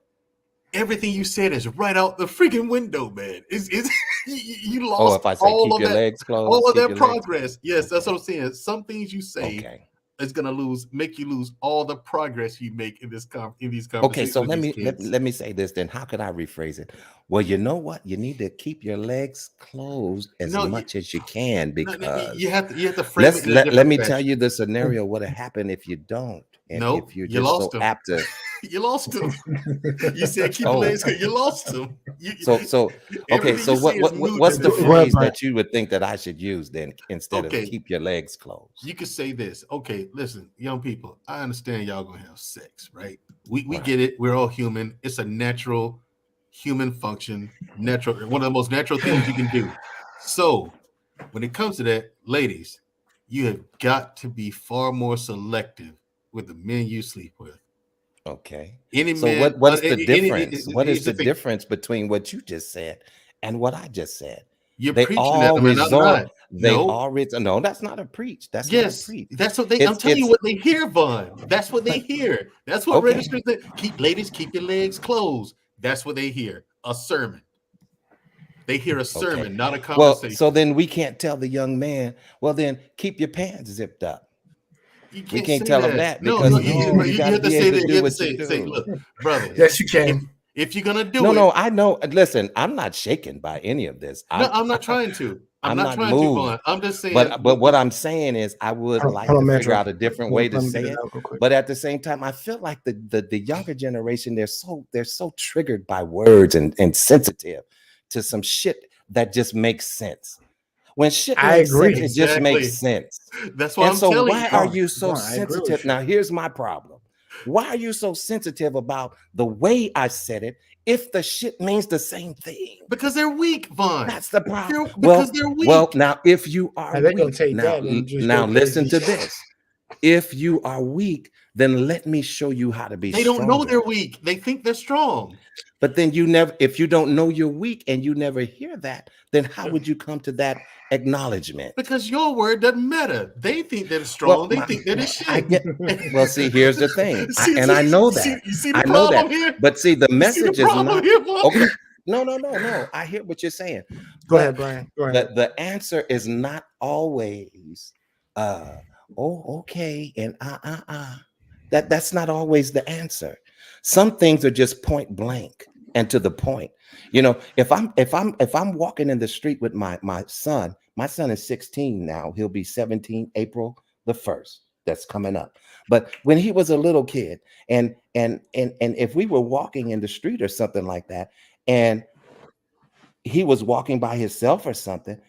everything you said is right out the freaking window, man. You lost. Oh, if I say all keep your legs closed, all of that progress. Yes, that's what I'm saying. Some things you say okay. is gonna make you lose all the progress you make in these conversations. Okay, so let me say this then. How could I rephrase it? Well, you know what? You need to keep your legs closed as much as you can, because you have to frame it. Let me tell you the scenario. What would happen if you don't? And if you're just so apt to, you lost them. You said keep your legs closed. You lost them. So okay. So what's the phrase that you would think that I should use then, instead of keep your legs closed? You could say this. Okay, listen, young people. I understand y'all gonna have sex, right? We get it. We're all human. It's a natural human function. Natural, one of the most natural things you can do. So when it comes to that, ladies, you have got to be far more selective with the men you sleep with. Okay. Man, what's the difference? What is the difference between what you just said and what I just said? You're preaching that, man. I'm not. No, that's not a preach. That's not a preach. That's what I'm telling you what they hear, Vaughn. That's what they hear. That's what registers that. Ladies, keep your legs closed. That's what they hear. A sermon. They hear a sermon, not a conversation. Well, so then we can't tell the young man, well, then keep your pants zipped up. We can't tell them that, because you have to say that. You have to say, look, brother. Yes, you can. If you're gonna do No, I know. Listen, I'm not shaken by any of this. I'm not trying to. I'm not trying moved. to, Vaughn. I'm just saying. But what I'm saying is, I would like to figure out a different way to say it. But at the same time, I feel like the younger generation, they're so triggered by words and sensitive to some shit that just makes sense. When shit makes sense, it just makes sense. That's why I'm telling you. Why are you so sensitive? Now, here's my problem. Why are you so sensitive about the way I said it if the shit means the same thing? Because they're weak, Vaughn. That's the problem. Because they're weak. Well, now if you are Now they gonna weak, take now, that and just now go listen crazy. to this. If you are weak, then let me show you how to be They stronger. don't know they're weak. They think they're strong. But then if you don't know you're weak and you never hear that, then how would you come to that acknowledgement? Because your word doesn't matter. They think they're strong. They think they're the shit. Well, see, here's the thing. See, I know that. You see the I know problem that. here? But see, the message is not here, Vaughn? okay. No. I hear what you're saying. Go ahead, Brian. Go ahead. The answer is not always okay and that's not always the answer. Some things are just point blank and to the point. You know, if I'm walking in the street with my son is 16 now. He'll be 17 April the 1st. That's coming up. But when he was a little kid, and if we were walking in the street or something like that, and he was walking by himself or something,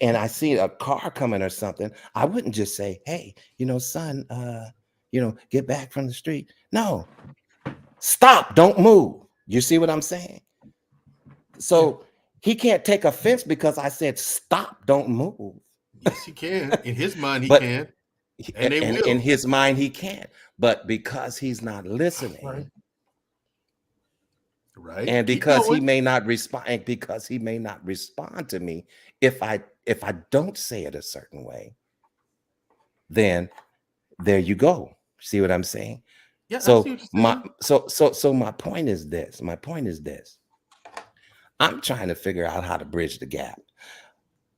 and I see a car coming or something, I wouldn't just say, hey, son, get back from the street. No, stop, don't move. You see what I'm saying? So he can't take offense because I said, stop, don't move. Yes, he can. In his mind, he can. And they will. In his mind, he can't. But because he's not listening, right? And because he may not respond, to me if I don't say it a certain way, then there you go. See what I'm saying? Yeah. So my point is this. I'm trying to figure out how to bridge the gap.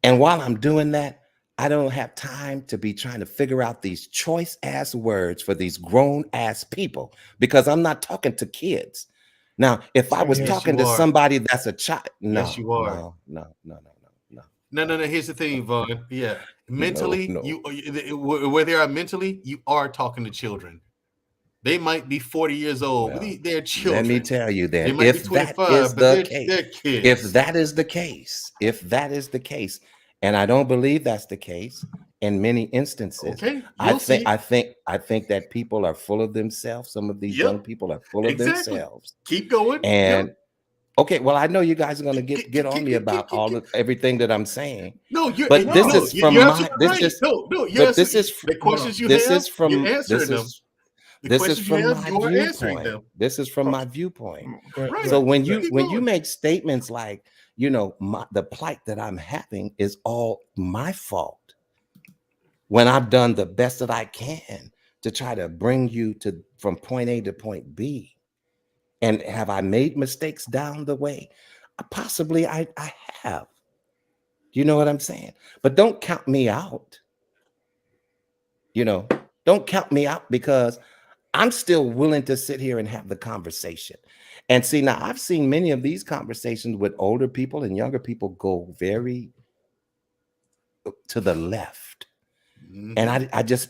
And while I'm doing that, I don't have time to be trying to figure out these choice ass words for these grown ass people, because I'm not talking to kids. Now, if I was talking to somebody that's a child, no, yes, you are. No. Here's the thing, Vaughn. Yeah, mentally, where they are mentally, you are talking to children. They might be 40 years old. Well, they're children. Let me tell you then, if that is the case, and I don't believe that's the case in many instances. Okay, I think that people are full of themselves. Some of these young people are full of themselves. Keep going. And okay, well, I know you guys are going to get on me about everything that I'm saying. No, you're but this is from my this is the questions you have. This is from my viewpoint. This is from my viewpoint. Right. So when you make statements like, the plight that I'm having is all my fault, when I've done the best that I can to try to bring you from point A to point B, and have I made mistakes down the way? Possibly I have. You know what I'm saying? But don't count me out. Don't count me out, because I'm still willing to sit here and have the conversation. And see, now I've seen many of these conversations with older people and younger people go very to the left. Mm-hmm. And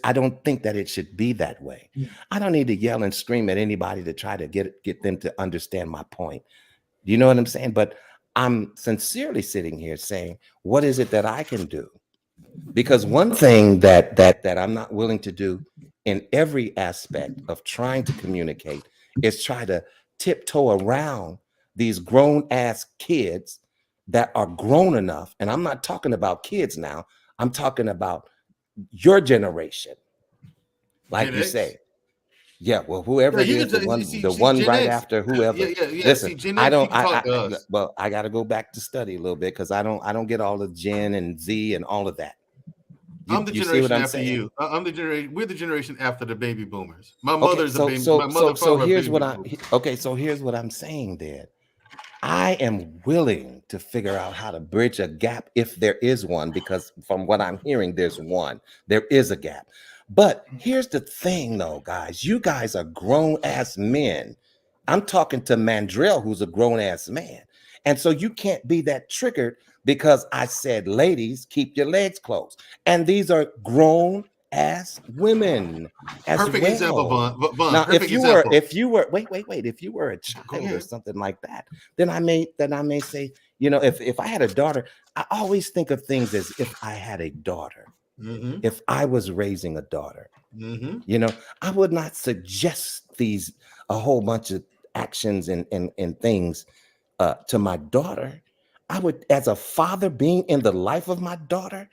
I don't think that it should be that way. Mm-hmm. I don't need to yell and scream at anybody to try to get them to understand my point. You know what I'm saying? But I'm sincerely sitting here saying, what is it that I can do? Because one thing that I'm not willing to do in every aspect of trying to communicate is try to tiptoe around these grown ass kids that are grown enough. And I'm not talking about kids now. I'm talking about your generation. Like you say. Yeah, well, whoever it is, the one right after whoever. Listen, I got to go back to study a little bit, because I don't get all the Gen and Z and all of that. I'm the generation after you. I'm the generation. We're the generation after the baby boomers. My mother's a baby. So here's what I'm saying, then. I am willing to figure out how to bridge a gap if there is one, because from what I'm hearing, there's one. There is a gap. But here's the thing, though, guys. You guys are grown-ass men. I'm talking to Mandrell, who's a grown-ass man. And so you can't be that triggered because I said, ladies, keep your legs closed. And these are grown-ass women as perfect well. Example, Vaughn. Now, if you were a child or something like that, then I may say, if I had a daughter, I always think of things as if I had a daughter. Mm-hmm. If I was raising a daughter, mm-hmm. I would not suggest a whole bunch of actions and things to my daughter, I would, as a father being in the life of my daughter,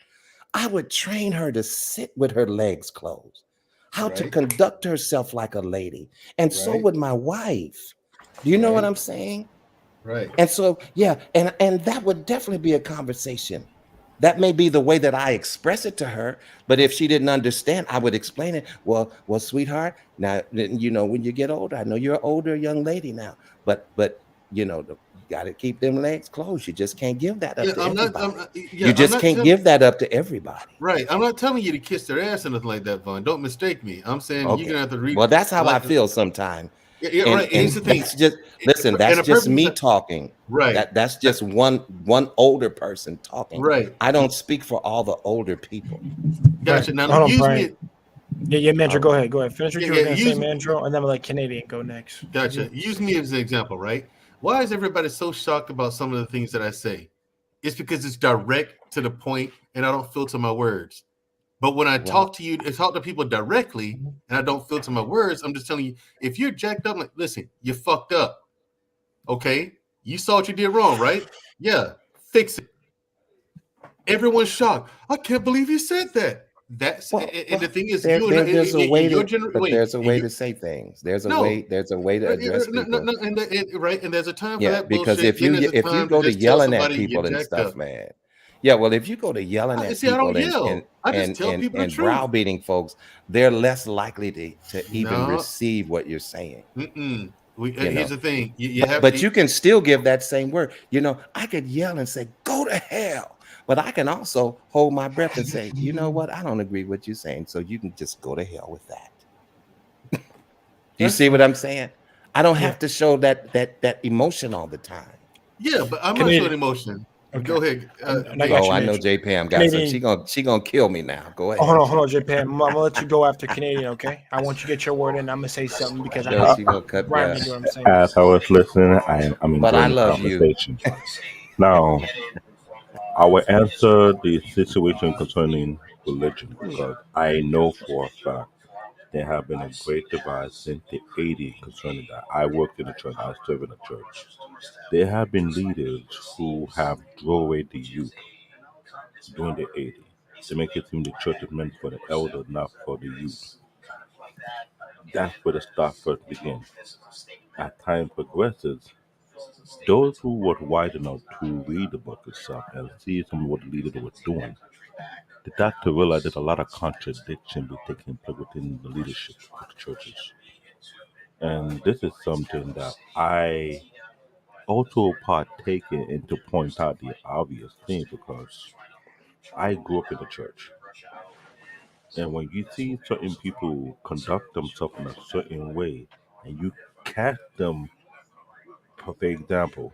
I would train her to sit with her legs closed, how to Right. conduct herself like a lady. And so Right. would my wife. Do you know what Right. I'm saying? Right. And so, yeah, and that would definitely be a conversation. That may be the way that I express it to her, but if she didn't understand, I would explain it. Well, sweetheart, now when you get older, I know you're an older young lady now, but you got to keep them legs closed. You just can't give that Yeah, up to I'm not. I'm everybody. not yeah, You I'm just not can't telling. give that up to everybody. Right. I'm not telling you to kiss their ass or nothing like that, Vaughn. Don't mistake me. I'm saying you're Okay. gonna have to read. Well, that's how I Like, feel sometimes. yeah, yeah, And right. and Here's the thing. that's just listen, And that's a just perfect me talking. right. That's That- just one older person talking. right. I don't speak for all the older people. Right. Gotcha. Now Hold on, use Brian. me. Yeah, Mandro, All go right. ahead. Go ahead. Finish what Yeah, you were yeah. gonna say, Use Mandro, and then we'll let Canadian go next. gotcha. Use me as an example, right? Why is everybody so shocked about some of the things that I say? It's because it's direct to the point, and I don't filter my words. But when I Well, talk to you, I talk to people directly, and I don't filter my words. I'm just telling you, if you're jacked up, like, listen, you fucked up. Okay, you saw what you did wrong, right? Yeah, fix it. Everyone's shocked. I can't believe you said that. That's and the well, thing is, there, you and there there's a in way your to, generation. but Wait, there's a and way you to say things. no, There's a way to address no, people. no, right, and there's a time for Yeah, that because bullshit. Then there's a if you time to go to just tell yelling at somebody you're people and jacked stuff, up. man. Yeah, well, if you go to yelling at See, I don't people and and yell. I just and tell and people the and truth. browbeating folks, they're less likely to even No, receive what you're saying. we, You here's know, the thing. You but have but you can still give that same word. I could yell and say, "Go to hell," but I can also hold my breath and say, "You know what? I don't agree with what you're saying, so you can just go to hell with that." Do you That's see what fair. I'm saying? I don't Yeah. have to show that emotion all the time. yeah, but I'm not showing Canadian. emotion. Okay. Go ahead, And I got Big. Oh, you, I know Mandro. J Pam got some. Canadian. She gonna kill me now. Go Oh, ahead. hold on, JP. I'm gonna let you go after Canadian, okay? I want you to get your word in. I'm gonna say something because I No, know she gonna cut. Brian Yeah, may do what I'm saying. As I was listening, I'm but I enjoying the love you. conversation. Now, I will answer the situation concerning religion because I know for a fact there have been a great divide since the 80s concerning that. I worked in a church, I served in a church. There have been leaders who have drove away the youth during the 80s to make it seem the church is meant for the elder, not for the youth. That's where the start first begins. As time progresses, those who were wise enough to read the book itself and see some of what the leaders were doing, they got to realize there's a lot of contradiction be taking place within the leadership of the churches. And this is something that I also partake in to point out the obvious thing because I grew up in the church. And when you see certain people conduct themselves in a certain way and you catch them, for example,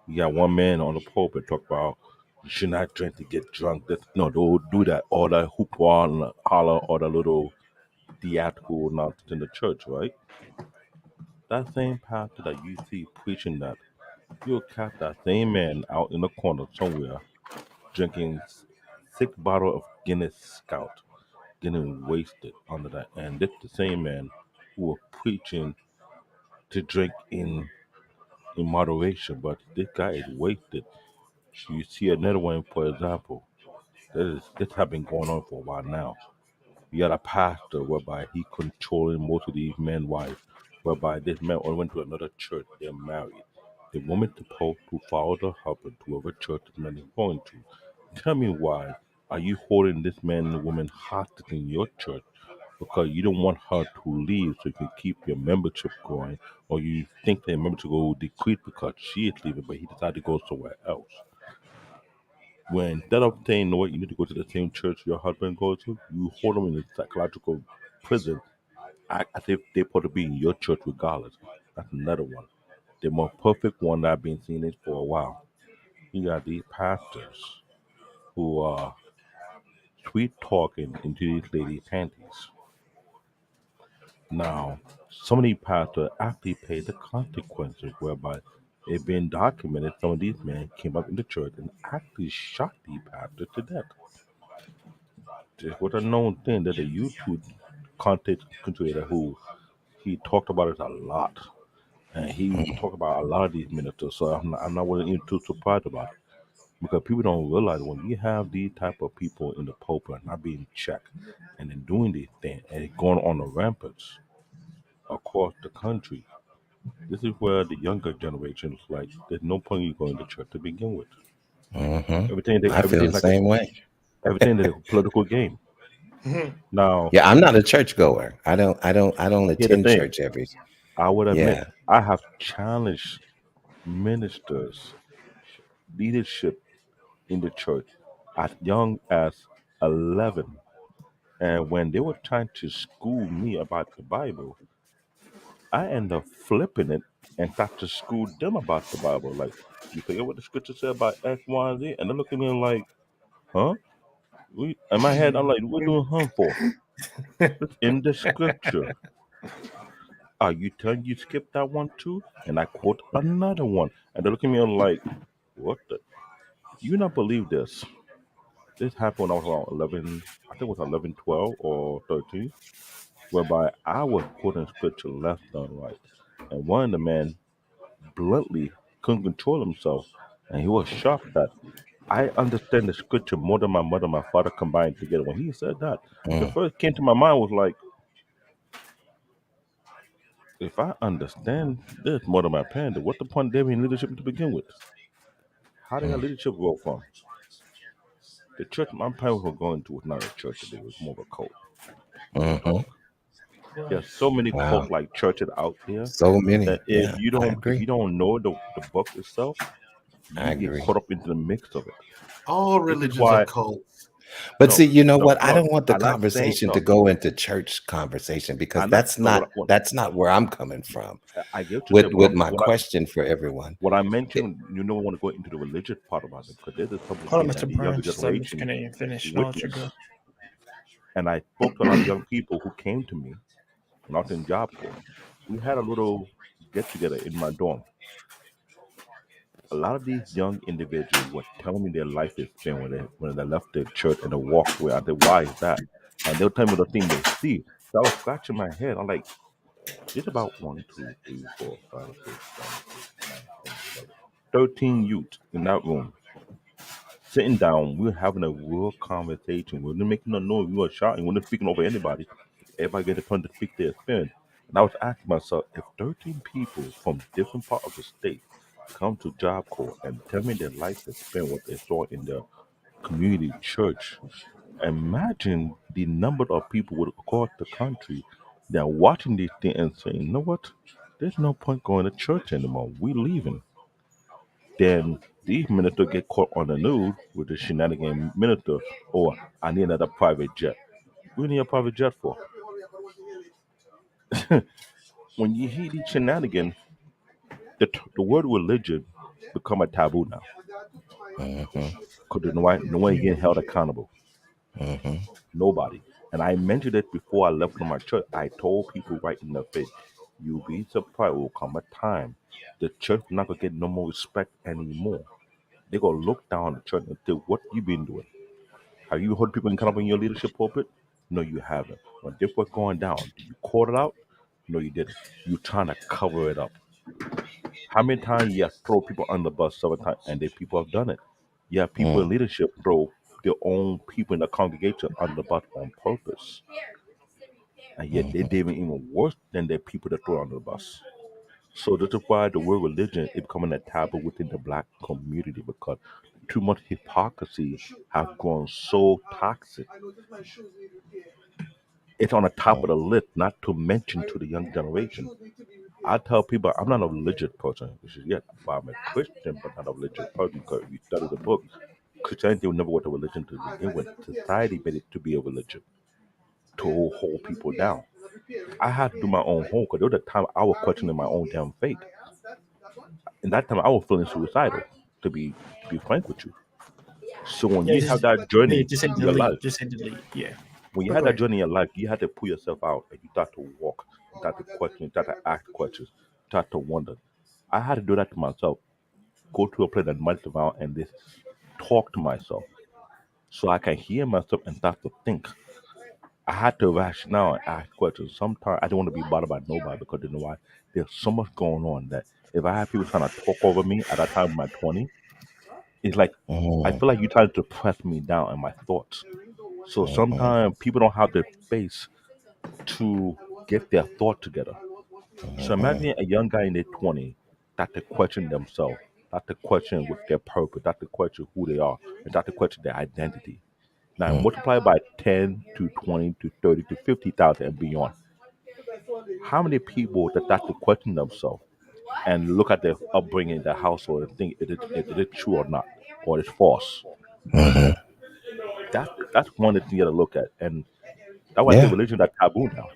you got one man on the pulpit talk about you should not drink to get drunk. No, they'll do that all that hoopla and the holler or the little theatrical nonsense in the church, right? That same pastor that you see preaching that, you'll catch that same man out in the corner somewhere drinking 6 bottle of Guinness Scout, getting wasted under that. And this the same man who are preaching to drink in moderation, but this guy is wasted. You see another one, for example. This has been going on for a while now. You got a pastor whereby he controlling most of these men' wives, whereby this man only went to another church, they're married. The woman supposed to follow the husband to whatever church this man is going to. Tell me why are you holding this man and woman hostage in your church because you don't want her to leave so you can keep your membership going, or you think that membership will decrease because she is leaving, but he decided to go somewhere else. When instead of saying, no, you need to go to the same church your husband goes to, you hold them in a psychological prison, act as if they're supposed to be in your church regardless. That's another one. The more perfect one that I've been seeing it for a while. You got these pastors who are sweet talking into these ladies' panties. Now, some of these pastors actually pay the consequences, whereby it's been documented some of these men came up in the church and actually shot these pastors to death. This was a known thing that the YouTube content creator who he talked about it a lot. and he talked about a lot of these ministers. So I'm not really even too surprised about it because people don't realize when you have these type of people in the pulpit not being checked and then doing these things and it going on the rampage across the country. This is where the younger generation is like, there's no point in you going to church to begin with. Hmm. I feel Everything's the like a same way. everything is a political game. Mhm. Now, Yeah, I'm not a churchgoer. I don't here's the attend thing. church every. I would admit Yeah. I have challenged ministers, leadership in the church as young as 11. And when they were trying to school me about the Bible, I end up flipping it and start to school them about the Bible. Like, you forget what the scripture said about X, Y, and Z? And they look at me like, huh? In my head, I'm like, we're doing huh for? It's in the scripture. Are you telling you skip that one too? And I quote another one. And they look at me like, what the? You not believe this? This happened when I was around 11, I think it was 11, 12, or 13, whereby I was quoting scripture left and right. And one of the men bluntly couldn't control himself. And he was shocked that I understand the scripture more than my mother and my father combined together. When he said that, the Mm, first came to my mind was like, if I understand this more than my parents, then what the point of them in leadership to begin with? How did that mm, leadership go from? The church my parents were going to was not a church today, it was more of a cult. Real hmm. talk. There's so many Wow. cult like churches out there So that many. if Yeah, you I don't if agree. you don't know the book itself, I you get agree. caught up into the mix of it. All This is religions are why cults. But no, see, you know no, what? I no. don't want the I'm not saying conversation to no. go into church conversation because I'm not that's no. not that's not where I'm coming from I get what you with said. with my question for everyone. What I It, mentioned, you don't want to go into the religious part about it because there's some of the Hold on, things Mr. that the Brown. younger Just let Mr. generation Canadian finish, and I'll let you go. witness. And I spoke to a lot of young people who came to me when I was in Job Corps. We had a little get together in my dorm. A lot of these young individuals were telling me their life is spent when they left the church and they walked away. I said, why is that? And they'll tell me the thing they see. So I was scratching my head. I'm like, it's about 13 youth in that room sitting down. We were having a real conversation. We weren't making no noise. We were shouting. We weren't speaking over anybody. Everybody get a turn to speak their experience. And I was asking myself, if 13 people from different part of the state come to Job Corps and tell me their life experience, what they saw in their community church, imagine the number of people would across the country that are watching these things and saying, you know what? There's no point going to church anymore. We leaving. Then these ministers get caught on the news with the shenanigan minister, or I need another private jet. We need a private jet for. When you hear these shenanigans, the word religion become a taboo now. hmm. Because no one getting held accountable. Hmm. Nobody. And I mentioned it before I left from my church. I told people right in the face, you'll be surprised. Will come a time the church not gonna get no more respect anymore. They gonna look down on the church and say, what you been doing? Have you heard people come up in your leadership pulpit? No, you haven't. When this was going down, did you call it out? No, you didn't. You trying to cover it up. How many times you have throw people under the bus several times and the people have done it? You have people in Mm, leadership throw their own people in the congregation under the bus on purpose. And yet they mhm, did even worse than the people that throw under the bus. So this is why the word religion is becoming a taboo within the black community because too much hypocrisy has grown so toxic. It's on the top of mm, the list, not to mention to the young generation. I tell people I'm not a religious person, which is yet I'm a Christian, but not a religious person because if you study the book, Christianity was never was a religion to begin with. Society made it to be a religion to hold people down. I had to do my own homework because there was a time I was questioning my own damn faith. And that time I was feeling suicidal, to be frank with you. So when Yeah, you have just that yeah, journey just say in your life, delete. Just say delete. Yeah. when you But have go that ahead. journey in your life, you have to pull yourself out and you start to walk, you start to question, you start to ask questions, you start to wonder. I had to do that to myself. Go to a place and meditate around and just talk to myself so I can hear myself and start to think. I had to rationale and ask questions. Sometimes I don't want to be bothered by nobody because you know why? There's so much going on that if I have people trying to talk over me at that time in my 20s, it's like I Mm, feel like you trying to press me down in my thoughts. So mhm, sometimes people don't have the space to get their thought together. So mhm, imagine a young guy in their 20s that to question themselves, that to question with their purpose, that to question who they are, and that to question their identity. Now mm, multiply by 10 to 20 to 30 to 50,000 and beyond. How many people that to question themselves and look at their upbringing, their household, and think it is true or not, or it's false? mhm. That's one thing you got to look at, and that's why I say Yeah, religion is taboo now.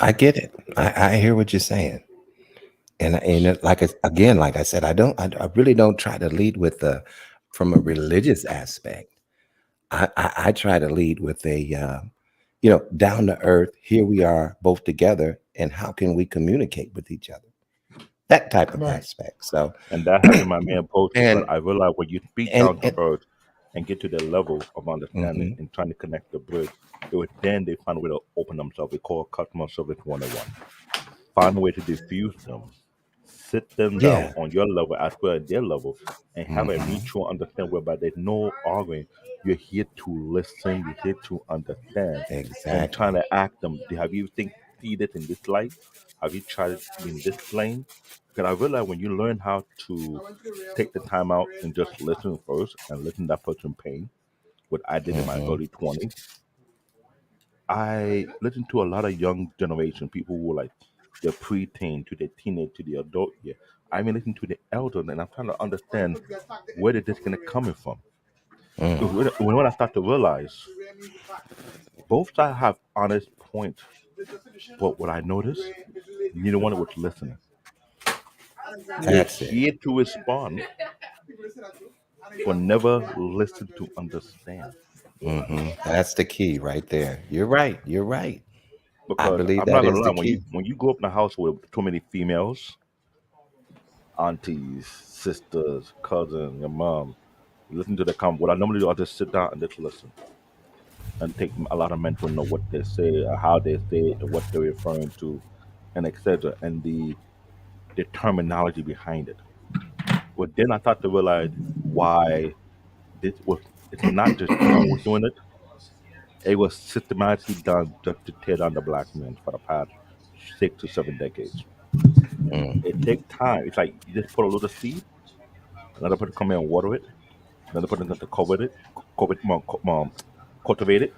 I get it. I hear what you're saying. Again, like I said, I really don't try to lead with the from a religious aspect. I try to lead with a down to earth. Here we are both together, and how can we communicate with each other? That type of Right. aspect. So, And that has been my main approach because and I realize when you speak and, down to and earth and get to the level of understanding mhm, and trying to connect the bridge, it would then they find a way to open themselves. We call customer service 101. Find a way to diffuse them, sit them down yeah, on your level as well as their level, and have a hmm, mutual understanding whereby there's no arguing. You're here to listen, you're here to understand, and trying exactly. to act them. Have you think see this in this light? Have you tried it in this plane? Because I realize when you learn how to take the time out and just listen first and listen to that person pain, what I did in my Hmm. early 20s, I listen to a lot of young generation, people who are like the preteen to the teenage to the adult year. I mean, listen to the elder, and I'm trying to understand where the disconnect coming from. Mm, When I start to realize both sides have honest points, but what I noticed, neither one was listening. They that's it. here to respond, but never listen to understand. That's the key right there. You're right. You're right. I Because believe I'm that not gonna is lie, the when you key. when you grow up in a house with too many females, aunties, sisters, cousins, your mom, listen to the comment. What I normally do, I just sit down and just listen and take a lot of mental note what they say, how they say it, and what they're referring to, and etc. And the terminology behind it. But then I start to realize why this was. It's not just Trump was doing it. It was systematically done just to tear down the black man for the past 6 to 7 decades. Mm, It takes time. It's like you just put a little seed, another person come in and water it, another person got to cover it, cultivate it.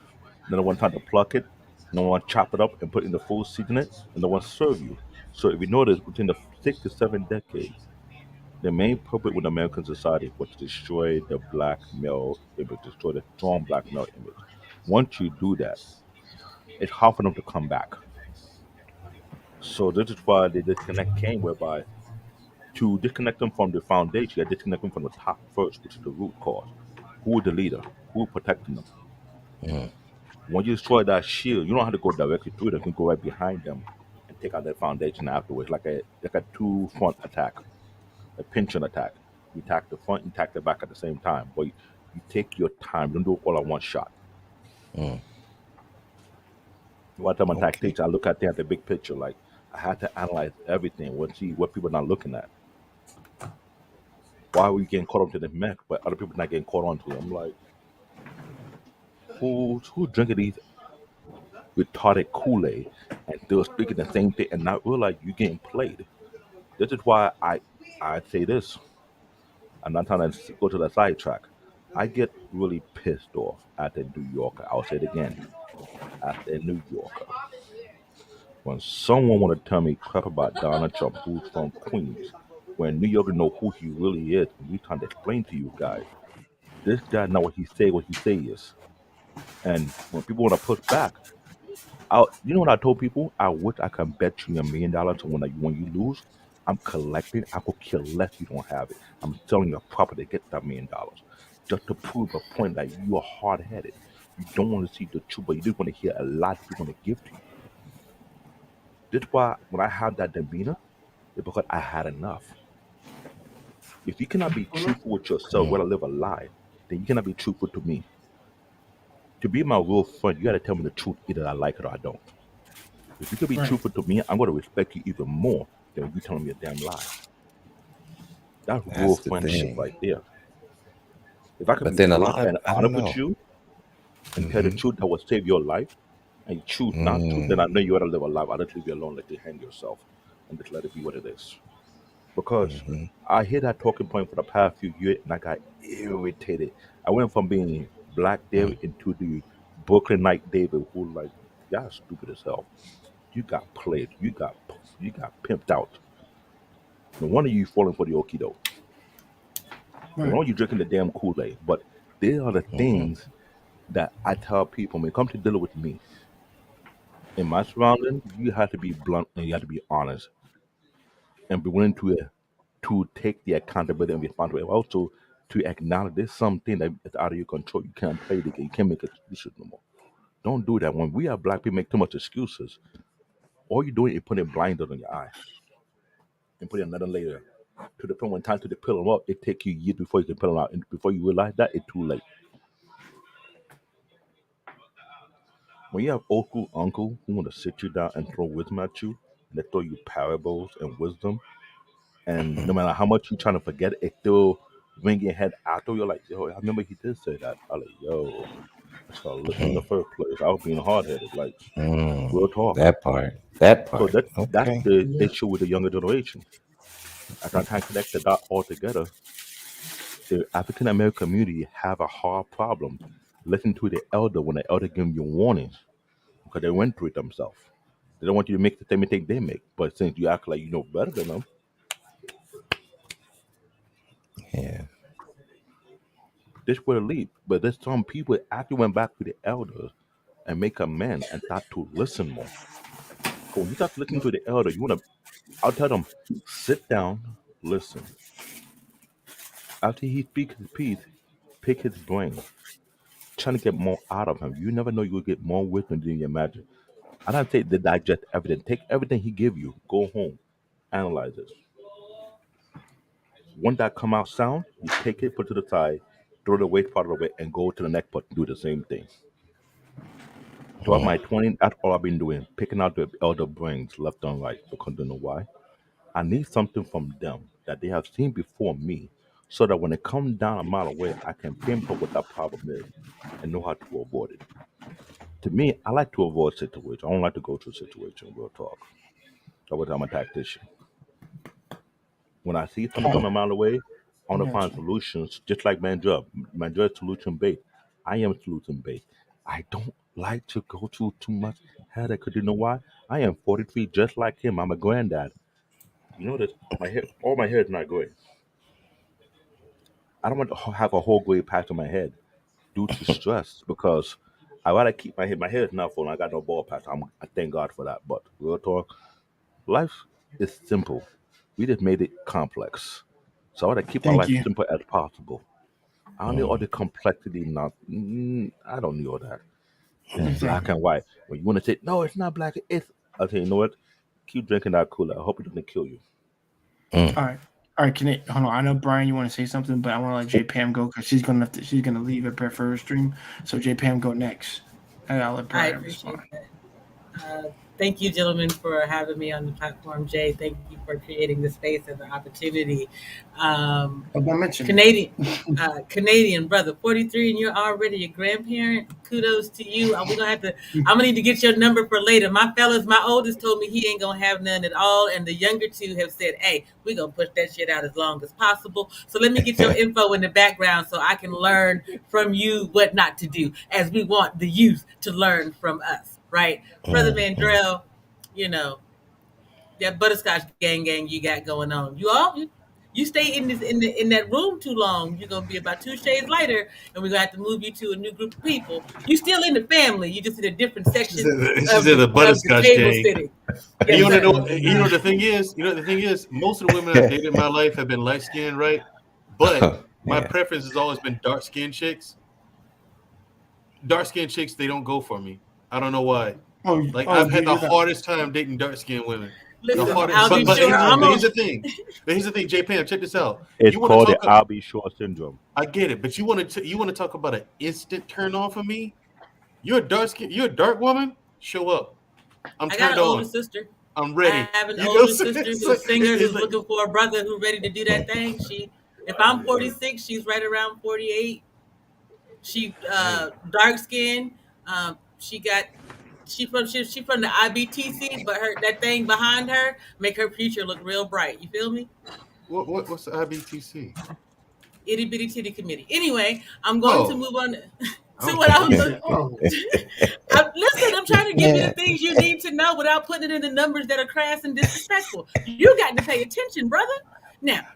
Another one time to pluck it. Another one chop it up and put it in the full season it. Another one serve you. So if you notice, within the 6 to 7 decades, the main purpose with American society was to destroy the black male image, destroy the strong black male image. Once you do that, it's hard for them to come back. So this is why the disconnect came, whereby to disconnect them from the foundation, you disconnect them from the top first, which is the root cause. Who is the leader? Who is protecting them? mm. When you destroy that shield, you don't have to go directly through them. You can go right behind them and take out their foundation afterwards, like a two front attack, a pinching attack. You attack the front and attack the back at the same time. But you take your time. Don't do it all at one shot. Mm. One time on Okay. tactics, I look at the big picture. Like I had to analyze everything, see what people are not looking at. Why are we getting caught onto the mech, but other people not getting caught onto it? I'm like, who's drinking these retarded Kool-Aid and still speaking the same thing and not realize you getting played? This is why I say this. I'm not trying to go to the sidetrack. I get really pissed off at the New Yorker. I'll say it again. At the New Yorker. When someone want to tell me crap about Donald Trump, who's from Queens, when New Yorkers know who he really is, and we trying to explain to you guys, this guy know what he say is. And when people want to push back, you know what I told people? I wish I can bet you $1 million to when you lose, I'm collecting. I could kill less you don't have it. I'm selling your property to get that $1 million. Just to prove a point that you are hard headed. You don't want to see the truth, but you just want to hear a lot that people want to give to you. That's why when I had that demeanor, it's because I had enough. If you cannot be truthful with yourself, whether live a lie, then you cannot be truthful to me. To be my real friend, you got to tell me the truth, either I like it or I don't. If you can be Right. truthful to me, I'm going to respect you even more than when you telling me a damn lie. That's real That's the friendship thing. right there. If I can But be then a blunt lot of and I don't honest with know. you and tell the Hmm. truth that will save your life, and you choose not to, then I Mm. know you ought to live a life. I'll just leave you alone, let you hang yourself, and just let it be what it is. Because Hmm. I hear that talking point for the past few years, and I got irritated. I went from being Black David into the Brooklyn Night David, who like, y'all stupid as hell. You got played. You got pimped out. No wonder you falling for the okie doke. No Right. wonder you drinking the damn Kool Aid. But there are the things that I tell people when it comes to dealing with me. In my surroundings, you have to be blunt and you have to be honest and be willing to take the accountability and responsibility. Also, to acknowledge there's something that is out of your control. You can't play the game. You can't make excuses no more. Don't do that. When we are black people make too much excuses, all you're doing is putting blinders on your eye and putting another layer to the point when time to peel them up, it take you years before you can peel them out. And before you realize that, it's too late. When you have old school uncle who want to sit you down and throw wisdom at you, and they throw you parables and wisdom, and no matter how much you trying to forget it, it still ring your head after you're like, yo, I remember he did say that. I like, yo, I should have listened in the first place. I was being hard headed, like real talk. That part. That So part. that's Okay. the Yeah. issue with the younger generation. As I can connect the dot all together, the African American community have a hard problem. Listen to the elder when the elder give you warnings because they went through it themselves. They don't want you to make the same mistake they make. But since you act like you know better than them, Yeah. this will lead. But there's some people actually went back to the elders and make amends and start to listen more. Because when you start listening to the elder, you want to, I'll tell them, sit down, listen. After he speaks his piece, pick his brain, trying to get more out of him. You never know you'll get more wisdom than you imagine. I don't say to digest everything. Take everything he give you, go home, analyze it. When that come out sound, you take it, put it to the side, throw the waste part of it, and go to the next part and do the same thing. Throughout my 20s, that's all I've been doing, picking out the elder brains left and right. Because you know why? I need something from them that they have seen before me, so that when it comes down a mile away, I can pinpoint what that problem is and know how to avoid it. To me, I like to avoid situations. I don't like to go through situations. Real talk. That's what I'm a tactician. When I see something coming a mile away, I I want to got find you. solutions, just like Mandra. Mandra is solution based. I am solution based. I don't like to go through too much headache. Cause you know why? I am 43, just like him. I'm a granddad. You know that my hair, all my hair is not gray. I don't want to have a whole gray patch on my head due to stress because I rather keep my head. My hair is not full. I got no bald patch. I thank God for that. But real talk, life is simple. We just made it complex. So I want to keep my Thank life you. simple as possible. I don't need all the complexity. Not, I don't need all that. It's black Exactly. and white. When you want to say no, it's not black. It's okay. You know what? Keep drinking that cooler. I hope it doesn't kill you. All right. All right. Can it hold on? I know Brian, you want to say something, but I want to let J Pam go because she's gonna leave at her first stream. So J Pam go next, and I'll let I Brian appreciate respond. that. Thank you, gentlemen, for having me on the platform. Jay, thank you for creating the space and the opportunity. Um, But don't mention Canadian, it. Canadian brother, 43, and you're already a grandparent. Kudos to you. We're gonna have to. I'm gonna need to get your number for later. My fellas, my oldest told me he ain't gonna have none at all, and the younger two have said, "Hey, we're gonna push that shit out as long as possible." So let me get your info in the background so I can learn from you what not to do, as we want the youth to learn from us, right? Brother Mandrell, you know, that butterscotch gang you got going on. You stay in in that room too long, you're gonna be about 2 shades lighter, and we're gonna have to move you to a new group of people. You still in the family, you just in a different section She said the of the butterscotch table gang. sitting. And Yes, sir. you know what the thing is? You know what the thing is? Most of the women I've dated in my life have been light skinned, right? But my Yeah. preference has always been dark skinned chicks. Dark skinned chicks, they don't go for me. I don't know why. Like Oh, I've had dude, the you're not. hardest time dating dark skinned women. The Listen, hardest. I'll be sure. But here's the thing. But here's the thing, J Pam, check this out. It's You want to called the talk? I'll be short syndrome. I get it, but you want to talk about an instant turn on for me? You're a dark skin. You're a dark woman. Show up. I'm I got turned an older on. sister. I'm I ready. have an You know, older so sister it's who's like, singer it's who's like looking for a brother who's ready to do that thing. If I'm 46, she's right around 48. She dark skin. She got she from the IBTC, but that thing behind her make her future look real bright. You feel me? what's the IBTC? Itty bitty titty committee. Anyway, I'm going to Oh, move on to what okay. I was. Oh, Listen, I'm trying to give you the things you need to know without putting it in the numbers that are crass and disrespectful. You got to pay attention, brother. Now,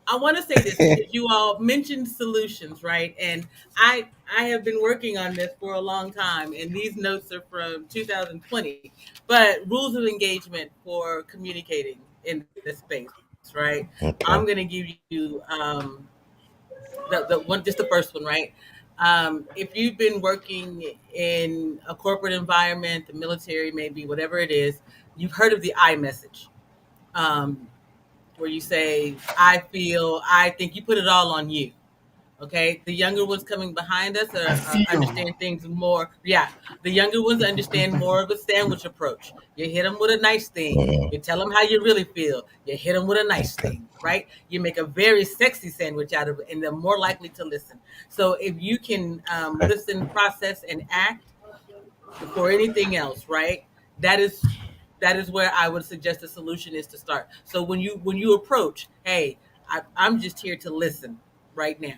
I want to say this because you all mentioned solutions, right? And I have been working on this for a long time, and these notes are from 2020. But rules of engagement for communicating in this space, right? I'm Okay. going to give you the one, just the first one, right? If you've been working in a corporate environment, the military, maybe whatever it is, you've heard of the I message. Um, where you say, I feel, I think, you put it all on you. Okay. The younger ones coming behind us I feel. understand things more. Yeah. The younger ones understand more of a sandwich approach. You hit them with a nice thing. You tell them how you really feel. You hit them with a nice thing, right? You make a very sexy sandwich out of it, and they're more likely to listen. So if you can listen, process, and act before anything else, right? That is where I would suggest the solution is to start. So when you approach, hey, I'm just here to listen right now.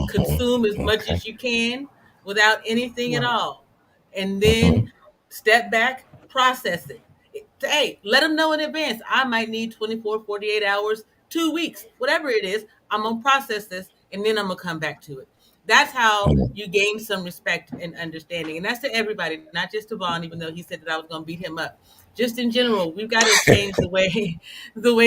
Consume as much Okay. as you can without anything at Right. all, and then step back, process it. Hey, let them know in advance. I might need 24, 48 hours, 2 weeks, whatever it is. I'm gonna process this, and then I'm gonna come back to it. That's how you gain some respect and understanding. And that's to everybody, not just to Vaughn, even though he said that I was going to beat him up. Just in general, we've got to change the way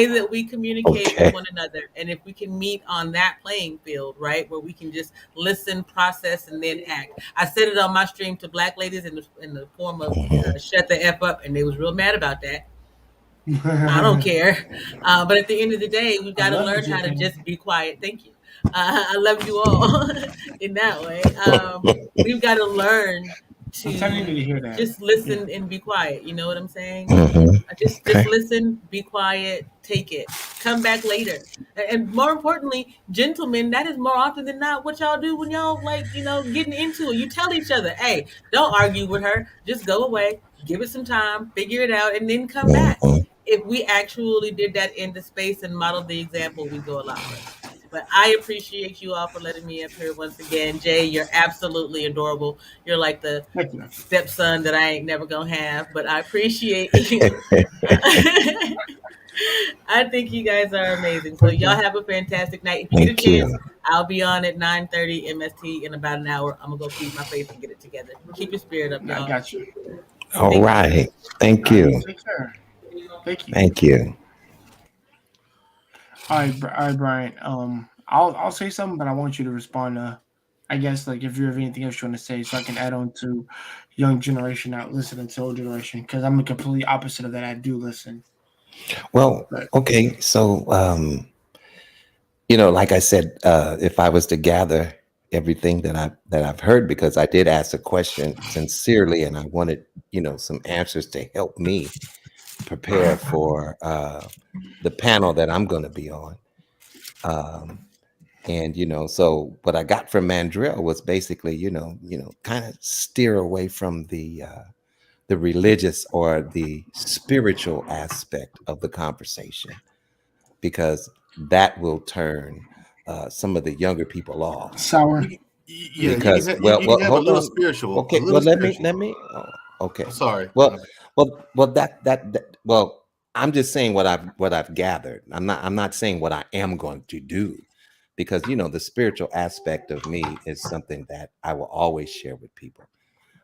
that we communicate with Okay. one another. And if we can meet on that playing field, right, where we can just listen, process, and then act. I said it on my stream to black ladies in the form of shut the F up, and they was real mad about that. I don't care. But at the end of the day, we've I got to love you, learn how to JP. just be quiet. Thank you. I love you all in that way. We've got to learn Sometimes you to need to hear that. just listen and be quiet. You know what I'm saying? Just Okay. listen, be quiet, take it, come back later. And more importantly, gentlemen, that is more often than not what y'all do when y'all getting into it. You tell each other, hey, don't argue with her, just go away, give it some time, figure it out, and then come back. If we actually did that in the space and modeled the example, we go a lot further. But I appreciate you all for letting me up here once again. Jay, you're absolutely adorable. You're like the Thank you. stepson that I ain't never gonna have, but I appreciate you. I think you guys are amazing. So Thank y'all you. have a fantastic night. If you get a Thank chance, you. I'll be on at 9:30 MST in about an hour. I'm gonna go feed my face and get it together. Keep your spirit up, I y'all. got you. All Thank you. right. Thank All right, you. take care. Thank you. Thank you. All right, Brian. I'll say something, but I want you to respond to, I guess, like if you have anything else you want to say, so I can add on to young generation not listening to old generation, because I'm the complete opposite of that. I do listen. Well, But okay. So, like I said, if I was to gather everything that I've heard, because I did ask a question sincerely, and I wanted, some answers to help me prepare for the panel that I'm going to be on. And so what I got from Mandrill was basically, kind of steer away from the religious or the spiritual aspect of the conversation, because that will turn some of the younger people off. sour. Yeah, Because you can have a hold little on. spiritual, a Okay, little well spiritual. okay. I'm sorry. My Well, bad. well, I'm just saying what I've gathered. I'm not saying what I am going to do, because the spiritual aspect of me is something that I will always share with people.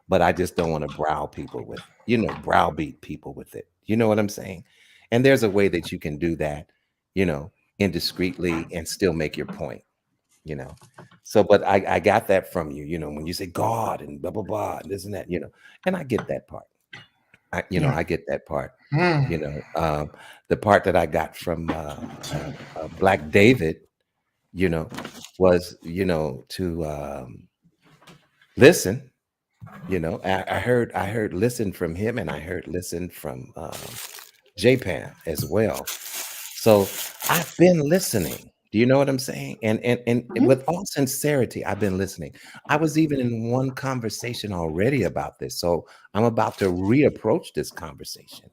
But I just don't want to browbeat people with it. You know what I'm saying? And there's a way that you can do that, indiscreetly, and still make your point, you know. So, but I got that from you, when you say God and blah blah blah and this and that, and I get that part. Yeah. I get that part. Hmm. You know, the part that I got from Black David, you know, was to listen. I heard listen from him, and I heard listen from JPAM as well. So I've been listening. Do you know what I'm saying? And Mhm. with all sincerity, I've been listening. I was even in one conversation already about this. So I'm about to reapproach this conversation.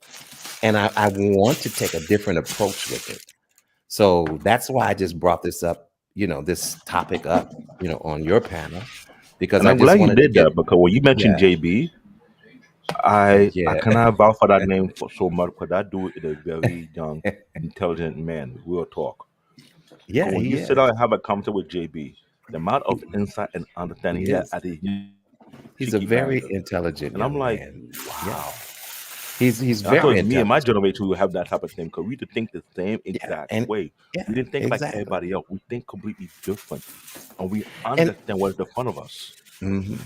And I want to take a different approach with it. So that's why I just brought this up, this topic up, on your panel, because And I I'm just glad you wanted to did get, that because when you mentioned yeah, JB, I yeah, cannot vouch for that name for so much because that dude is a very young, intelligent man. Real talk. Because yeah, when he you sit down is. and have a conversation with JB, the amount of insight and understanding he had Yes. at his young age, He's a cheeky very banter. intelligent And I'm young like, man. Yeah. wow. He's And I thought very me and my intelligent. generation would have that type of thing because we used to think the same Yeah, exact and way. yeah, We didn't think like exactly. everybody else. We think completely different. And we And understand what's in front of us. mhm.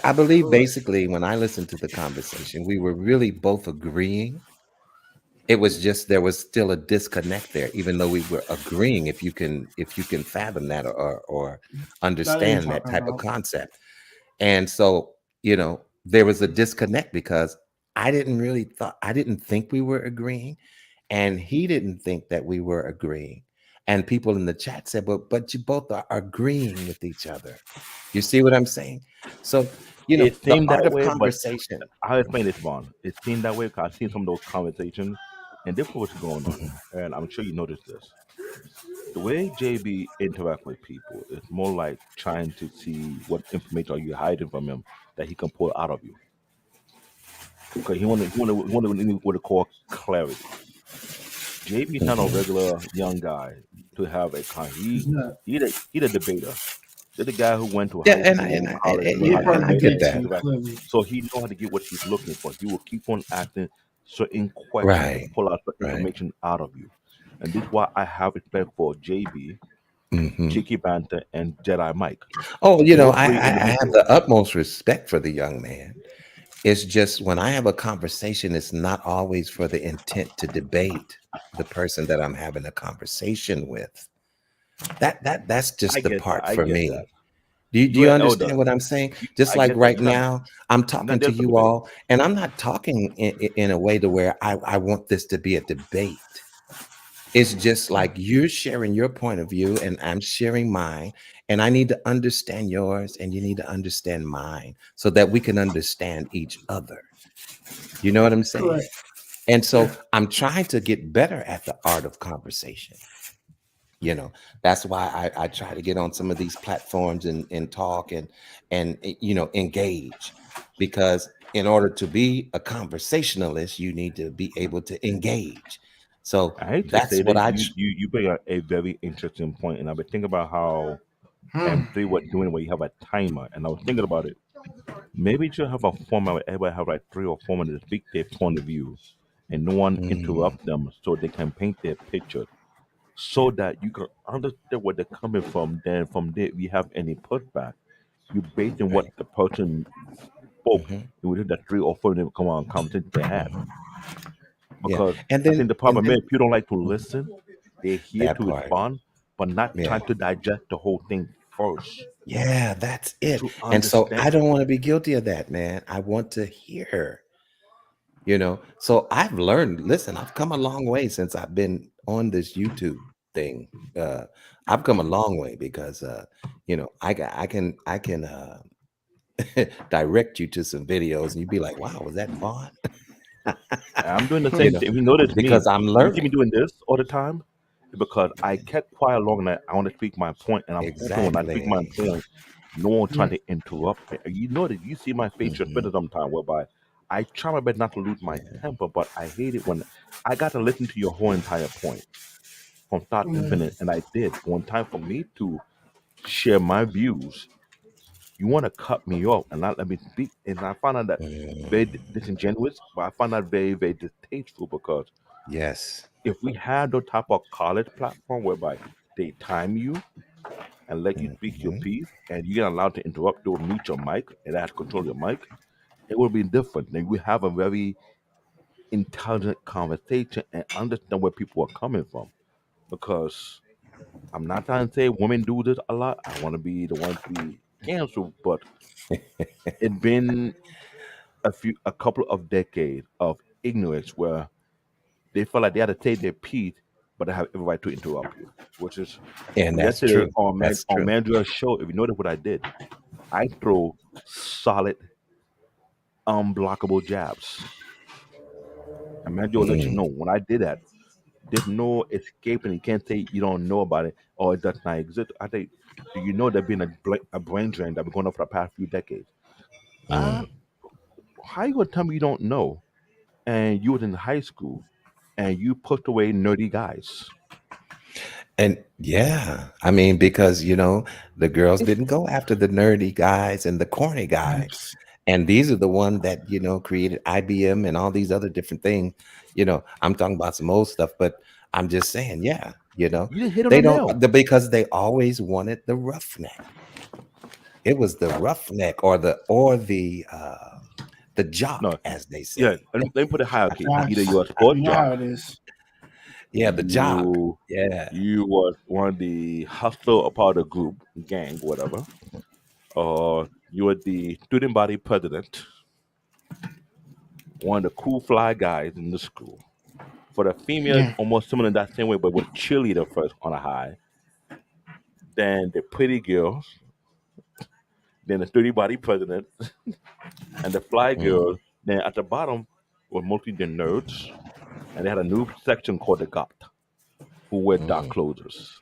I believe basically when I listened to the conversation, we were really both agreeing. It was just there was still a disconnect there, even though we were agreeing. If you can fathom that, or That's what you're understand that talking type of about. concept. And so, there was a disconnect because I didn't think we were agreeing, and he didn't think that we were agreeing. And people in the chat said, but you both are agreeing with each other. You see what I'm saying? So, It the seemed art that of way, but conversation. I'll explain this, Vaughn. It seemed that way because I've seen some of those conversations, and this is what's going on. Mhm. And I'm sure you noticed this. The way JB interact with people is more like trying to see what information are you hiding from him that he can pull out of you. Because he want to what they call clarity. JB is not a Mhm. regular young guy to have a con. It's not. He the debater. They're the guy who went to Yeah, high and I and school, I college, and, learn He how to part of the I debate get and debate that. team, interact. clearly. So he know how to get what he's looking for. He will keep on asking certain questions to Right, pull out the right. information out of you. And this is why I have respect for JB, Mhm. Cheeky Banter, and Jedi Mike. Oh, Those I, three I I have individuals. the utmost respect for the young man. It's just when I have a conversation, it's not always for the intent to debate the person that I'm having a conversation with. That's I just the get that. part I for get that. me. Do You're you an elder. understand what I'm saying? Just I like get that. right You're not. now, I'm You're not talking there to for you debate. all, and I'm not talking in a way to where I want this to be a debate. It's just like you're sharing your point of view, and I'm sharing mine, and I need to understand yours, and you need to understand mine, so that we can understand each other. You know what I'm saying? Correct. And Yeah. so I'm trying to get better at the art of conversation. You know, that's why I try to get on some of these platforms and talk and engage, because in order to be a conversationalist, you need to be able to engage. So I hate to that's say what that I you bring up a very interesting point, and I've been thinking about how Hmm. M3 was doing where you have a timer, and I was thinking about it. Maybe you should have a format where everybody have like 3 or 4 minutes to speak their point of view, and no one mm, interrupt them, so they can paint their picture, so that you can understand where they're coming from. Then from there, if you have any putback, you based on what right. the person spoke Hmm. within the 3 or 4 minute come on conversation they had. Hmm. Yeah. Because And I then think the and problem then is people don't like to mhm, listen. They're here that to part. respond, but not Yeah. trying to digest the whole thing first Yeah, that's it. to And so I understand. don't want to be guilty of that, man. I want to hear. So I've learned, listen, I've come a long way since I've been on this YouTube thing. I've come a long way because I can direct you to some videos and you'd be like, wow, was that Vaughn? I'm doing the you same know, thing. If you notice me, because I'm you see me learning. doing this all the time because I kept quiet long enough. I want to speak my point, and I'm hoping when I speak my Exactly. point, no one trying Yeah. to interrupt me. You know that you see my facial Hmm. expression sometimes whereby I try my best not to lose my Yeah. temper, but I hate it when I got to listen to your whole entire point from start to Yeah. finish, and I did. One time for me to share my views, you want to cut me off and not let me speak, and I found out that very Mm, disingenuous, but I found out very, very distasteful because yes. if we had the type of college platform whereby they time you and let you speak your Hmm. piece and you're not allowed to interrupt or mute your mic and have to control your mic, it would be different. Then we have a very intelligent conversation and understand where people are coming from. Because I'm not trying to say women do this a lot. I want to be the one to be canceled, but it's been a couple of decades of ignorance where they feel like they had to take their piece, but they have every right to interrupt you. Which is And that's yesterday true. on That's true. Mandria's show. If you notice what I did, I throw solid, unblockable jabs. And Mandria will let you Mm. know when I did that. There's no escaping. You can't say you don't know about it or it does not exist. I think, do you know there's been a brain drain that's been going on for the past few decades? Uh, Mm. how you gonna tell me you don't know? And you was in high school and you pushed away nerdy guys. And yeah, I mean, because the girls It's didn't go after the nerdy guys and the corny guys. Facts. And these are the ones that, created IBM and all these other different things. I'm talking about some old stuff, but I'm just saying, yeah, you just hit on they the don't nail. because they always wanted the roughneck. It was the roughneck or the jock, No, as they yeah. say. Let me put a hierarchy. Either Facts. you're a You sport know how jock, it is. Yeah, the jock. you Yeah. you was one of the hustler or part of the group, gang, whatever, or you were the student body president, one of the cool fly guys in the school. For the females, Yeah. almost similar in that same way, but with cheerleader first on a high, then the pretty girls, then the sturdy body president, and the fly Mm, girls. Then at the bottom were mostly the nerds, and they had a new section called the goth, who wear dark mm, clothes.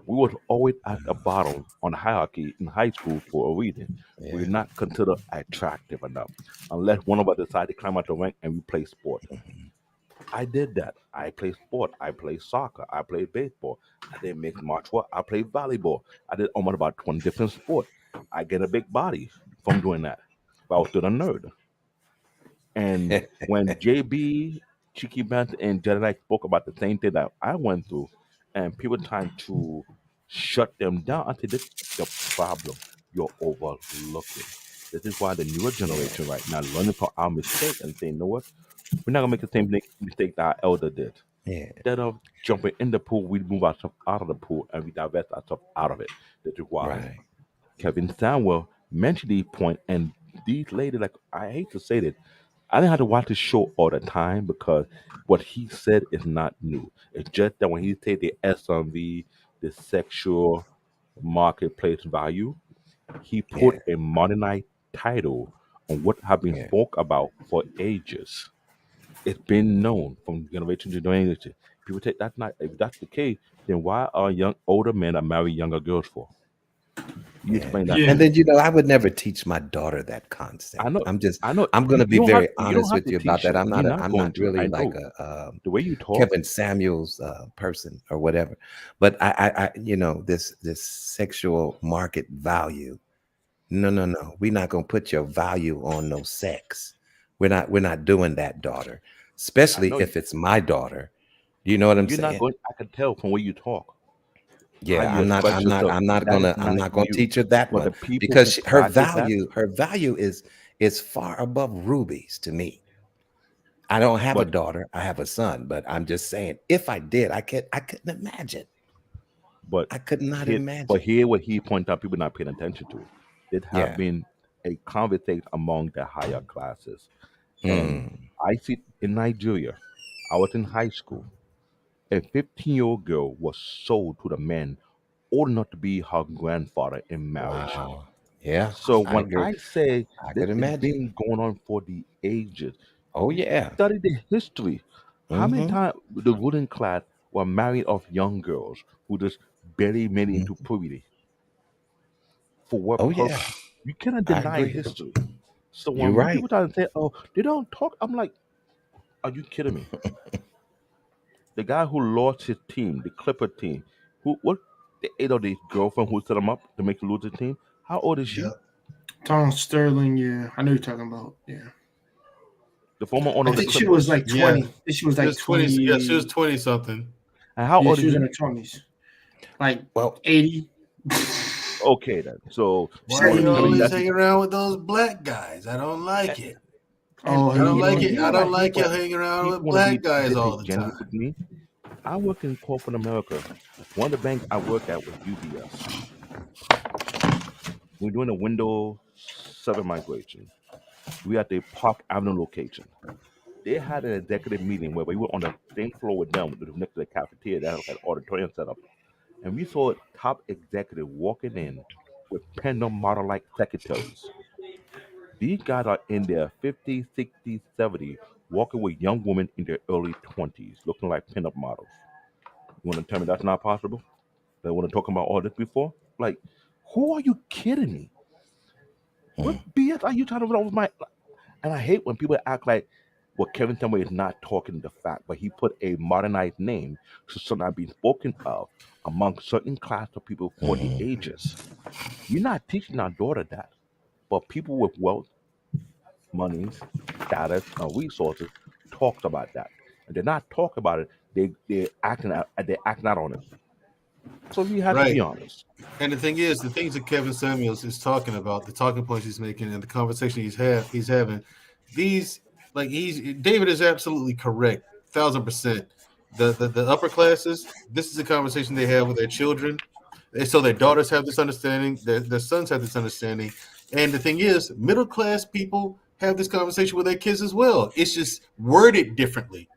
We was always at the bottom on the hierarchy in high school for a reason. We're yeah. not considered attractive enough unless one of us decide to climb out the rank and we play sport. I did that. I play sport. I play soccer. I play baseball. I did mixed martial art. I played volleyball. I did almost about 20 different sports. I get a big body from doing that. But I was still a nerd. And when JB, Chicky Bant, and Jedediah spoke about the same thing that I went through, and people trying to shut them down, I said, this the problem you're overlooking. This is why the newer Yeah. generation right now learning from our mistake and saying, you know what? We're not gonna make the same mistake that our elder did. Yeah. Instead of jumping in the pool, we move ourselves out of the pool and we divest ourselves out of it. This is why Right. Kevin Samuel mentioned these points, and these ladies, like I hate to say this, I didn't have to watch the show all the time because what he said is not new. It's just that when he said the SMV, the sexual marketplace value, he put Yeah. a modernized title on what have been Yeah. spoke about for ages. It's been known from generation to generation. People take that not if that's the case, then why are young older men that marry younger girls for? You Yeah. explain that to Yeah. And me. then I would never teach my daughter that I concept. know, I know. I'm gonna be You don't have very you don't honest have with to you about teach that. her. You're not I'm going not to. really I like know a the way you talk. Kevin Samuels person or whatever. But this sexual market value. No, no, no. We're not gonna put your value on no sex. We're not doing that, daughter. I Especially know if it's my daughter. You know what I'm you're not saying? going. I can tell from the way you talk, how Yeah, you I'm not. express I'm not. yourself. I'm not That is gonna. I'm not not gonna you. teach her that But one the people because who her practice that, value is far above rubies to me. I don't have a but daughter. I have a son, but I'm just saying, if I did, I couldn't imagine. but I could not here, but imagine. here, what he pointed out, people not paying attention to. It have Yeah. been a conversation among the higher classes, and Mm. I see in Nigeria. I was in high school. A 15-year-old girl was sold to the man old enough to be her grandfather in marriage. Wow. Yeah, So I when agree. I say I this could has imagine. been going on for the ages, Oh yeah. study the history. How many Hmm. times the ruling class were married off young girls who just barely made it into Hmm. puberty? For what Oh yeah. purpose? You cannot I deny agree. history. So You're when right. people try to say, "Oh, they don't talk," I'm like, "Are you kidding me?" The guy who lost his team, the Clipper team, who what the eight of his girlfriend who set him up to make him lose his team. How old is she? Yep. Tom Sterling. Yeah, I know you're talking about. Yeah, The former owner I of the think she was Clippers. like Yeah, 20. I think she was she like was 20. Yeah, she was 20. 20 something. And how Yeah, old she is was in he? her 20s, like Well, 80. Okay then. So Why you you want to tell me 70. always that's hang around with those black guys? I don't like it. And Oh, I don't you like know, it. you know I what I don't hate like you when hanging around people with want to black be guys all the disingenuous time. with me? I work in corporate America. One of the banks I work at was UBS. We're doing a Windows 7 migration. We at the Park Avenue location. They had an executive meeting where we were on the same floor with them, next to the cafeteria that had auditorium set up. And we saw a top executive walking in with Pender model like secretaries. These guys are in their 50s, 60s, 70s, walking with young women in their early 20s, looking like pinup models. You want to tell me that's not possible? They want to talk about all this before? Like, who are you kidding me? What BS are you trying to run over my? And I hate when people act like, well, Kevin Conway is not talking the fact, but he put a modernized name to something not being spoken of among certain class of people for the ages. You're not teaching our daughter that, but people with wealth, monies, status, and resources talks about that. And they're not talking about it. They're acting out on it. So we have to be Right. honest. And the thing is, the things that Kevin Samuels is talking about, the talking points he's making, and the conversation he's having, these like he's David is absolutely correct, 1,000%. The upper classes, this is a conversation they have with their children, and so their daughters have this understanding, their sons have this understanding, and the thing is, middle class people have this conversation with their kids as well. It's just worded differently.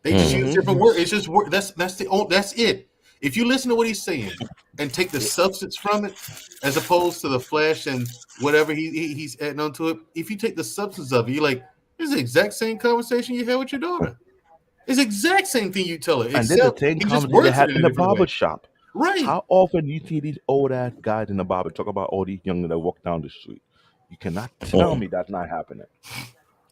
They just use different words. It's just that's it. If you listen to what he's saying and take the substance from it, as opposed to the flesh and whatever he's adding onto it, if you take the substance of it, you're like, this is the exact same conversation you had with your daughter. It's the exact same thing you tell her, And then the except same he just conversation they words it had in in a the different barber way. shop. Right. How often do you see these old ass guys in the barber talk about all these young men that walk down the street? You cannot tell me that's not happening.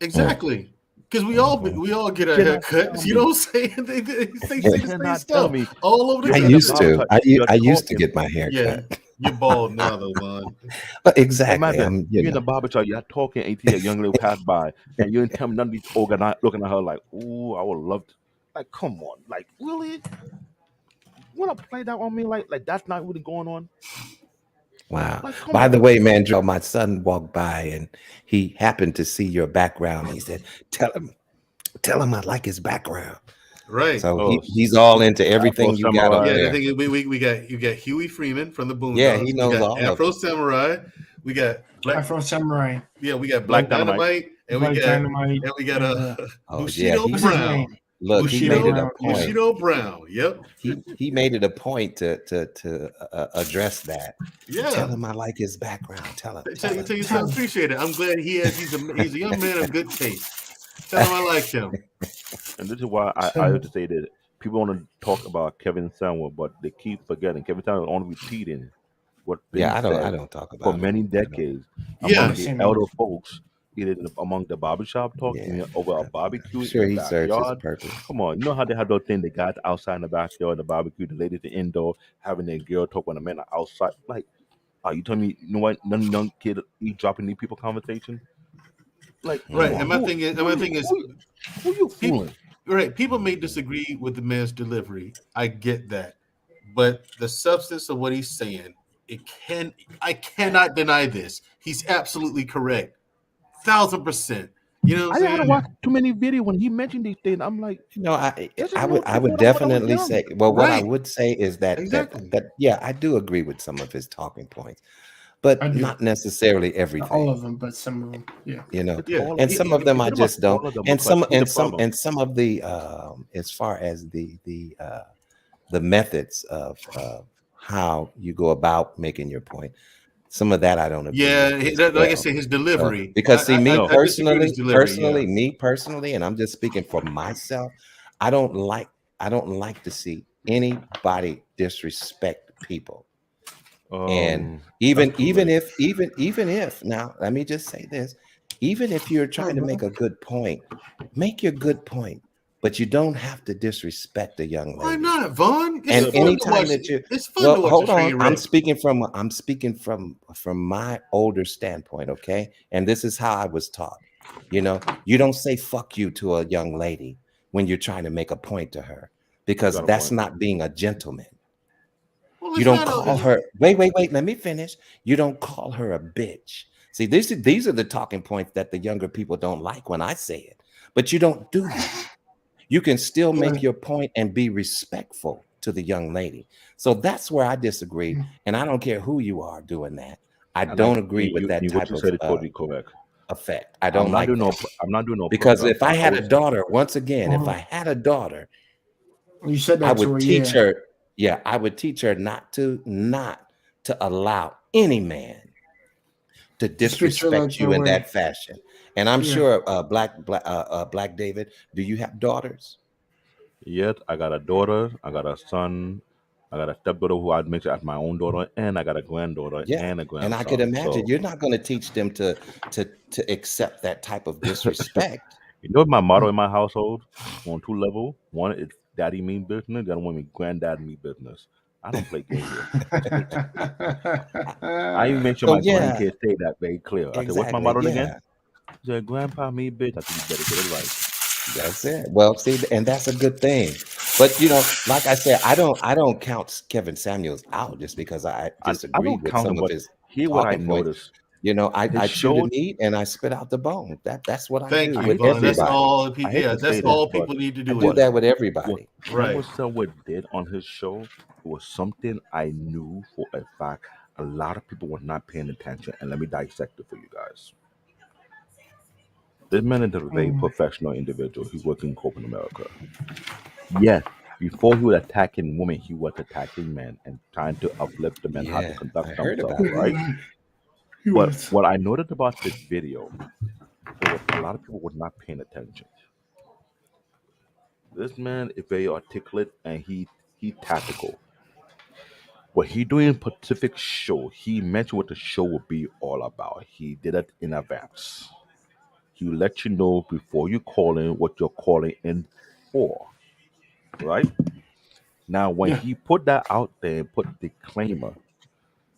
Exactly. Because we all get You our cannot tell haircuts. You know me. what I'm saying? They You say the same cannot tell stuff me all over the you're I in the used country. barber to. shop. You're I used to talking. get my hair Yeah, cut. you're bald now though, Vaughn. Exactly. Imagine you're in the barber shop. You're talking. And you see a young lady pass by, and you didn't tell me none of these old guys not looking at her like, "Ooh, I would love to." Like, come on. Like, really? You want to play that on me? Like that's not really going on. Wow. Like, come By the on. way, Mandrell, my son walked by and he happened to see your background. He said, tell him I like his background. Right. So Oh, he's all into Afro everything you got up Yeah, Samurai. the there. thing is, we got you got Huey Freeman from the Yeah, he Boondocks. We knows got all of Afro it. Samurai. We got Black. Afro Samurai, Yeah, we got Black Black Dynamite. Dynamite, Black Dynamite, and we got and Oh yeah, Bushido what's he's his Brown. name? look, he Bushido made it Bushido a Brown. Yeah. point. Bushido Brown. Yep. He made it a point to address that. Tell Yeah. him I like his background. Tell Tell you, tell him. you Tell something. him. Appreciate it. I'm glad he's a young man of good taste. Tell him I like him. And this is why I Tell have him. to say that people want to talk about Kevin Samuel, but they keep forgetting Kevin Samuel is only repeating what's been Yeah, I said don't talk for about him. many I don't. decades Yeah, among Yeah. the same elder here. folks, either among the barbershop talk, Yeah, over a I'm barbecue in sure the he serves his backyard. purpose. Come on, you know how they have those things, the guys outside in the backyard, the barbecue, the ladies the indoor, having their girl talk when the men are outside. Like, are you telling me, you know what, none young kid dropping these people conversation? Like, come Right. on, And Mm. my thing is, who you people, fooling? right? People may disagree with the man's delivery. I get that, but the substance of what he's saying, I cannot deny this. He's absolutely correct, 1,000%. You know what I'm I had to saying? watch too many videos when he mentioned these things. I'm like, You know, this is what I I would thought about when I was definitely young. say, well, what I Right. would say is Exactly. that yeah, I do agree with some of his talking points, but I do. not necessarily Not all everything. of them, but some of them. Yeah. You know, It's Yeah. all and some of them I pretty much just don't. all of them And because here's the problem. some of the as far as the methods of how you go about making your point, some of that I don't agree Yeah. with as Like I well. said, his delivery. Because see, No, I disagree with his delivery. Yeah. me personally, and I'm just speaking for myself, I don't like I don't like to see anybody disrespect people. And that's too late. even if now let me just say this, even if you're trying to make a good point, make your good point, but you don't have to disrespect a young Why lady. not, Vaughn? And Yeah, but anytime that you It's fun to well, watch a hold on, train wreck. I'm speaking from my older standpoint, okay? And this is how I was taught. You know, you don't say fuck you to a young lady when you're trying to make a point to her, you because got a that's point. not being a gentleman. Well, You it's don't not call a. her, wait, let me finish. You don't call her a bitch See, these are the talking points that the younger people don't like when I say it. But you don't do that. You can still make your point and be respectful to the young lady. So that's where I disagree. And I don't care who you are doing that. I And like don't agree with that what type you of said is totally correct. effect. I don't like that. I'm not doing no Because pushback. if I I had a always daughter, once again, if I had a daughter, You said I that to her, would teach yeah. her, yeah, I would teach her not to allow any man to Spit your disrespect that you in way. that fashion. And I'm Yeah. sure Black David, do you have daughters? yet I got a daughter, I got a son, I got a stepdaughter who I'd make as my own daughter, and I got a granddaughter Yeah. and a And I could grandson. imagine So you're not going to teach them to accept that type of disrespect. you know my motto in my household on two levels. One is daddy mean business, the other one is granddad mean business. I don't play game here. I even make sure So my yeah, grandkids say that very clear. I said, "What's my exactly. motto again?" Yeah. He said, "Grandpa me bitch." I said, "You better get it right." That's it. Well, see, and that's a good thing. But like I said, I don't count Kevin Samuels out just because I I disagree don't with count some them, of but his here what I talking points. noticed: his I chew the show. meat and I spit out the bone. That's what I Thank do you, with Vaughn. That's everybody. all. I hate Yeah, to that's say this, Yeah. all but people need to I do do is that with what everybody. right. Selwood did on his show was something I knew for a fact a lot of people were not paying attention. And let me dissect it for you guys. This man is a very professional individual. He worked in corporate America. Yes, before he was attacking women, he was attacking men and trying to uplift the men how to Yeah, I conduct heard themselves, about right? that. He But was. what I noticed about this video, it was a lot of people were not paying attention. This man is very articulate and he tactical. What he doing in Pacific show, he mentioned what the show would be all about. He did it in advance. He let you know before you call in what you're calling in for, right? Now, when Yeah. he put that out there and put disclaimer,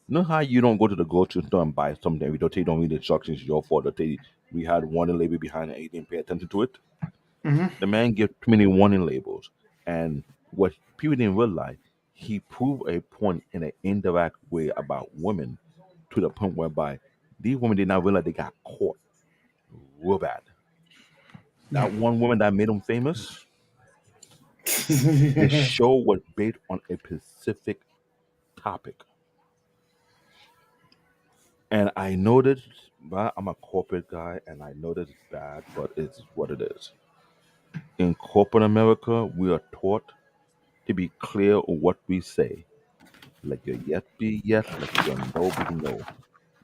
you know how you don't go to the grocery store and buy something, we don't tell you don't read the instructions, it's your fault. They tell you we had warning label behind it and you didn't pay attention to it. Hmm. The man gave too many warning labels. And what people didn't realize, he proved a point in an indirect way about women to the point whereby these women did not realize they got caught real bad. Yeah. That one woman that made him famous, the show was based on a specific topic. And I know that I'm a corporate guy and I know that it's bad, but it's what it is. In corporate America, we are taught to be clear on what we say. Let your yes be yes, let your no be no.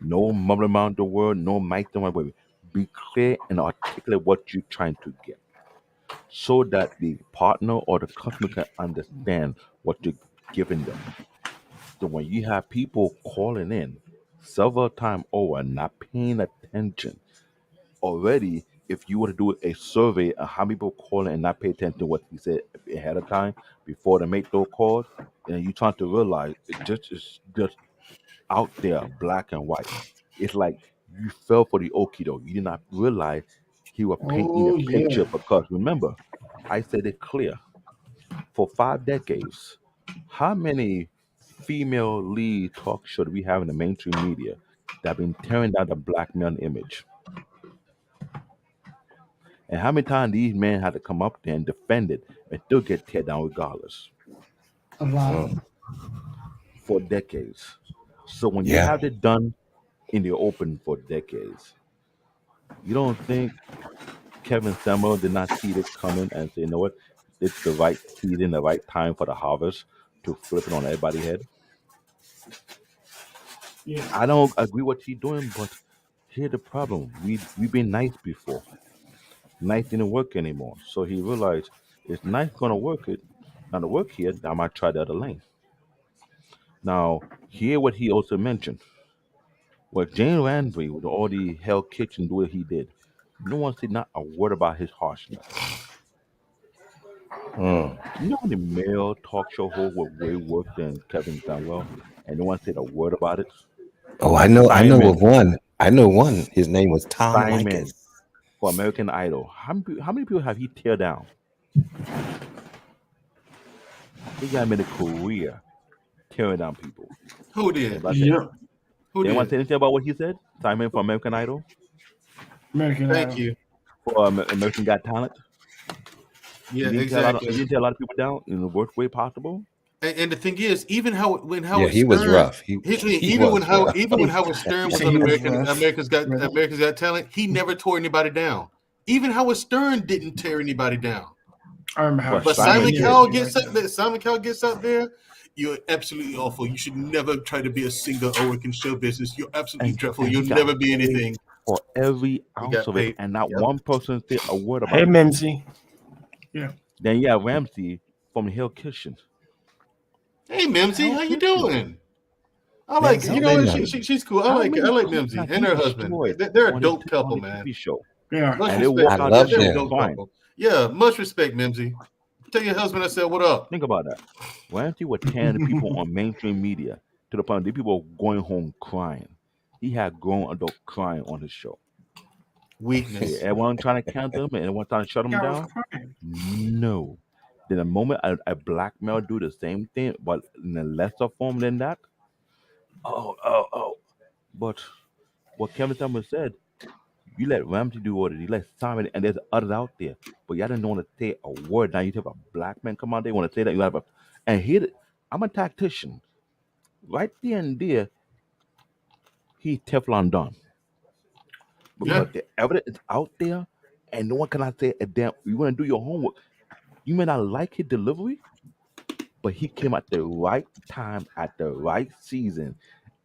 No mumbling around the word, no mic the way. Be clear and articulate what you're trying to get so that the partner or the customer can understand what you're giving them. So when you have people calling in several times over and not paying attention, already if you were to do a survey of how many people call in and not pay attention to what he said ahead of time before they make those calls, and you trying to realize it just out there, black and white. It's like you fell for the okie doke. You did not realize he was painting a Oh picture yeah. because remember, I said it clear. For 5 decades, how many female lead talk show do we have in the mainstream media that have been tearing down the black man image? And how many times these men had to come up there and defend it and still get teared down regardless A lot. Mm, for decades? So when you yeah. have it done in the open for decades, you don't think Kevin Samuel did not see this coming and say, you know what, it's the right season, the right time for the harvest to flip it on everybody's head? Yeah. I don't agree what he's doing, but here's the problem. We've been nice before. Nice didn't work anymore. So he realized it's nice gonna work it. Now to work here, I might try the other lane. Now, hear what he also mentioned. Well, Jane Randbury with all the Hell Kitchen do what he did. No one said not a word about his harshness. Mm. You know how many male talk show hosts were way worse than Kevin Samuel, and no one said a word about it? Oh, I know of Simon, one. I know one. His name was Tom Likas. Simon for American Idol. How many people have he tear down? He got made a career tearing down people. Who And did? like I said, Yep. Who Anyone say did? anything about what he said? Simon from American Idol American Thank Idol. you. for American Got Talent. Yeah, He exactly. didn't tear a lot of people down in the worst way possible. And the thing is, even how when Yeah, Howard he was Stern, rough. He here's the thing, he was rough. even when Howard Stern You was say on he was rough. Right. America's Got Talent, he never tore anybody down. Even Howard Stern didn't tear anybody down. I remember how But But Simon Simon yeah, did. Cowell you're gets right up there. there. Simon Cowell gets up there. You're absolutely awful. You should never try to be a singer or work in show business. You're absolutely dreadful. And he You'll got never be paid anything. for every He ounce got of it, paid. and not Yep. one person said a word Hey, about it. Mimsy. Yeah. Then you have Ramsey from Hill Kitchen. Hey Mimsy, Hell how you Kitchen. doing? I like it. Mimsy You How know what? many Mimsy. She's cool. how I many like kids Mimsy have and he her husband. destroyed They're a on his dope couple, on his man. TV show? They are. Much And they respect. walk I out there love They're a still them. dope crying. couple. Yeah, much respect, Mimsy. Tell your husband I said what up. Think about that. Ramsey was tearing the people on mainstream media to the point that people were going home crying. He had grown adult crying on his show. Weakness. Everyone trying to count them and everyone trying to shut them Yeah, I was down. crying. No. Then the moment a black male do the same thing, but in a lesser form than that, oh. But what Kevin Thomas said, you let Ramsey do what it is, you let Simon, and there's others out there, but y'all didn't want to say a word. Now you have a black man come out there, want to say that you have a, and here, I'm a tactician. Right there and there, he Teflon done Yeah. because the evidence is out there, and no one cannot say a damn. You want to do your homework. You may not like his delivery, but he came at the right time at the right season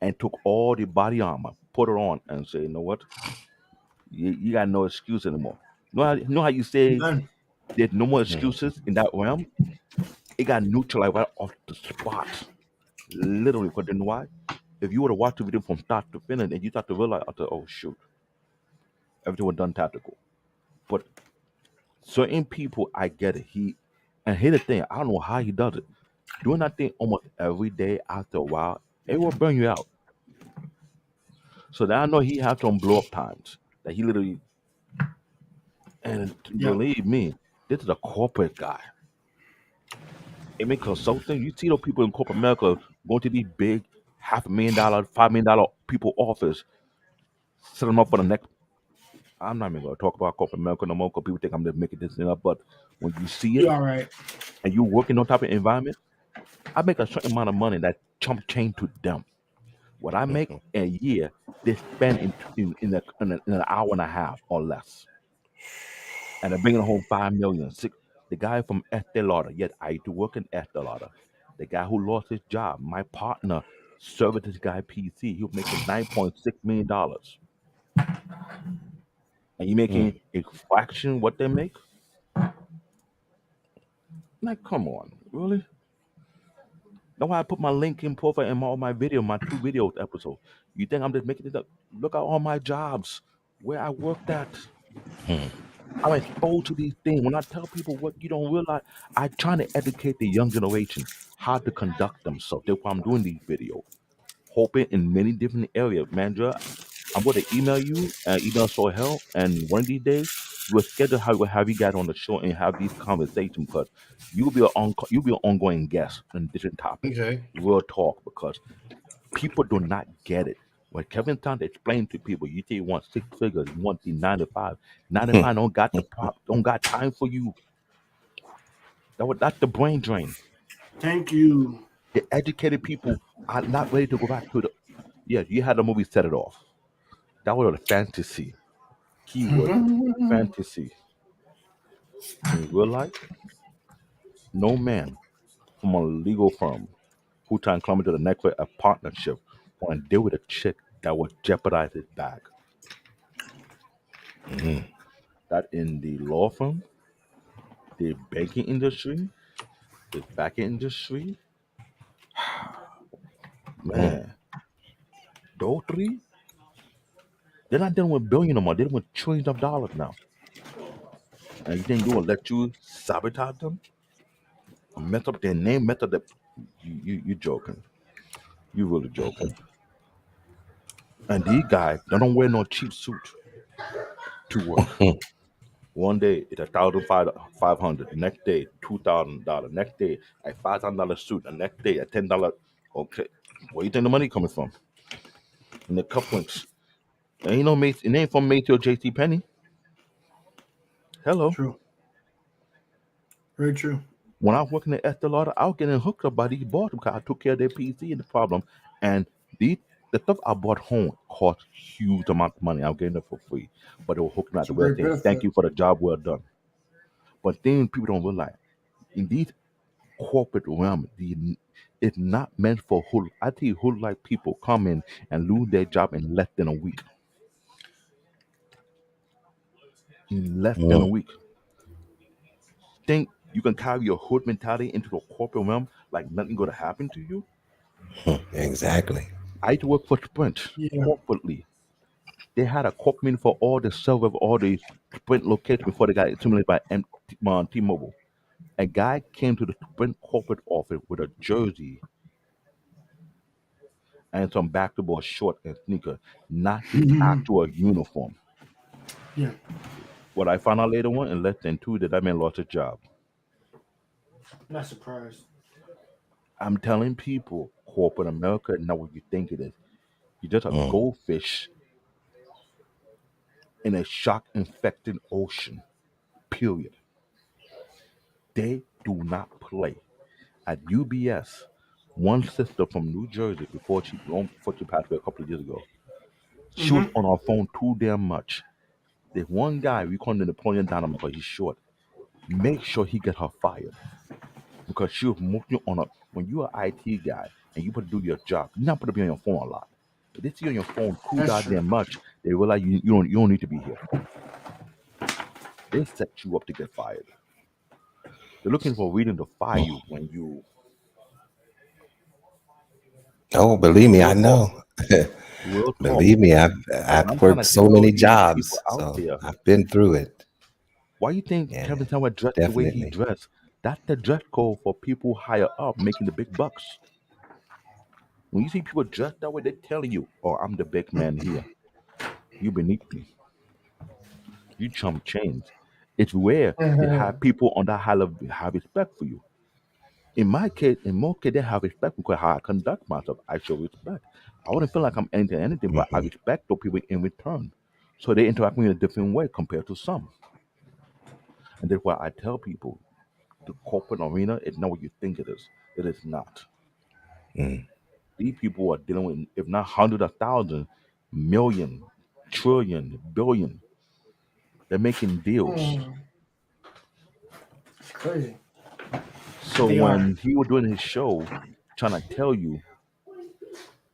and took all the body armor, put it on, and say, you know what? You got no excuse anymore. Know how you say None. there's no more Mm. excuses in that realm? It got neutralized right off the spot. Literally, because then why? If you were to watch the video from start to finish and you start to realize, after, oh shoot, everything was done tactical. But certain people, I get it. And here's the thing, I don't know how he does it. Doing that thing almost every day after a while, it will burn you out. So then I know he has some blow up times that he literally, and Yep. believe me, this is a corporate guy. It make consulting. You see those people in corporate America going to these big $500,000, $5 million people office, set them up for the next. I'm not even gonna talk about corporate America no more because people think I'm just making this thing up. But when you see it You all right? and you work in no type of environment, I make a certain amount of money that chump change to them. What I make Mhm. a year, they spend in an hour and a half or less, and they're bringing home 5 million. The guy from Estee Lauder, yet I used to work in Estee Lauder. The guy who lost his job, my partner, served this guy PC. He was making $9.6 million, and you making Mm. a fraction what they make. Like, come on, really? That's why I put my LinkedIn profile in all my video, my two videos episodes. You think I'm just making it up? Look at all my jobs, where I worked at. Mm. I'm exposed to these things. When I tell people what you don't realize, I try to educate the young generation how to conduct themselves. That's why I'm doing these videos. Hoping in many different areas. Mandra, I'm going to email you, email so help, and one of these days we'll schedule how we'll have you guys on the show and have these conversations because you'll be an ongoing guest on different topics. Okay. Real talk because people do not get it. When Kevin trying to explain to people, you say you want six figures, you want the 95. 95 don't got the don't got time for you. That's the brain drain. Thank you. The educated people are not ready to go back to the. Yeah, you had the movie Set It Off. That was a fantasy. Keyword fantasy. In real life, no man from a legal firm who trying to climb into the next way a partnership want to deal with a chick that would jeopardize his bag. Mhm. That in the law firm, the banking industry, the banking industry, Mm. man, those three, they're not dealing with billion no more. They're dealing with trillions of dollars now. And you think they will let you sabotage them, mess up their name, mess up the. You joking? You really joking? And these guys, they don't wear no cheap suit to work. One day it's 1,500. Next day $2,000. Next day a $5,000 suit. The next day a $10. Okay, where you think the money coming from? and the cufflinks. Ain't no mate. It ain't from Matey or JT Penny. Hello. True. Very true. When I was working at Estee Lauder, I was getting hooked up by these bars because I took care of their PC and the problem. And these the stuff I brought home cost huge amount of money. I was getting it for free, but they were hooking out It's the a way great saying, "Thank benefit. you for the job well done." But then people don't realize in these corporate realm, it's not meant for who. I tell you, who like people come in and lose their job in less than a week. In less than a Mm, week, think you can carry your hood mentality into the corporate realm like nothing going to happen to you? exactly. I used to work for Sprint Yeah. corporately. They had a corporate meeting for all the server of all the Sprint locations before they got assimilated by T-Mobile. A guy came to the Sprint corporate office with a jersey and some basketball short and sneaker, not his actual uniform. Yeah. What I found out later on in less than 2 that man lost his job. Not surprised. I'm telling people, corporate America is not what you think it is. You're just a Mm, goldfish in a shark infected ocean. Period. They do not play. At UBS, one sister from New Jersey before she passed away a couple of years ago, she was Mm-hmm. on her phone too damn much. There's one guy we call him the Napoleon Dynamite because he's short. Make sure he get her fired because she was mostly on a. When you're an IT guy and you put to do your job, you're not supposed to be on your phone a lot. If they see you on your phone too That's true. goddamn much, they realize you don't need to be here. They set you up to get fired. They're looking for a reason to fire mm. you when you Oh, believe me, I real talk. know. Real talk. Believe me, And I've I'm trying worked to so tell many you people jobs, out so there, I've been through it. why you think Yeah, Kevin Samuel dressed the way he definitely. dressed? That's the dress code for people higher up making the big bucks. When you see people dressed that way, they're telling you, "Oh, I'm the big man here. You beneath me. You chump change." It's rare they have people on that high level have respect for you. In my case, in most cases, they have respect because how I conduct myself. I show respect. I wouldn't feel like I'm anything, but I Hmm. respect those people in return. So they interact with me in a different way compared to some. And that's why I tell people the corporate arena is not what you think it is. It is not. Mm. These people are dealing with, if not hundreds of thousands, million, trillion, billion. They're making deals. It's crazy. So They are. when he was doing his show, trying to tell you,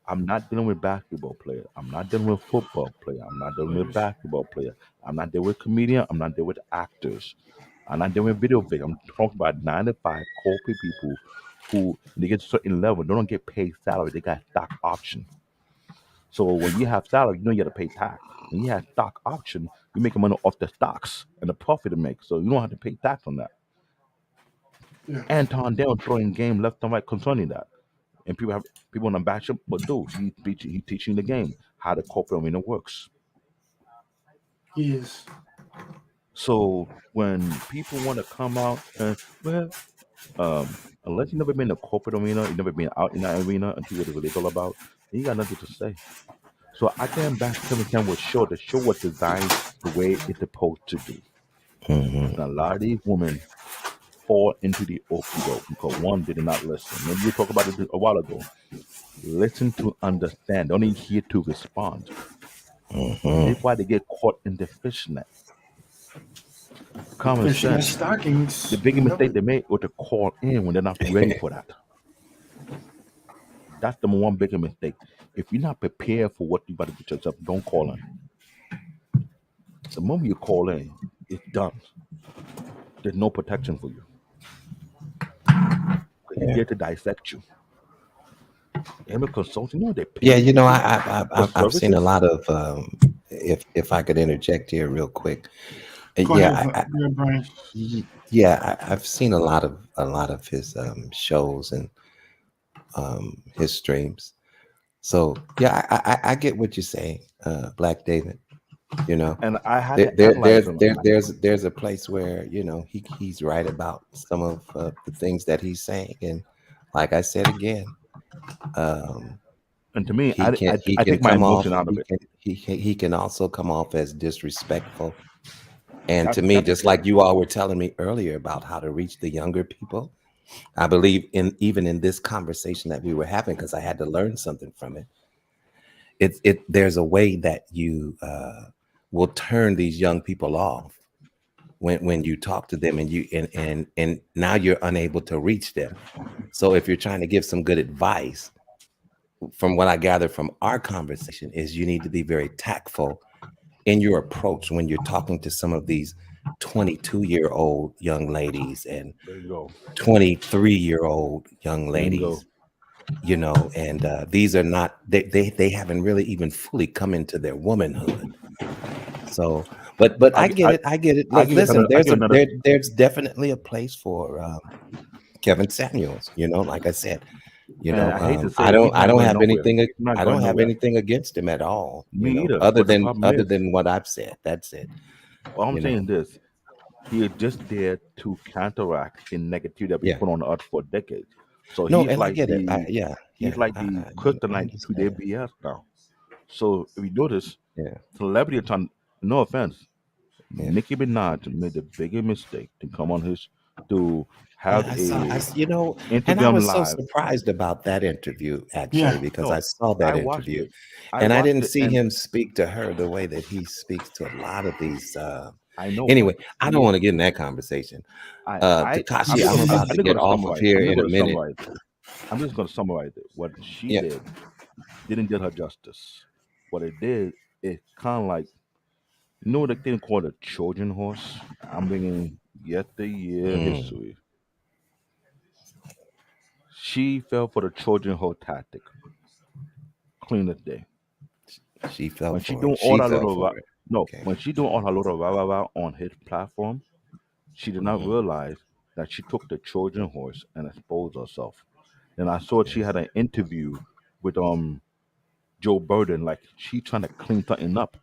I'm not dealing with basketball player. I'm not dealing with football player. I'm not dealing with Players. basketball player. I'm not dealing with comedian. I'm not dealing with actors. I'm not dealing with video victims. I'm talking about 9 to 5 corporate people who when they get to a certain level, they don't get paid salary. They got stock option. So when you have salary, you know you got to pay tax. When you have stock option, you're making money off the stocks and the profit it makes. So you don't have to pay tax on that. Yeah. Anton Dale throwing game left and right concerning that. And people want to bash him, but dude, he teaching the game how the corporate arena works. He is. So when people want to come out and well, unless you never been in the corporate arena, you never been out in that arena and see what it's really all about, then you got nothing to say. So I think back Kevin Samuel's show. The show was designed the way it's supposed to do. Hmm. And a lot of these women fall into the okie doke because one, they did not listen. Maybe we talked about it a while ago. Listen to understand, only here to respond. Hmm. That's why they get caught in the fishnet. Common Fishing in sense. The stockings. biggest Yep. mistake they make was to call in when they're not ready for that. That's the one biggest mistake. If you're not prepared for what you about to get yourself, don't call in. The moment you call in, it's done. There's no protection for you. Because he's Yeah. there to dissect you. And a consulting, they're Yeah, paying you know, people for I've seen a services. lot of if I could interject here real quick. Go ahead, Yeah, Brian. yeah, I've seen a lot of his shows and his streams. So yeah, I get what you're saying, Black David. You know, And I had to analyze them. there's a place where you know he's right about some of the things that he's saying, and like I said again, um, And to me, He can he I can take my come off emotion out of it. he can also come off as disrespectful. And to me, That's just like you all were telling me earlier about how to reach the younger people, I believe in even in this conversation that we were having, because I had to learn something from it. It there's a way that you will turn these young people off when you talk to them, and and now you're unable to reach them. So if you're trying to give some good advice, from what I gather from our conversation, is you need to be very tactful in your approach when you're talking to some of these 22-year-old young ladies and There you go. 23-year-old young Bingo. ladies, and these are not, they haven't really even fully come into their womanhood. So but I, I gi- get it, I get it. I give Listen, another. I give another. there's definitely a place for Kevin Samuels, like I said. And I hate to say I it, don't he's I not don't going have nowhere. anything He's not I going don't have nowhere. anything against him at all, Me either. other But the than problem is, what I've said. That's it. all I'm You know. saying this: he is just there to counteract the negativity that we Yeah. put on the earth for decades. So No, and I get it. he's like the I kryptonite to their understand. BS now. So if you notice, Yeah. celebrity ton, no offense, Yeah. Nicki Minaj made the biggest mistake to come on his to Yeah, have a and I Instagram was so live. surprised about that interview, actually, Yeah. because I No, saw I that watched interview it. I and I watched didn't it, see and him speak to her the way that he speaks to a lot of these. I know, but Anyway, I don't he, want to get in that conversation. I'm Takashi, just I'm gonna, about I'm to just get gonna off of summarize. here I'm just in a gonna minute. summarize it. I'm just gonna summarize it. What she Yeah. did didn't get her justice. What it did, it kind of like the thing called a Trojan horse. I'm bringing yet the year Mm, history. She fell for the Trojan horse tactic. Clean the day. she fell When she for it. doing all She that fell little for it. no, Okay. when she doing all her little on his platform, she did not Hmm. realize that she took the Trojan horse and exposed herself. Then I saw she Yeah. had an interview with Joe Burden, like she trying to clean something up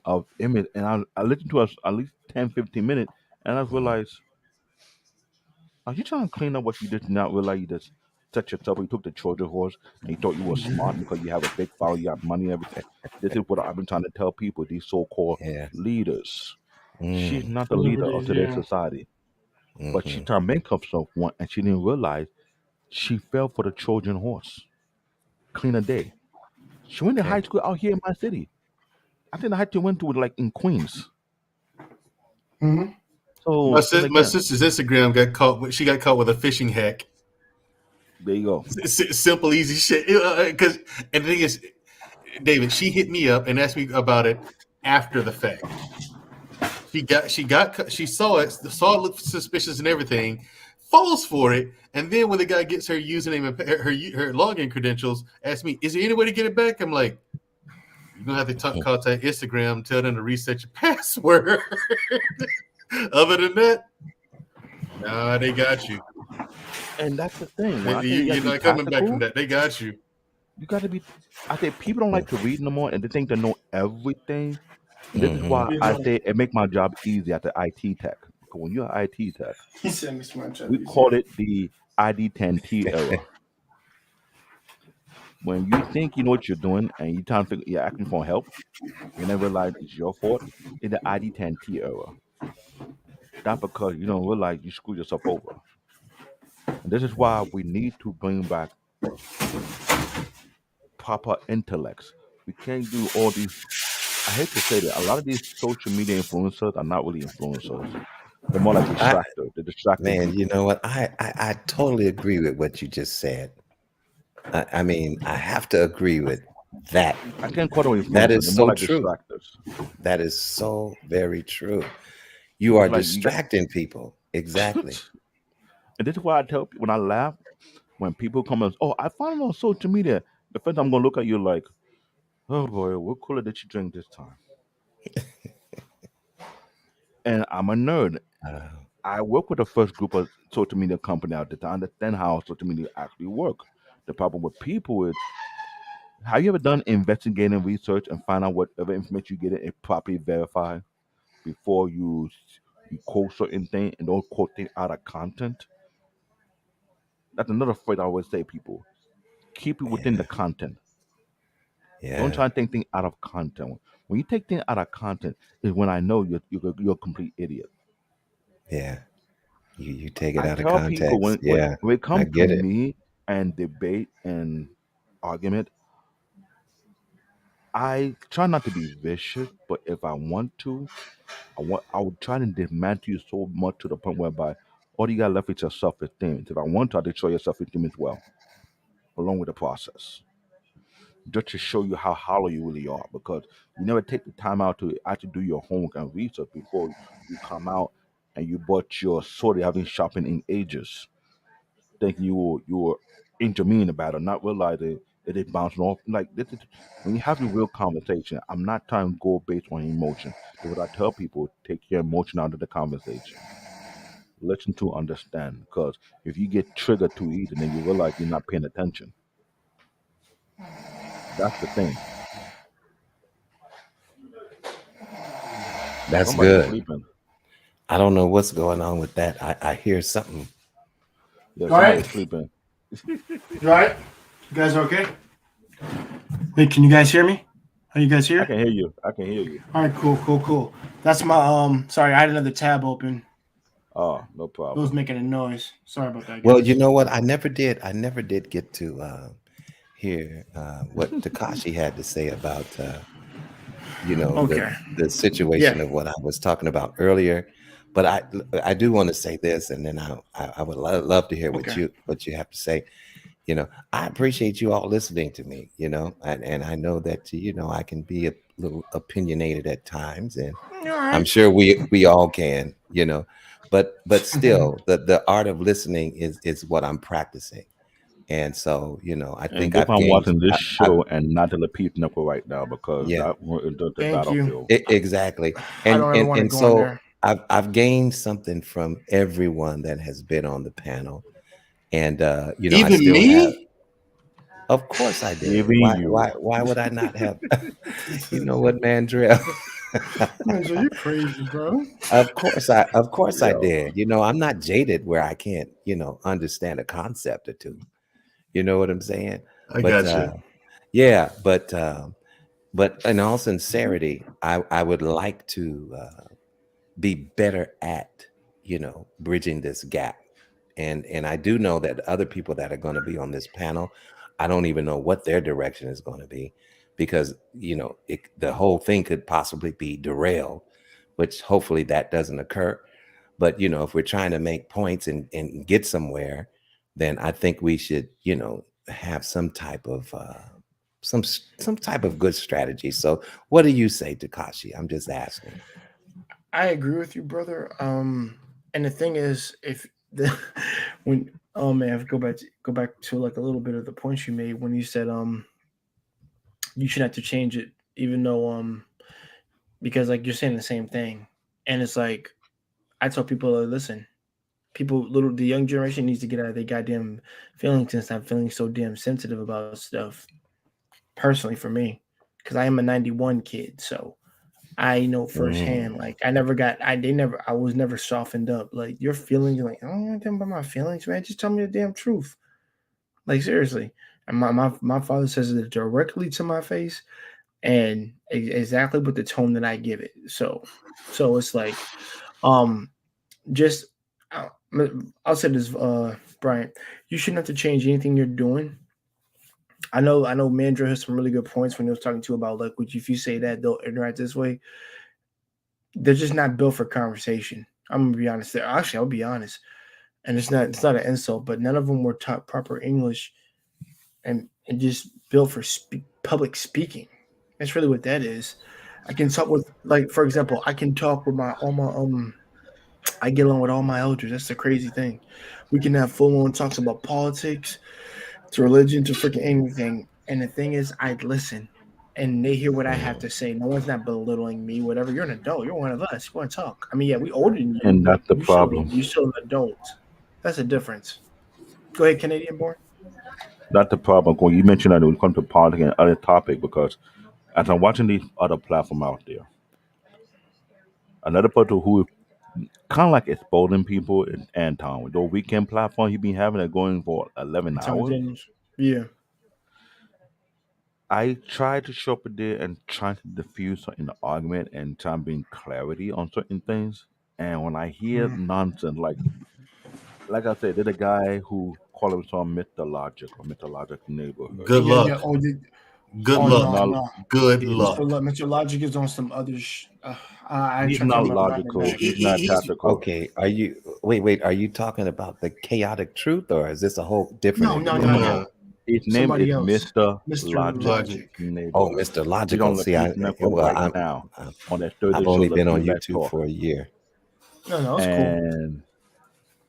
of image, and I listened to us at least 10, 15 minutes, and I Mm, realized, are you trying to clean up what you did not realize you just set yourself? You took the Trojan horse and you thought you were smart because you have a big following, you have money, and everything. This is what I've been trying to tell people. These so-called yeah. leaders. She's Mm, not the leader of Celebrities, today's yeah. society, but she hmm. tried to make herself one, and she didn't realize she fell for the Trojan horse. Clean a day. She went to high Okay. school out here in my city. I think the high school went to like in Queens. Hmm. My So, and my again, sister's Instagram got caught. She got caught with a phishing hack. there you go. Simple, easy shit. Because and the thing is, David, she hit me up and asked me about it after the fact. She saw it looked suspicious and everything, falls for it, and then when the guy gets her username and her login credentials, asks me, "Is there any way to get it back?" I'm like, "You're gonna have to contact Instagram, tell them to reset your password." Other than that, nah, they got you. And that's the thing. When I say you got to You're be not coming back from tactical, that. They got you. you got to be. I say people don't like to read no more, and they think they know everything. And this is Hmm. why I Yeah. say it make my job easy at the IT tech. Because when you're IT tech, He said Miss Manchester we easier. call it the ID10T era. When you think you know what you're doing and you trying to figure, you're asking for help, you never realize it's your fault. In the ID10T era, that's because you don't realize you screwed yourself over. And this is why we need to bring back proper intellects. We can't do all these. I hate to say that a lot of these social media influencers are not really influencers. They're more like I distractors. They're distracting Man, you people. know what? I totally agree with what you just said. I mean, I have to agree with that. I can't call them That influencers. is They're more so like true. distractors. That is so very true. You are It's like you got. distracting people. Exactly. And this is why I tell people when I laugh when people come and oh I found it on social media. The first time I'm gonna look at you like oh boy what cooler did you drink this time? And I'm a nerd. Uh, I work with the first group of social media company out there to understand how social media actually work. The problem with people is have you ever done investigating research and find out whatever information you get it properly verified before you quote certain thing and don't quote things out of content? That's another phrase I always say people. Keep it within yeah. the content. Don't Yeah. try to take things out of content. When you take things out of content, is when I know you're a complete idiot. Yeah. You take it I out of tell people context. when when Yeah. when it I comes to get it. me and debate and argument, I try not to be vicious, but if I want to, I would try to dismantle you so much to the point whereby all you got left is your self esteem. If I want to, I destroy your self esteem as well, along with the process, just to show you how hollow you really are. Because you never take the time out to actually do your homework and research before you come out and you bought your sword you haven't sharpened in ages, thinking you were intervening about it, not realizing it is bouncing off. Like this is when you have a real conversation. I'm not trying to go based on emotion. Because I tell people, take your emotion out of the conversation. Listen to understand. Because if you get triggered too easy, then you realize you're not paying attention. That's the thing. That's Somebody's good. sleeping. I don't know what's going on with that. I hear something. Yeah, You all right? somebody's sleeping. You all right? You guys okay? Wait, can you guys hear me? Are you guys I here? can hear you. I can hear you. All right, cool, cool, cool. That's my Sorry, I had another tab open. Oh, no It was problem. making a noise. Sorry about that, Well, you guys. know what? I never did get to hear what Takashi had to say about the Okay. Yeah. situation of what I was talking about earlier. But I do want to say this, and then I would love to hear Okay. what you have to say. I appreciate you all listening to me. And I know that I can be a little opinionated at times, and You all I'm right? sure we all can. But still, the art of listening is what I'm practicing, and so I And think if I've I'm gained. watching this I've show and not to repeat knuckle right now because Yeah. that one is the Thank you. battlefield. Exactly. I And don't ever and want to and go on so there. I've gained something from everyone that has been on the panel. And I Even still have. me? Of course I did. Even Why you. why why would I not have? You know what, Mandrill? Man, so you're crazy, bro. Of course I Yo. did. I'm not jaded where I can't, understand a concept or two. You know what I'm saying? I But got you. yeah, but in all sincerity, I would like to be better at bridging this gap. And I do know that other people that are going to be on this panel, I don't even know what their direction is going to be, because the whole thing could possibly be derailed, which hopefully that doesn't occur. But if we're trying to make points and get somewhere, then I think we should have some type of good strategy. So what do you say, Takashi? I'm just asking. I agree with you, brother. And the thing is, if the when oh man, go back to like a little bit of the points you made when you said you should have to change it, even though because like you're saying the same thing, and it's like I tell people, listen, the young generation needs to get out of their goddamn feelings and stop feeling so damn sensitive about stuff. Personally, for me, because I am a '91 kid, so I know firsthand. Mm. Like I never got, I was never softened up. Like your feelings, like I don't want to about my feelings, man. Just tell me the damn truth. Like seriously. And my father says it directly to my face, and exactly with the tone that I give it. So it's like, um, just I'll, I'll say this, Brian, you shouldn't have to change anything you're doing. I know Mandra has some really good points when he was talking to you about like, which if you say that they'll interact this way, they're just not built for conversation. I'm gonna be honest. Actually, I'll be honest, and it's not an insult, but none of them were taught proper English and just built for public speaking. That's really what that is. I can talk with, like, for example, I can talk with my all my I get along with all my elders. That's the crazy thing. We can have full on talks about politics, to religion, to freaking anything. And the thing is, I'd listen, and they hear what I have to say. No one's not belittling me. Whatever. You're an adult. You're one of us. You want to talk? I mean, yeah, we older than you, And but that's the problem. you still an adult. That's the difference. Go ahead, Canadian born. That's the problem. When you mentioned that when it comes to politics and other topic, because as I'm watching these other platform out there, another person who kind of like exposing people is Anton. With those weekend platform he been having that going for 11 Tom hours. Daniels. Yeah. I try to show up there and try to diffuse certain argument and try and bring clarity on certain things. And when I hear Mm. nonsense, like I said, there's a guy who called himself Mythologic or Mythologic Neighborhood. Good Yeah, yeah. luck. Good Oh He's no, luck. not. no. Good He's not. luck. Mr. Logic is on some other. I He's try to not remember how the logical. guy. He's not He's tactical. Okay, are you wait, are you talking about the chaotic truth or is this a whole different No, no, no, individual? no. no His name Somebody is else. Mr. Mr. Logic logic. Logic. Oh, Neighborhood. Mr. He's Logical. on the See, Peace Network well, right now I'm on that Thursday I've show. only been on Let's YouTube talk. for a year. No, no, it's cool. And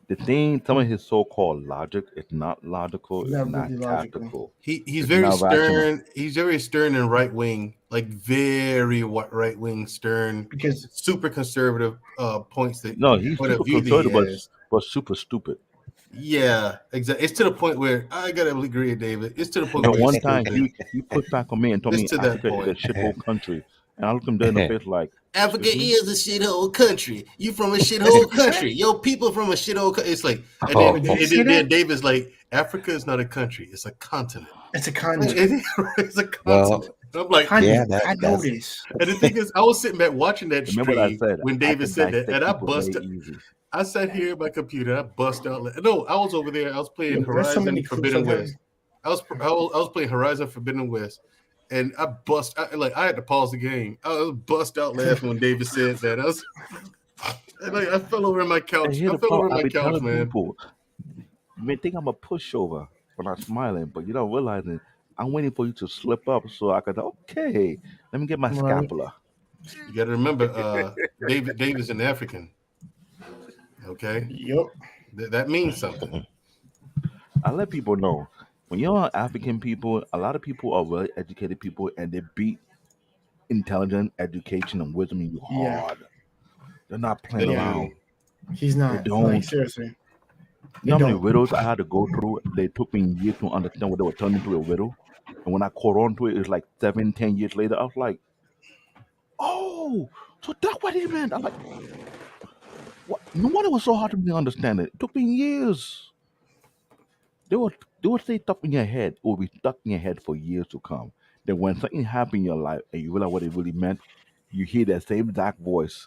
the thing, some of his so-called logic is not logical. It's It's not not really logical tactical. He's It's very not rational. stern. He's very stern and right wing, like very right wing, stern, because super conservative points that No, he's point of super view that he conservative, has. but super stupid. Yeah, exactly. It's to the point where I gotta agree with David. It's to the point And where it's one time stupid. he put back on me and told It's me to that Africa is a point. shithole country. And I looked him dead in the face like, Africa excuse me? is a shithole country. You from a shithole country. Yo, people from a shithole country. It's like, and then, But did he and say then, that? then David's like, Africa is not a country. It's a continent. It's a continent. It's a Well, continent. And I'm like, yeah, Continent. I know that's this. and the thing is, I was sitting back watching that Remember what I stream said? when I David could said that, dissect and I people very busted. easy. I sat here at my computer. I bust out. No, I was over there. I was playing Look, there's so many Horizon clips Forbidden of him. West. I was playing Horizon Forbidden West, and I had to pause the game. I was bust out laughing when David said that. I fell over in my And couch. here's I the fell over problem. in I my be couch, telling man. people, you may think I'm a pushover when I'm smiling, but you don't realize it. I'm waiting for you to slip up so I can, okay, let me get my Right. scapula. You got to remember, David's an African. Okay, Yep. that means something. I let people know when you're African people, a lot of people are well educated people and they beat intelligent education and wisdom in you Yeah. hard. They're not playing They Yeah. do. around. He's They not. Like, don't. seriously. You They know how many don't. riddles I had to go through? They took me years to understand what they were turning into a riddle. And when I caught on to it, it's like 7, 10 years later. I was like, oh, so that's what he meant. I'm like, what? No wonder it was so hard for me to understand it. It took me years. They would they would say stuff in your head. It would be stuck in your head for years to come. Then when something happened in your life and you realize what it really meant, you hear that same exact voice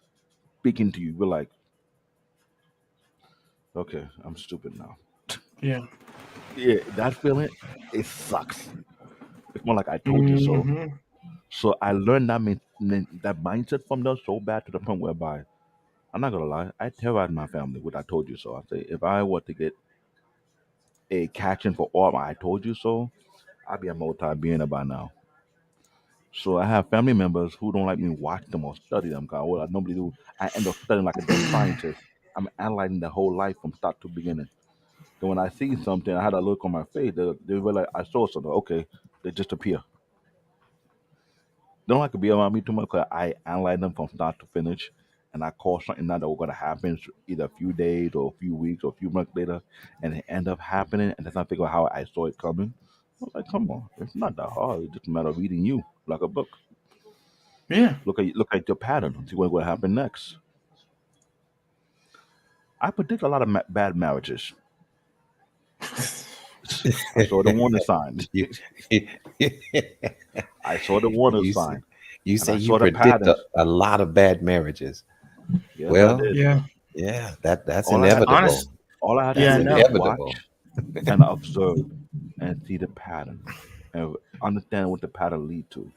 speaking to you. You're like, okay, I'm stupid now. Yeah. Yeah, that feeling, it sucks. It's more like I told you so. Hmm. So I learned that mindset from them so bad to the point whereby I'm not gonna lie, I terrorize my family with "I told you so." I say if I were to get a catching for all my "I told you so," I'd be a multi-billionaire by now. So I have family members who don't like me watch them or study them. Cause what I normally do, I end up studying like a damn scientist. I'm analyzing the whole life from start to beginning. Then when I see something, I had a look on my face. They were like, I saw something. Okay, they just appear. Don't like to be around me too much because I analyze them from start to finish, and I call something out that was gonna happen either a few days or a few weeks or a few months later, and it end up happening, and then I figure out how I saw it coming. I'm like, come on, it's not that hard. It's just a matter of reading you like a book. Yeah. Look at your pattern and see what's gonna happen next. I predict a lot of bad marriages. I saw the warning signs. you, I saw the warning you say sign, you and say I you saw the predict patterns. a lot of bad marriages. Yes, I Well, did. Yeah. yeah, that's All I had to inevitable. Honest. all I had to Yeah, That's I do is know. just inevitable. watch and observe and see the pattern and understand what the pattern lead to.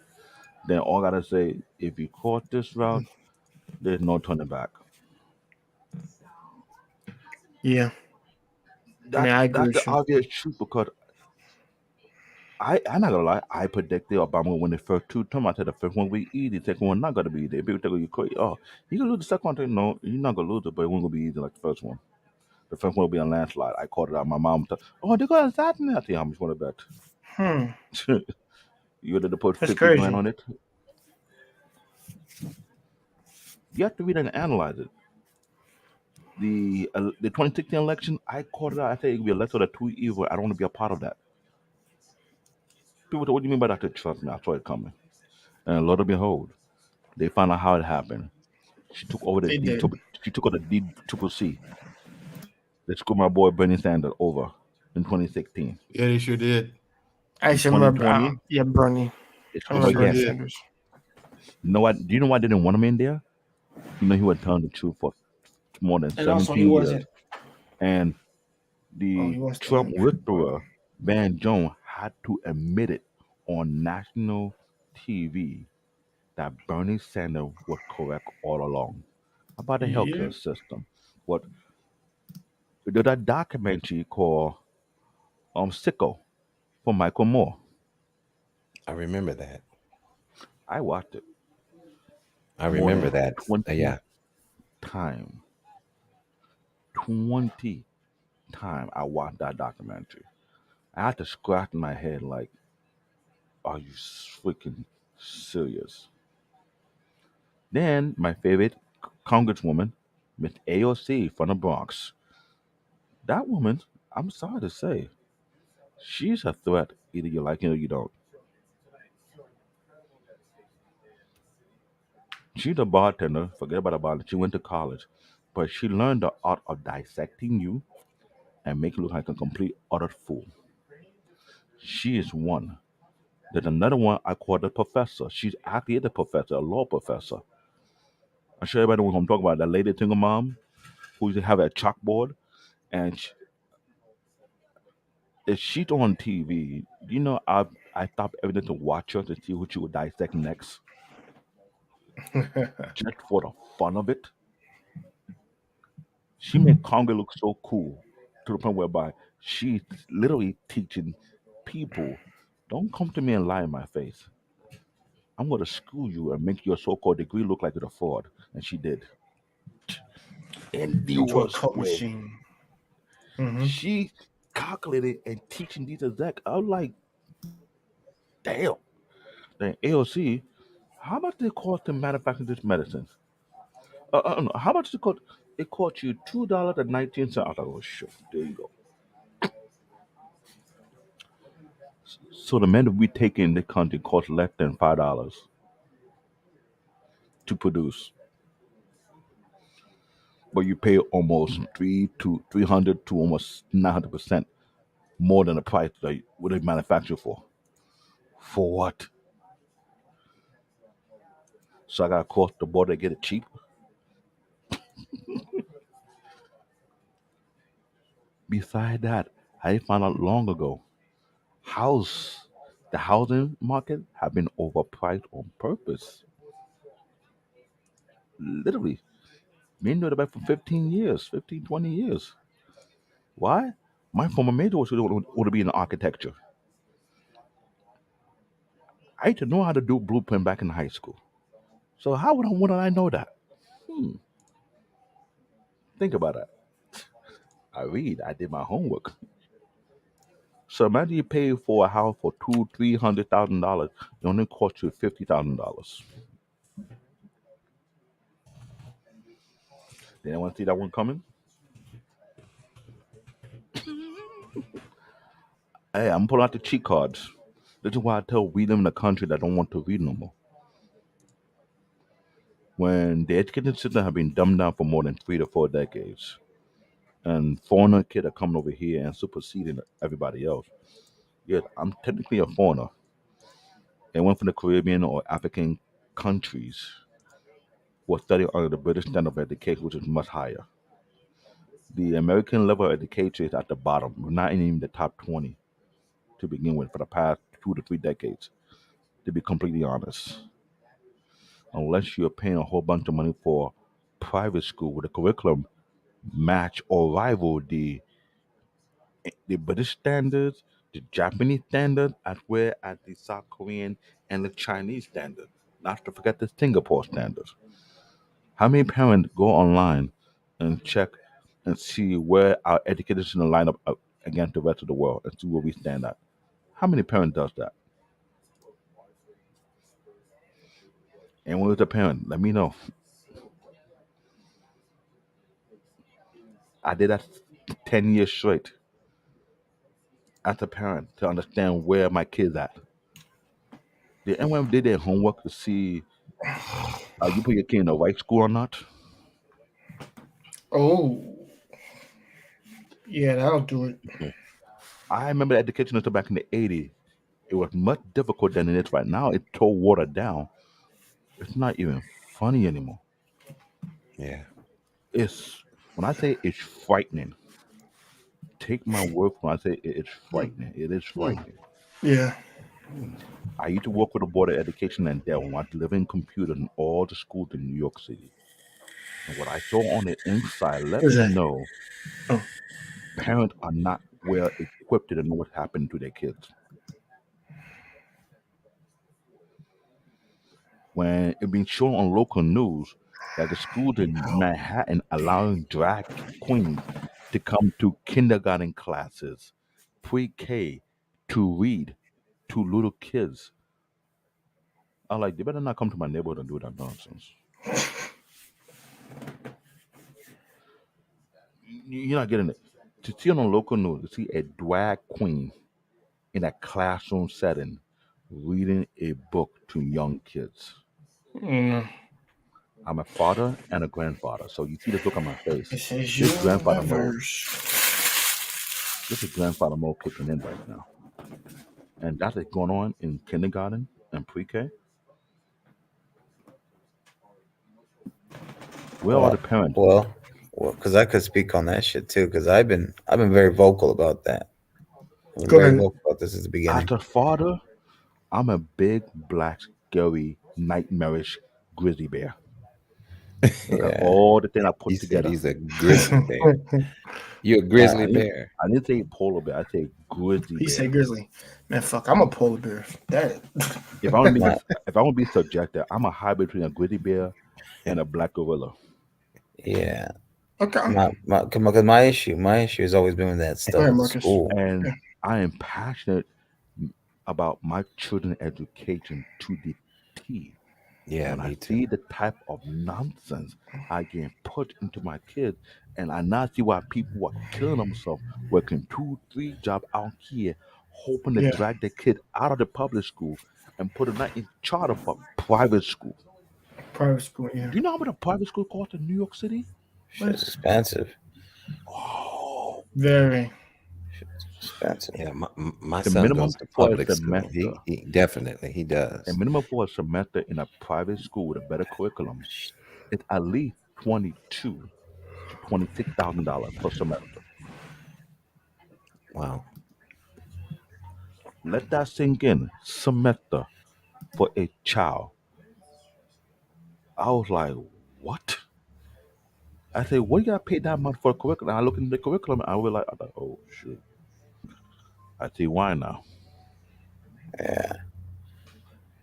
Then all I gotta say, if you caught this route, there's no turning back. Yeah. I mean, That's I agree that's the with you. obvious truth because I'm not gonna lie, I predicted Obama will win the first two terms. I said the first one will be easy, the second one not gonna be easy. People think you crazy. Oh, you can lose the second one. No, you're not gonna lose it, but it won't gonna be easy like the first one. The first one will be a landslide. I called it out. My mom thought, oh, they're gonna assassinate. I tell you how much you want to Hmm. bet. You ready to put That's 50 grand crazy. on it? You have to read and analyze it. The 2016 election, I called it out. I said it would be a lesser of the two evil. I don't want to be a part of that. People say, what do you mean by that? I said, trust me, I saw it coming. And lo and behold, they found out how it happened. She took over the They D. did. She took over the D triple C. They screwed my boy Bernie Sanders over in 2016. Yeah, they sure did. I In should remember. 2020, Yeah, Bernie. It's I over like Sure Bernie again. did. Sanders. You know what? Do you know why I didn't want him in there? You know he was telling the truth for more than And also, he 17 years, wasn't. and Oh, the he was Trump telling the truth. whisperer Van Jones had to admit it on national TV that Bernie Sanders was correct all along about the Yeah, healthcare system. What did that documentary called Sicko from Michael Moore? I remember that. I watched it I more remember than that. 20 Yeah. times. 20 times I watched that documentary. I had to scratch my head like, are you freaking serious? Then my favorite congresswoman, Miss AOC from the Bronx. That woman, I'm sorry to say, she's a threat. Either you like it or you don't. She's a bartender. Forget about a bartender. She went to college, but she learned the art of dissecting you and making you look like a complete utter fool. She is one. There's another one I call the professor. She's actually the professor, a law professor. I'm sure everybody knows what I'm talking about. That lady single mom who used to have a chalkboard, and if she's on TV, you know, I stopped everything to watch her to see who she would dissect next, just for the fun of it. She made Congress look so cool to the point whereby she's literally teaching people, don't come to me and lie in my face. I'm going to school you and make your so-called degree look like it's a fraud. And she did. In the Into a worst cult way. machine. Hmm. She calculated and teaching these execs. I was like, damn. Then AOC, how much did it cost to manufacture this medicine? No, how much did it cost? It cost you $2.19. I thought, oh shit, there you go. So the men that we take in the country cost less than $5 to produce, but you pay almost 300 to almost 900% more than the price they would they manufacture for. For what? So I got to cross the border to get it cheap. Beside that, I found out long ago, house the housing market have been overpriced on purpose. Literally, men know about for 15 years, 15, 20 years. Why? My former major would be in architecture. I used to know how to do blueprint back in high school. So how wouldn't I know that? Hmm, think about that. I read. I did my homework. So imagine you pay for a house for two, $300,000. It only cost you $50,000. They don't want to see that one coming. Hey, I'm pulling out the cheat cards. This is why I tell we live in a country that don't want to read no more. When the education system have been dumbed down for more than 3 to 4 decades, and foreigner kids are coming over here and superseding everybody else. Yet I'm technically a foreigner. And went from the Caribbean or African countries was studying under the British standard of education, which is much higher. The American level of education is at the bottom. We're not even in the top 20 to begin with for the past 2 to 3 decades, to be completely honest. Unless you're paying a whole bunch of money for private school with a curriculum match or rival the British standards, the Japanese standard, as well as the South Korean and the Chinese standard. Not to forget the Singapore standards. How many parents go online and check and see where our education line up against the rest of the world and see where we stand at? How many parents does that? And when was a parent, let me know. I did that 10 years straight as a parent to understand where my kids at. Did anyone did their homework to see you put your kid in the right school or not? Oh, yeah, that'll do it. I remember the education system back in the 80s. It was much difficult than it is right now. It's so watered down. It's not even funny anymore. Yeah. It's when I say it's frightening. Take my word when I say it's Hmm, frightening. It is hmm, frightening. Yeah. hmm. I used to work with the Board of Education and Dell. I delivering computers in all the schools in New York City. And what I saw on the inside let Who's me that? know Oh, parents are not well equipped to know what's happening to their kids. When it been shown on local news that the schools in Manhattan allowing drag queens to come to kindergarten classes, pre-K, to read to little kids. I'm like, they better not come to my neighborhood and do that nonsense. You're not getting it. To see on local news, to see a drag queen in a classroom setting reading a book to young kids. mm. I'm a father and a grandfather, so you see this look on my It face. says This grandfather mode, universe. this is grandfather mode kicking in right now, and that is going on in kindergarten and pre-K. Where are the Well, parents? because I could speak on that shit too. Because I've been very vocal about that. I've been Go very ahead. vocal about this at the As beginning. a father, I'm a big black, scary, nightmarish grizzly bear. Look at Yeah. all the things I He put said together. he's a grizzly bear. You a My grizzly I didn't, bear? I didn't say polar bear. I say grizzly He bear. said grizzly. Man, fuck. I'm a polar bear. That. If I want to be, my if I want to be subjective, I'm a hybrid between a grizzly bear and a black gorilla. yeah. Okay. My issue has always been with that Go stuff ahead, at Marcus. school. And Yeah. I am passionate about my children's education to the T. Yeah, When I me too. see the type of nonsense I get put into my kids, and I now see why people are killing themselves, working two, three jobs out here, hoping to Yeah. drag their kid out of the public school and put them in charter for private school. Private school. Yeah. Do you know how much a private school costs in New York City? Shit's expensive. Oh, Very. Shit's expensive. Yeah, my the son minimum goes to for a public school. semester, He definitely he a does. minimum for a semester in a private school with a better curriculum, it's at least 22 to $26,000 per semester. Wow. Let that sink in. Semester for a child. I was like, what? I said, what you gotta pay that much for a curriculum? I look into the curriculum and I was like, oh shoot. I see why now. Yeah.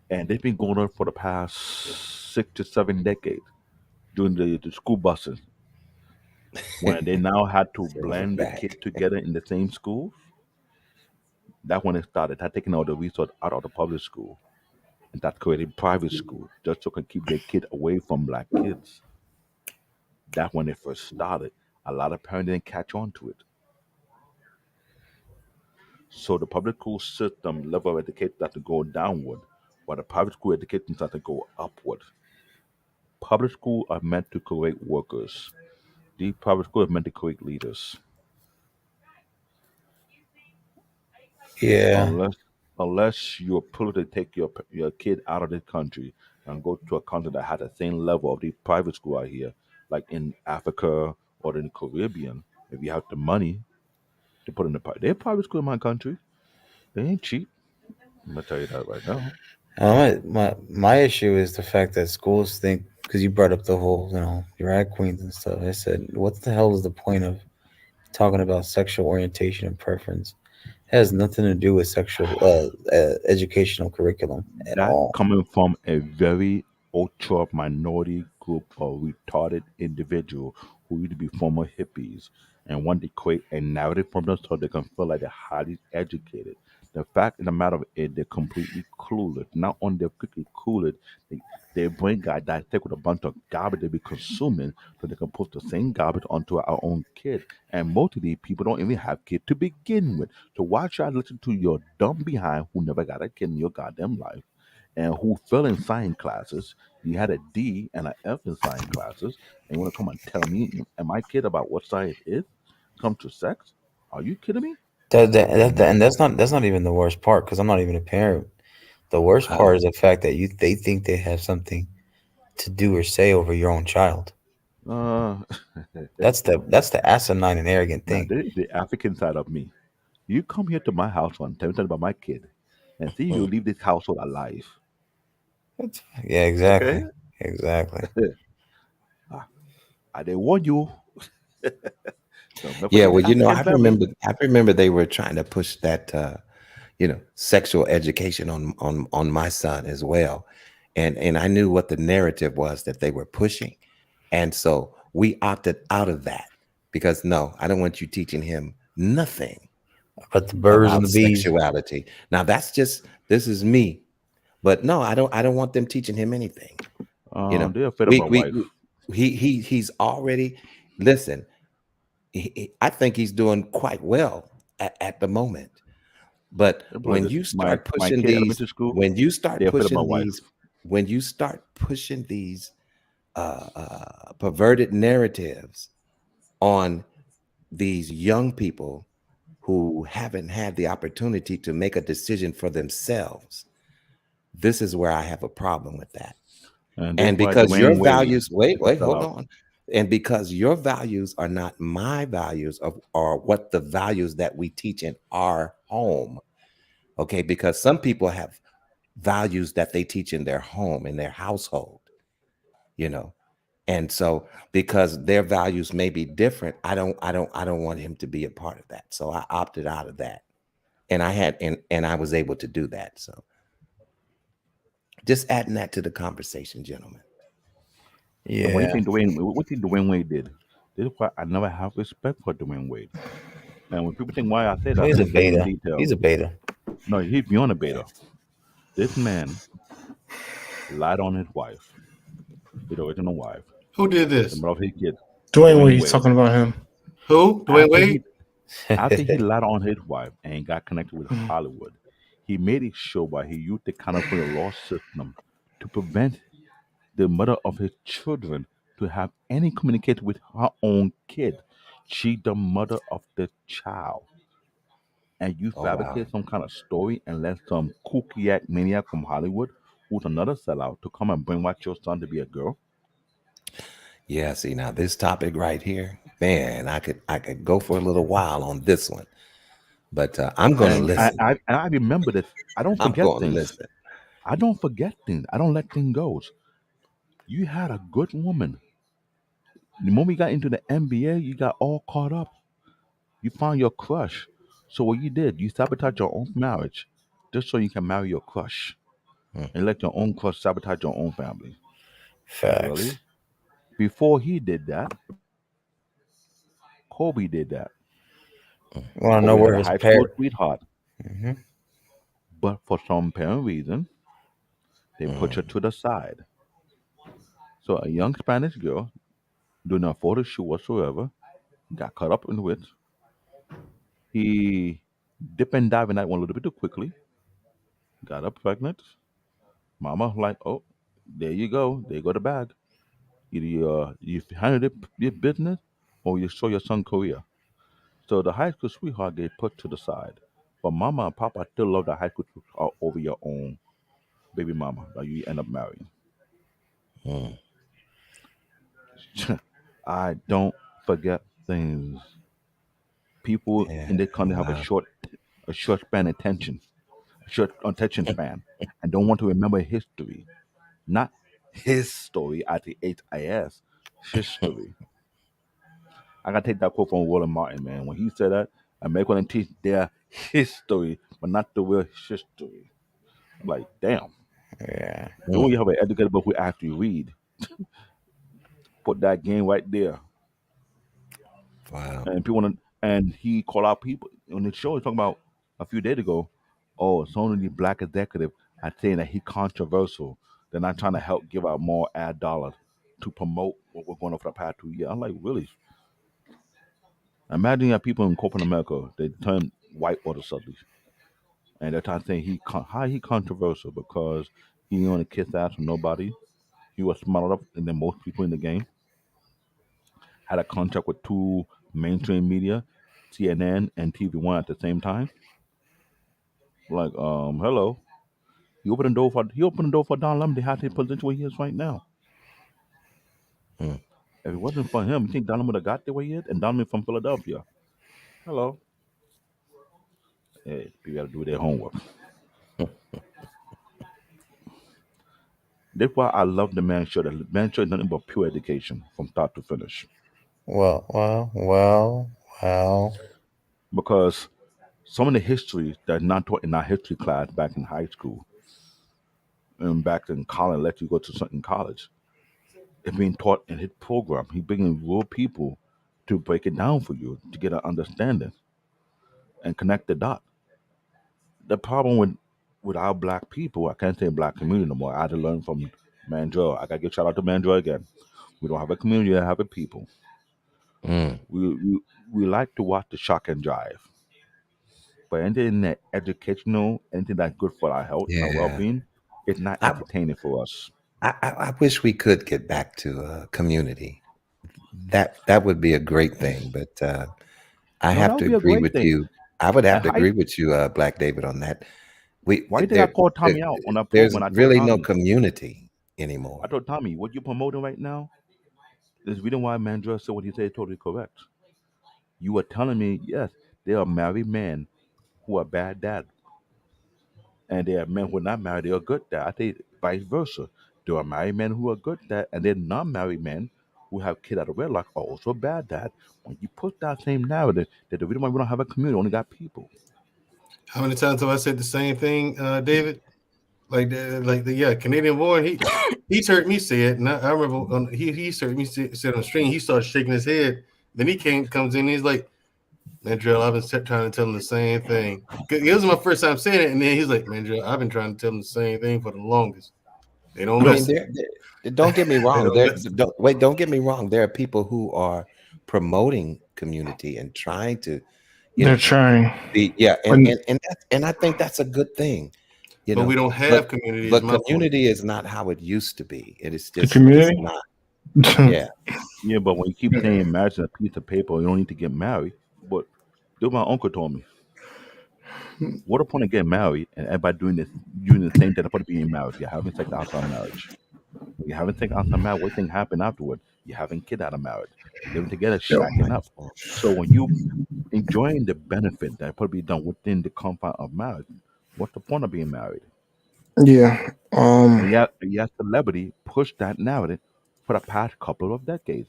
And they've been going on for the past 6 to 7 decades doing the school buses. When they now had to So we're blend the back. kid together in the same schools, that's when it started. Had taken all the resource out of the public school and that created private school just so can keep their kid away from black kids. That's when it first started. A lot of parents didn't catch on to it. So the public school system level of education started to go downward, while the private school education started to go upward. Public schools are meant to create workers. The private schools are meant to create leaders. Yeah. Unless you're pulling to take your kid out of the country and go to a country that has the same level of the private school out here, like in Africa or in the Caribbean, if you have the money to put in their private school in my country, they ain't cheap. I'm gonna tell you that right now. My issue is the fact that schools think, because you brought up the whole drag queens and stuff. I said, what the hell is the point of talking about sexual orientation and preference? It has nothing to do with sexual educational curriculum at That all. coming from a very ultra minority group of retarded individual who used to be former hippies and want to create a narrative from them so they can feel like they're highly educated. The fact of the matter of it, they're completely clueless. Not only they're completely clueless, they, their brain got dissected with a bunch of garbage they be consuming so they can put the same garbage onto our own kid. And most of these people don't even have kids to begin with. So why should I listen to your dumb behind who never got a kid in your goddamn life and who fell in science classes? You had a D and an F in science classes, and you want to come and tell me and my kid about what science is? Come to sex? Are you kidding me? And that's not even the worst part because I'm not even a parent. The worst part is the fact that they think they have something to do or say over your own child. Uh, That's the asinine and arrogant now thing. this is the African side of me. You come here to my house and tell me something about my kid, and see if you Mm. leave this household alive. Yeah, Okay? exactly, exactly. Ah, I didn't warn you. Don't never Yeah, forget well, the African I family. remember they were trying to push that sexual education on my son as well. And I knew what the narrative was that they were pushing. And so we opted out of that because no, I don't want you teaching him nothing But the birds and about the bees. sexuality. Now that's just this is me. But no, I don't want them teaching him anything. You know, They're afraid of we my we, wife. we he's already listen, I think he's doing quite well at the moment. But Let me put it like when this: you my start my pushing kid these, elementary school, when you start they're afraid of my pushing wife. these, when you start pushing these perverted narratives on these young people who haven't had the opportunity to make a decision for themselves, this is where I have a problem with that. And this And why because your Dwayne Wade values, wait, is a wait, hold sellout. on. And because your values are not my values of or what the values that we teach in our home. Okay, because some people have values that they teach in their home, in their household, you know. And so because their values may be different, I don't want him to be a part of that. So I opted out of that. And I was able to do that. So just adding that to the conversation, gentlemen. And what do you Yeah, think Dwayne Wade did? This is why I never have respect for Dwayne Wade. And when people think why I say that, he's let a me tell you in beta. detail. He's a beta. No, he's beyond a beta. This man lied on his wife, his original wife, Who did the this? mother of his kid, Dwayne Dwayne Wade, Wade. talking about him. Who? Dwayne After Wade? he after he lied on his wife and got connected with Mhm. Hollywood, he made it show why he used the California law system to prevent the mother of his children to have any communication with her own kid. She the mother of the child. And you Oh wow. fabricate some kind of story and let some kooky maniac from Hollywood, who's another sellout, to come and brainwash your son to be a girl. Yeah, see now this topic right here, man, I could go for a little while on this one, but I'm gonna And I, listen. I and I remember this. I don't I'm forget gonna things. listen. I don't forget things. I don't let things go. You had a good woman. The moment you got into the NBA, you got all caught up. You found your crush. So what you did, you sabotage your own marriage just so you can marry your crush Hmm. and let your own crush sabotage your own family. Facts. Really? Before he did that, Kobe did that. You want to know Kobe had where a his high school parent? sweetheart, Hmm. but for some apparent reason, they put her Mm. to the side. So a young Spanish girl doing a photo shoot whatsoever got caught up in it. He dipped and dived in that one a little bit too quickly, got her pregnant. Mama like, oh, there you go. There you go the bag. Either you handle your business or you show your son career. So the high school sweetheart get put to the side. But mama and papa still love the high school sweetheart over your own baby mama that you end up marrying. Mm. I don't forget things. People Yeah, in this country have wow. a short span attention, a short attention span, and don't want to remember history. Not his story at the HIS, history. I gotta take that quote from William Martin, man. When he said that, America and teach their history, but not the real history. I'm like, damn. Yeah. Then when Mm. you have an educated book who actually read, put that game right there. Wow. And people want to, and he called out people on the show. He's talking about a few days ago. Oh, so many black executive are saying that he controversial. They're not trying to help give out more ad dollars to promote what we're going on for the past 2 years. I'm like, really? Imagine you have people in corporate America, they turn white order suddenly. And they're trying to say how he controversial because he didn't want to kiss ass from nobody. He was smarter up than most people in the game. Had a contract with two mainstream media. CNN and TV1 at the same time. Like, hello. He opened the door for Don Lemon to have his position where he is right now. Hmm. If it wasn't for him, you think Don Lemon would have got there where he is? And Don Lemon from Philadelphia. Hello. Hey, people got to do their homework. That's why I love the Man Show. The Man Show is nothing but pure education from start to finish. Well. Because some of the history that's not taught in our history class back in high school and back in college, let you go to certain college, it's being taught in his program. He bringing real people to break it down for you to get an understanding and connect the dot. The problem with our black people, I can't say black community no more. I had to learn from Mandrell. I gotta give shout out to Mandrell again. We don't have a community, I have a people. Mm. We like to watch the shock and drive. But anything that educational, anything that's good for our health and our well Yeah. being, it's not I, entertaining for us. I wish we could get back to community. That would be a great thing. But I No, that have would to be a agree great with thing. you. I would have And to agree with you, Black David, on that. why do you think I called Tommy out on that There's when I told really no Tommy? community I anymore. told Tommy, what you're promoting right now is the reason why Mandrell said what he said is totally correct. You were telling me, yes, there are married men who are bad dad, and there are men who are not married, they are good dad. I think vice versa. There are married men who are good dad, and then non-married men who have kids out of wedlock are also bad dad. When you put that same narrative, that the reason why we don't have a community, only got people. How many times have I said the same thing, David? Yeah, Canadian War. He's heard me say it, and I remember he's heard me say it on the stream. He started shaking his head. Then he comes in. And he's like, "Mandrell, I've been trying to tell him the same thing. It was my first time saying it, and then he's like, "Mandrell, I've been trying to tell him the same thing for the longest. They don't I mean, listen. don't get me They wrong. don't listen." Don't get me wrong. There are people who are promoting community and trying to, They're trying. and I think that's a good thing. But we don't have community. Is But my point. community is not how it used to be. It is The just community? it's not. Yeah. Yeah, but when you keep saying marriage is a piece of paper, you don't need to get married. But this my uncle told me. What the point of getting married and everybody doing the same thing about being married? You're having sex outside marriage. When you're having sex outside marriage, what thing happen afterward? You're having kids out of marriage. You're living together, shacking up. So when you enjoying the benefit that probably done within the confine of marriage, what's the point of being married? Yeah. And yet celebrity push that narrative for the past couple of decades.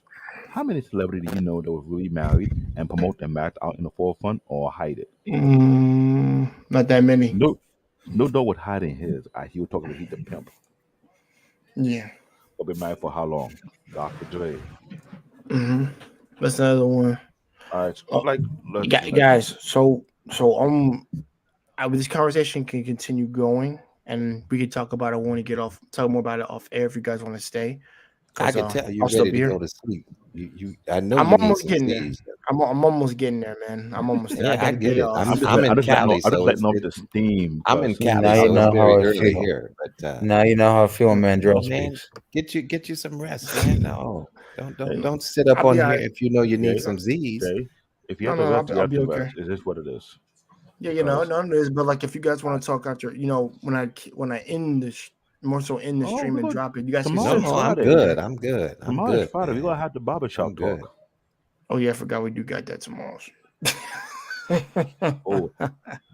How many celebrities do you know that were really married and promote their marriage out in the forefront or hide it? Not that many. Snoop Dogg was hiding his. He was talking about he's a pimp. Yeah. But been married for how long? Dr. Dre. That's another one. All right, Oh, like guys. So this conversation can continue going, and we can talk about it when we talk more about it off air if you guys want to stay. I can tell you're I'll still ready be to here. go to sleep. I know I'm you need almost some getting there. Z's. I'm almost getting there, man. I'm almost there. Yeah, I got I to get get it. off. I'm in Cali, I'm just so letting off the steam. I'm in because Cali, Now you so know it's how very I early feel. here. But Now you know how I feel when Mandrell man, speaks. get you some rest, man. No, Hey, don't sit up I'll on be all here right. if you know you need Jay, some Z's. Jay, if you No, have to no, rest, you I'll have be to okay. rest. It is what it is. Yeah, Because no, it is. But like, if you guys want to talk after, when I end this, more so in the stream we're and good. drop it, you guys can Tomorrow still is No, talk. I'm Friday. good. I'm good. I'm Tomorrow is good, Friday. We're man. gonna have the I'm barbershop good. talk. Oh yeah, I forgot we do got that tomorrow. Oh,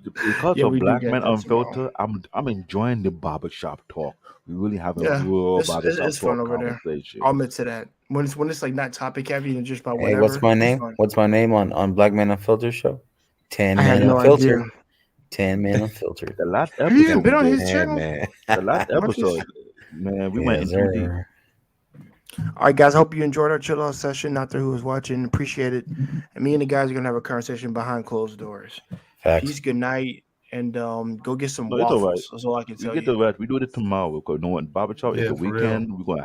because Yeah, of we do Black get Men that tomorrow. Unfiltered, I'm enjoying the barbershop talk. We really having a Yeah, real it's barbershop fun talk over there. conversation. I'll admit to that. When it's like not topic heavy and just about Hey, whatever. what's my it's name? fun. What's my name on Black Man Unfiltered show? 10 I have Man no Unfiltered. idea. 10 Man Unfiltered. The last Have you even episode been we on his did, channel? Man. the last How much is- episode, man, we went Yes, in too deep. sir. All right, guys. I hope you enjoyed our chill out session. Not there who was watching, appreciate it. And me and the guys are gonna have a conversation behind closed doors. Facts. Peace, good night, and go get some No, it's all right. waffles. That's all I can We tell get you. the rest. We do it tomorrow because no one barbershop is Yeah, the for real. weekend. We're gonna